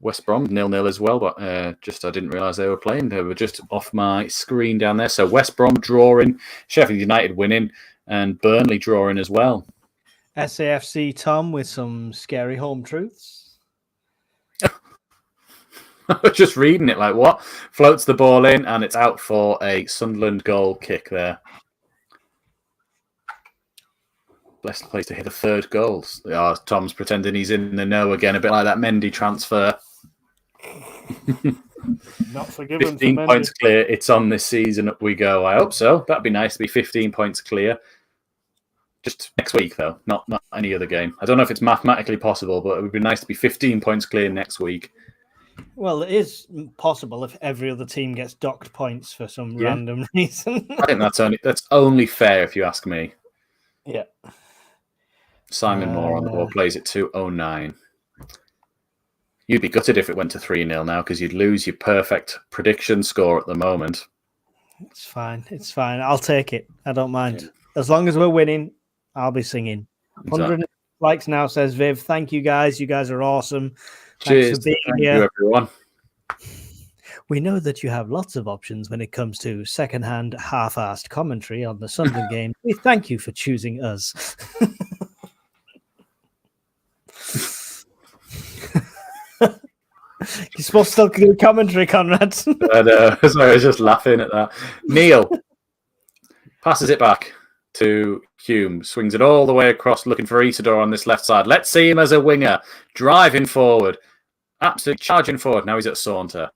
B: West Brom 0-0 as well, but I didn't realise they were playing. They were just off my screen down there. So West Brom drawing, Sheffield United winning, and Burnley drawing as well.
A: SAFC Tom with some scary home truths.
B: I was just reading it like, what? Floats the ball in, and it's out for a Sunderland goal kick there. Blessed place to hit the third goal. Oh, Tom's pretending he's in the know again, a bit like that Mendy transfer.
A: Not forgiven.
B: 15 points clear. It's on this season. Up we go. I hope so. That'd be nice to be 15 points clear. Just next week, though, not any other game. I don't know if it's mathematically possible, but it would be nice to be 15 points clear next week.
A: Well, it is possible if every other team gets docked points for some random reason.
B: I think that's only fair if you ask me.
A: Yeah.
B: Simon Moore on the ball plays it 2:09. You'd be gutted if it went to 3-0 now because you'd lose your perfect prediction score at the moment.
A: It's fine. It's fine. I'll take it. I don't mind. Yeah. As long as we're winning, I'll be singing. Exactly. 100 likes now, says Viv. Thank you, guys. You guys are awesome.
B: Cheers. Thanks for being here. You, everyone.
A: We know that you have lots of options when it comes to second-hand, half-assed commentary on the Sunderland game. We thank you for choosing us. You're supposed to do commentary, Conrad.
B: I know. Sorry, I was just laughing at that. Neil passes it back to Hume, swings it all the way across, looking for Isidore on this left side. Let's see him as a winger, driving forward, absolutely charging forward. Now he's at Saunter.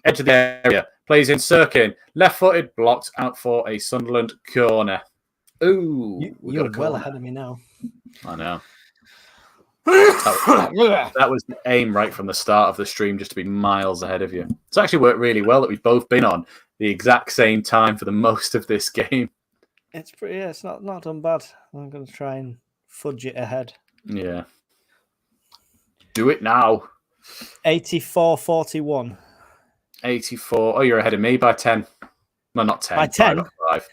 B: Edge of the area, plays in Sirkin, left-footed, blocked out for a Sunderland corner. Ooh,
A: you're well ahead of me now.
B: I know. That was the aim right from the start of the stream, just to be miles ahead of you. It's actually worked really well that we've both been on the exact same time for the most of this game.
A: It's pretty. Yeah, it's not done bad. I'm going to try and fudge it ahead.
B: Yeah. Do it now.
A: 84-41.
B: 84. Oh, you're ahead of me by 10. No, not 10.
A: By 10?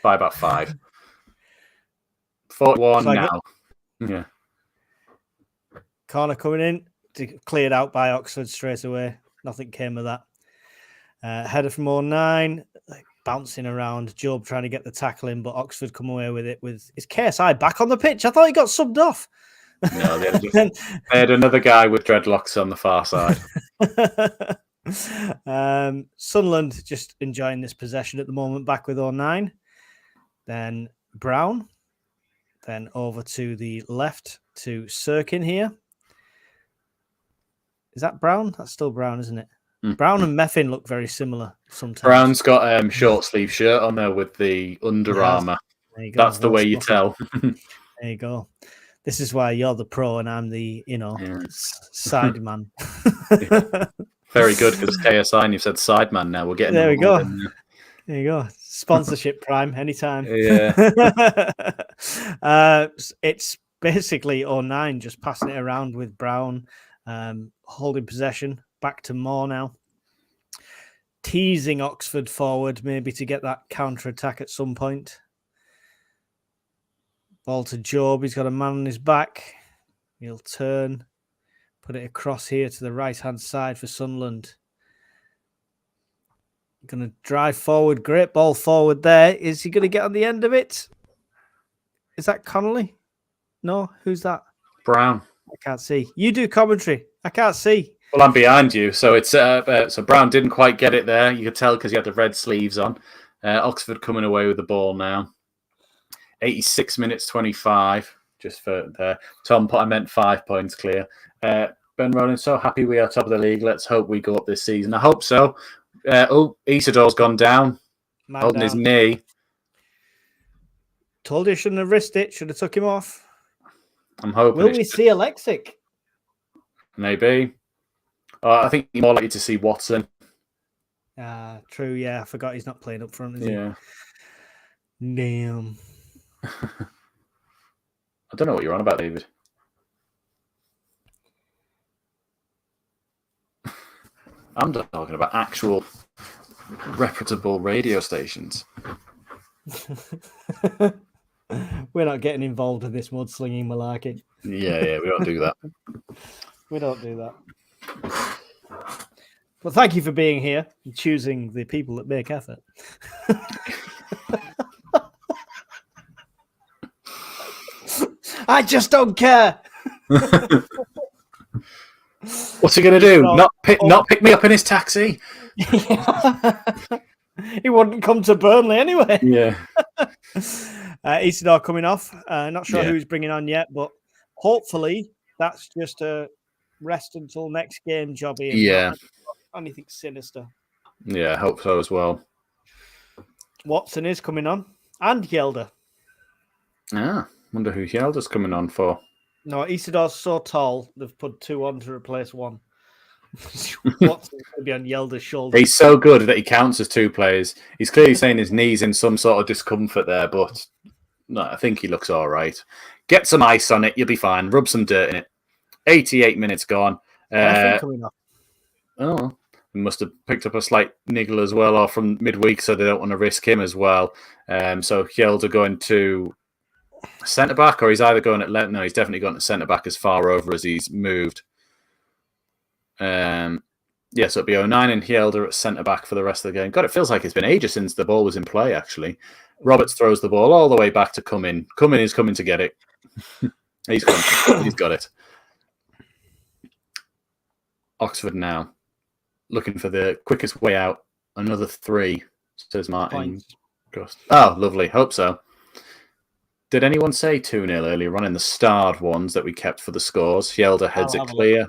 B: By about 5. 41 now. Yeah.
A: Corner coming in, cleared out by Oxford straight away. Nothing came of that. Header from 09, bouncing around. Job trying to get the tackle in, but Oxford come away with it. With is KSI back on the pitch? I thought he got subbed off.
B: No, they had another guy with dreadlocks on the far side.
A: Sunderland just enjoying this possession at the moment, back with 09. Then Brown. Then over to the left to Sirkin here. Is that Brown? That's still Brown, isn't it? Mm. Brown and Meffin look very similar sometimes.
B: Brown's got short sleeve shirt on there with the Under Armour. That's the way you tell.
A: There you go. This is why you're the pro and I'm the, side man.
B: Yeah. Very good, because KSI and you've said side man now. We're getting
A: there. We go. There you go. Sponsorship Prime anytime.
B: Yeah.
A: It's basically 09 just passing it around with Brown. Holding possession, back to Moore now. Teasing Oxford forward, maybe to get that counter-attack at some point. Ball to Job, he's got a man on his back. He'll turn, put it across here to the right-hand side for Sunderland. Going to drive forward, great ball forward there. Is he going to get on the end of it? Is that Connolly? No, who's that?
B: Brown.
A: I can't see. You do commentary. I can't see.
B: Well, I'm behind you, so it's so Brown didn't quite get it there. You could tell because he had the red sleeves on. Oxford coming away with the ball now. 86 minutes 25. Just for there. Tom, I meant 5 points clear. Ben Rowland, so happy we are top of the league. Let's hope we go up this season. I hope so. Isidore's gone down, holding his knee.
A: Told you shouldn't have risked it. Should have took him off.
B: I'm hoping.
A: Will we see Alexic?
B: Maybe. I think you're more likely to see Watson.
A: True, yeah. I forgot he's not playing up front, is
B: he?
A: Damn.
B: I don't know what you're on about, David. I'm talking about actual reputable radio stations.
A: We're not getting involved in this mudslinging malarkey.
B: Yeah, we don't do that.
A: We don't do that. Well, thank you for being here and choosing the people that make effort. I just don't care.
B: What's he going to do? Not pick me up in his taxi?
A: He wouldn't come to Burnley anyway.
B: Yeah.
A: Isidore coming off. Not sure who he's bringing on yet, but hopefully that's just a rest until next game job.
B: Yeah.
A: Not anything sinister.
B: Yeah, I hope so as well.
A: Watson is coming on. And Yelder.
B: Wonder who Yelder's coming on for.
A: No, Isidore's so tall, they've put 2 on to replace 1. Watson's going to be on Yelder's shoulder.
B: He's so good that he counts as 2 players. He's clearly saying his knee's in some sort of discomfort there, but no, I think he looks all right. Get some ice on it, you'll be fine. Rub some dirt in it. 88 minutes gone.
A: Coming up.
B: Oh, he must have picked up a slight niggle as well, or from midweek, so they don't want to risk him as well. So Yelder going to centre back, or he's either going at left. No, he's definitely going to centre back as far over as he's moved. So it'll be 09 and Yelder at centre back for the rest of the game. God, it feels like it's been ages since the ball was in play, actually. Roberts throws the ball all the way back to Cumming. Cumming is coming to get it. He's got it. Oxford now looking for the quickest way out. Another 3, says Martin. Oh, lovely. Hope so. Did anyone say 2-0 earlier on in the starred ones that we kept for the scores? Yelder heads it clear.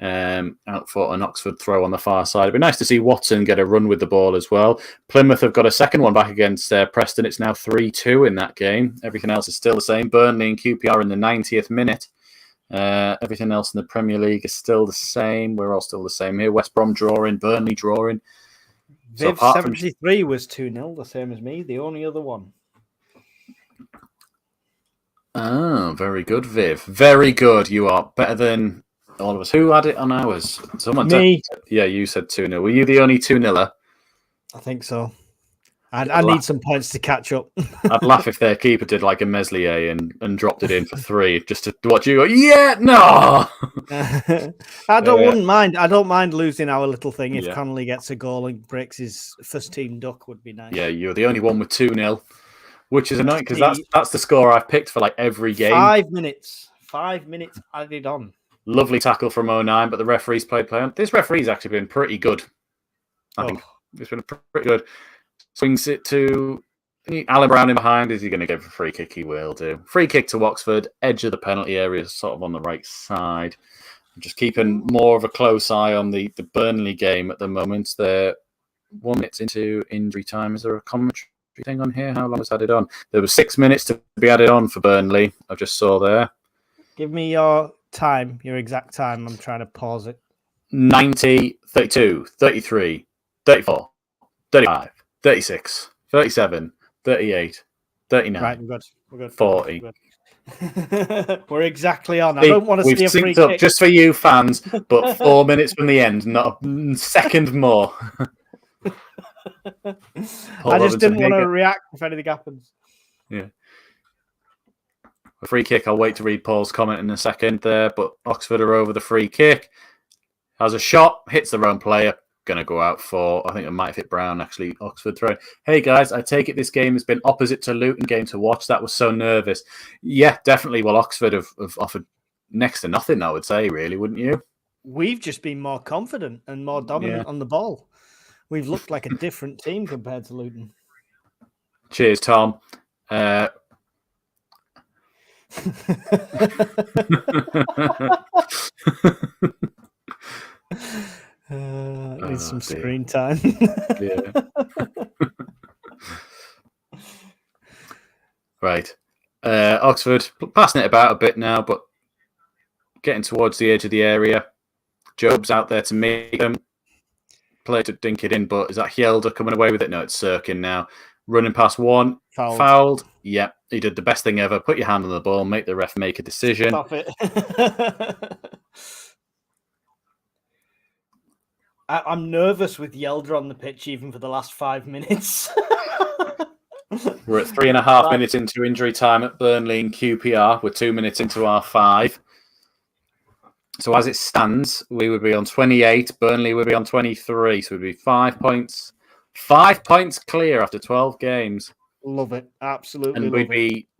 B: Out for an Oxford throw on the far side. It'd be nice to see Watson get a run with the ball as well. Plymouth have got a second one back against Preston. It's now 3-2 in that game. Everything else is still the same. Burnley and QPR in the 90th minute. Everything else in the Premier League is still the same. We're all still the same here. West Brom drawing, Burnley drawing.
A: Viv 73 was 2-0, the same as me. The only other one.
B: Oh, very good, Viv. Very good. You are better than all of us. Who had it on ours? Someone
A: Me.
B: Yeah, you said 2-0. Were you the only 2-0er?
A: I think so. I need some points to catch up.
B: I'd laugh if their keeper did like a Meslier and dropped it in for 3 just to watch you go, yeah, no!
A: Wouldn't mind. I don't mind losing our little thing if Connolly gets a goal and breaks his first team duck would be nice.
B: Yeah, you're the only one with 2-0, which is annoying because that's the score I've picked for like every game.
A: 5 minutes. 5 minutes added on.
B: Lovely tackle from 09, but the referee's played play on. This referee's actually been pretty good. I think it's been pretty good. Swings it to Alan Brown in behind. Is he going to give a free kick? He will do. Free kick to Oxford. Edge of the penalty area, sort of on the right side. I'm just keeping more of a close eye on the Burnley game at the moment. They're 1 minute into injury time. Is there a commentary thing on here? How long was added on? There was 6 minutes to be added on for Burnley. I just saw there.
A: Give me your time, your exact time. I'm trying to pause it.
B: 90, 32, 33, 34, 35. 36, 37, 38, 39.
A: Right, we're good.
B: 40.
A: We're exactly on. I don't want to see a free
B: up
A: kick.
B: Just for you fans, but 4 minutes from the end, not a second more.
A: I just didn't want to react if anything happens.
B: Yeah. A free kick. I'll wait to read Paul's comment in a second there, but Oxford are over the free kick. Has a shot, hits the wrong player. Going to go out for, I think it might have hit Brown, actually, Oxford throwing. Hey, guys, I take it this game has been opposite to Luton game to watch. That was so nervous. Yeah, definitely. Well, Oxford have offered next to nothing, I would say, really, wouldn't you?
A: We've just been more confident and more dominant on the ball. We've looked like a different team compared to Luton.
B: Cheers, Tom.
A: Need some screen time.
B: Yeah. Right. Oxford passing it about a bit now, but getting towards the edge of the area. Job's out there to meet them. Play to dink it in, but is that Yelder coming away with it? No, it's Sirkin now. Running past one. Fouled. Yep. He did the best thing ever. Put your hand on the ball, make the ref make a decision.
A: Stop it. I'm nervous with Yelder on the pitch, even for the last 5 minutes.
B: We're at 3.5 minutes into injury time at Burnley and QPR. We're 2 minutes into our 5. So as it stands, we would be on 28. Burnley would be on 23. So we'd be 5 points. 5 points clear after 12 games.
A: Love it. Absolutely.
B: And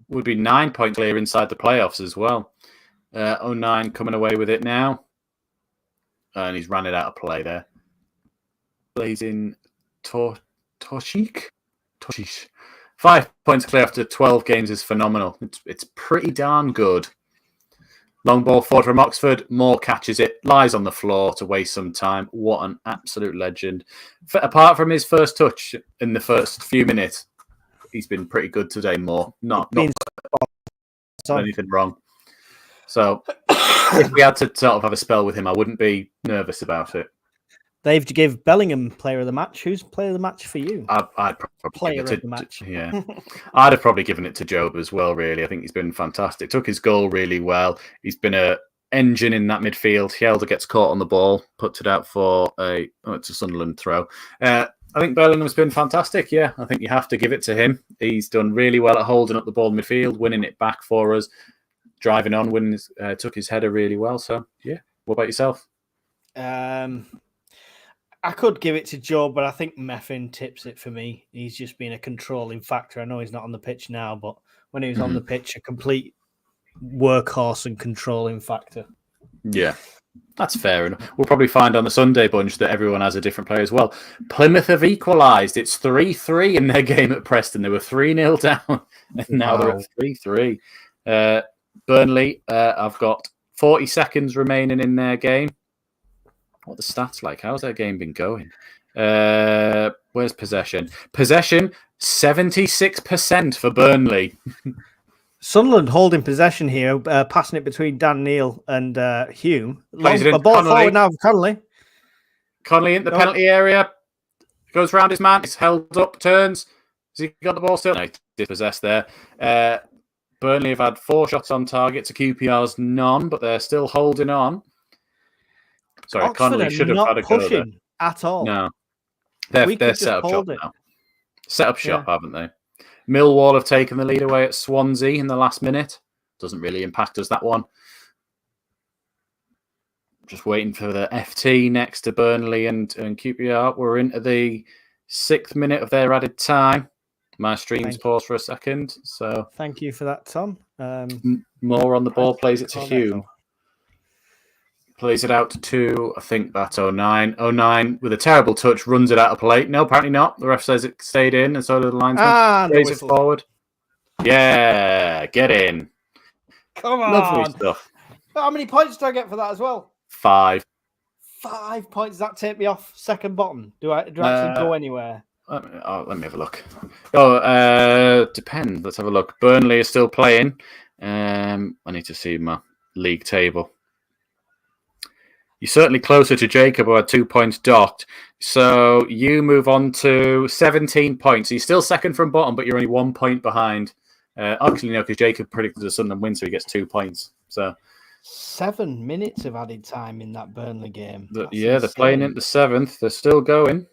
B: we'd be 9 points clear inside the playoffs as well. 09 coming away with it now. And he's ran it out of play there. Plays in Toshik. 5 points clear after 12 games is phenomenal. It's pretty darn good. Long ball forward from Oxford. Moore catches it, lies on the floor to waste some time. What an absolute legend. Apart from his first touch in the first few minutes, he's been pretty good today, Moore. Not anything wrong. So if we had to sort of have a spell with him, I wouldn't be nervous about it.
A: They've to give Bellingham player of the match. Who's player of the match for you?
B: I'd probably
A: Player of the match.
B: Yeah, I'd have probably given it to Job as well. Really, I think he's been fantastic. Took his goal really well. He's been an engine in that midfield. Helder gets caught on the ball, puts it out for it's a Sunderland throw. I think Bellingham's been fantastic. Yeah, I think you have to give it to him. He's done really well at holding up the ball in midfield, winning it back for us, driving on, took his header really well. So yeah, what about yourself?
A: I could give it to Joe, but I think Meffin tips it for me. He's just been a controlling factor. I know he's not on the pitch now, but when he was on the pitch, a complete workhorse and controlling factor.
B: Yeah, that's fair enough. We'll probably find on the Sunday bunch that everyone has a different player as well. Plymouth have equalised. It's 3-3 in their game at Preston. They were 3-0 down, and now they're at 3-3. Burnley, I've got 40 seconds remaining in their game. What are the stats like? How's their game been going? Where's possession? Possession, 76% for Burnley.
A: Sunderland holding possession here, passing it between Dan Neil and Hume.
B: A
A: ball forward now for Connolly.
B: Connolly in the penalty area. Goes round his man. It's held up, turns. Has he got the ball still? No, he's dispossessed there. Burnley have had 4 shots on target to QPR's none, but they're still holding on. Sorry,
A: Oxford
B: Connolly should have had a go there.
A: At all.
B: No. They're set up shop now. Set up shop, haven't they? Millwall have taken the lead away at Swansea in the last minute. Doesn't really impact us, that one. Just waiting for the FT next to Burnley and QPR. We're into the 6th minute of their added time. My stream's paused for a second. So
A: thank you for that, Tom.
B: Moore on the ball, plays it to Hume. Plays it out to, I think that's 09. 09 with a terrible touch, runs it out of play. No, apparently not. The ref says it stayed in, and so did the linesman. Plays it forward. Yeah, get in.
A: Come on.
B: Lovely stuff.
A: How many points do I get for that as well?
B: 5.
A: 5 points. Does that take me off second bottom? Do I actually go anywhere?
B: Let me have a look. Depends. Let's have a look. Burnley is still playing. I need to see my league table. You're certainly closer to Jacob, who had 2 points docked. So you move on to 17 points. You're still second from bottom, but you're only 1 point behind. Actually, no, because Jacob predicted a Sunderland win, so he gets 2 points. So
A: 7 minutes of added time in that Burnley game.
B: They're playing into the 7th. They're still going.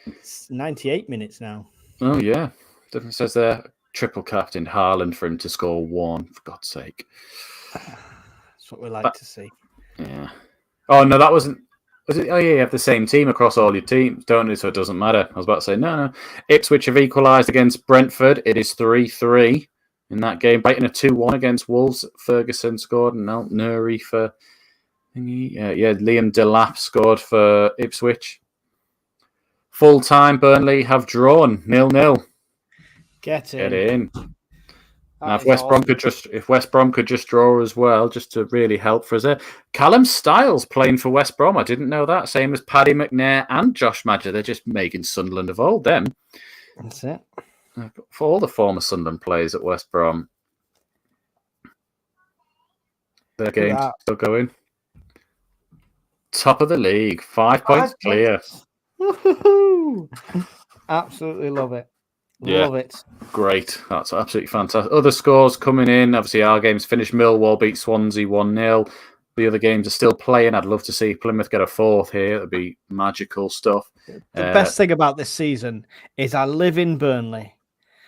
A: It's 98 minutes now.
B: Oh, yeah. Definitely says there, triple captain Haaland for him to score 1, for God's sake.
A: That's what we like to see.
B: Yeah. Oh, no, that wasn't... Was it? Oh, yeah, you have the same team across all your teams, don't you? So it doesn't matter. I was about to say, no. Ipswich have equalised against Brentford. It is 3-3 in that game. Biting a 2-1 against Wolves. Ferguson scored, and Nuri for... Liam Delap scored for Ipswich. Full time, Burnley have drawn 0-0.
A: Get
B: in. Now, if West Brom could just draw as well, just to really help for us there. Callum Styles playing for West Brom. I didn't know that. Same as Paddy McNair and Josh Madger. They're just making Sunderland of old. Them.
A: That's it.
B: For all the former Sunderland players at West Brom, their game's still going. Top of the league, 5 points clear.
A: Woohoo! Absolutely love it. Love it.
B: Great. That's absolutely fantastic. Other scores coming in. Obviously, our game's finished. Millwall beat Swansea 1-0. the other games are still playing. I'd love to see Plymouth get a fourth here. It'd be magical stuff.
A: The best thing about this season is I live in Burnley.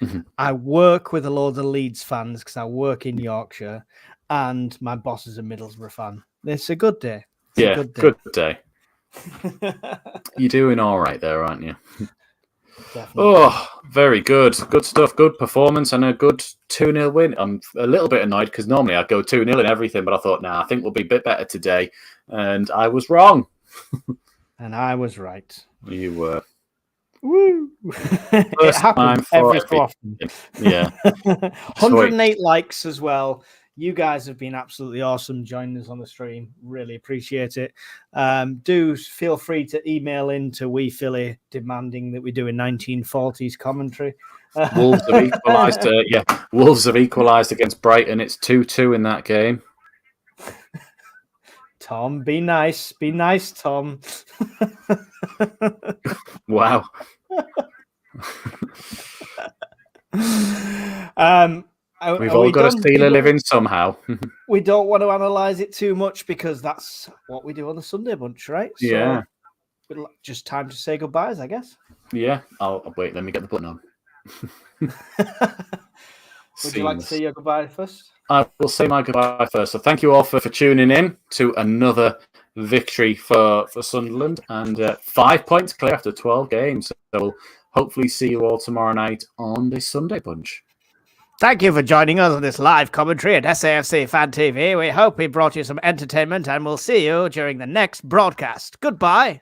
B: Mhm.
A: I work with a load of Leeds fans because I work in Yorkshire, and my boss is a Middlesbrough fan. It's a good day. It's a
B: good day. You're doing all right there, aren't you?
A: Definitely.
B: Oh, very good. Good stuff. Good performance and a good 2-0 win. I'm a little bit annoyed because normally I'd go 2-0 and everything, but I thought, I think we'll be a bit better today. And I was wrong.
A: And I was right.
B: You were.
A: Woo! It happens every so often.
B: Yeah.
A: 108 likes as well. You guys have been absolutely awesome joining us on the stream. Really appreciate it. Do feel free to email in to Wee Philly demanding that we do a 1940s commentary.
B: Wolves have equalised. Wolves have equalised against Brighton. It's 2-2 in that game.
A: Tom, be nice. Be nice, Tom.
B: Wow. We've all got to steal a living somehow.
A: We don't want to analyse it too much because that's what we do on the Sunday Bunch, right?
B: Yeah.
A: So, just time to say goodbyes, I guess.
B: Yeah. I'll wait. Let me get the button on.
A: Would you like to say your goodbye first?
B: I will say my goodbye first. So thank you all for tuning in to another victory for Sunderland and 5 points clear after 12 games. So we'll hopefully see you all tomorrow night on the Sunday Bunch.
A: Thank you for joining us on this live commentary at SAFC Fan TV. We hope we brought you some entertainment and we'll see you during the next broadcast. Goodbye.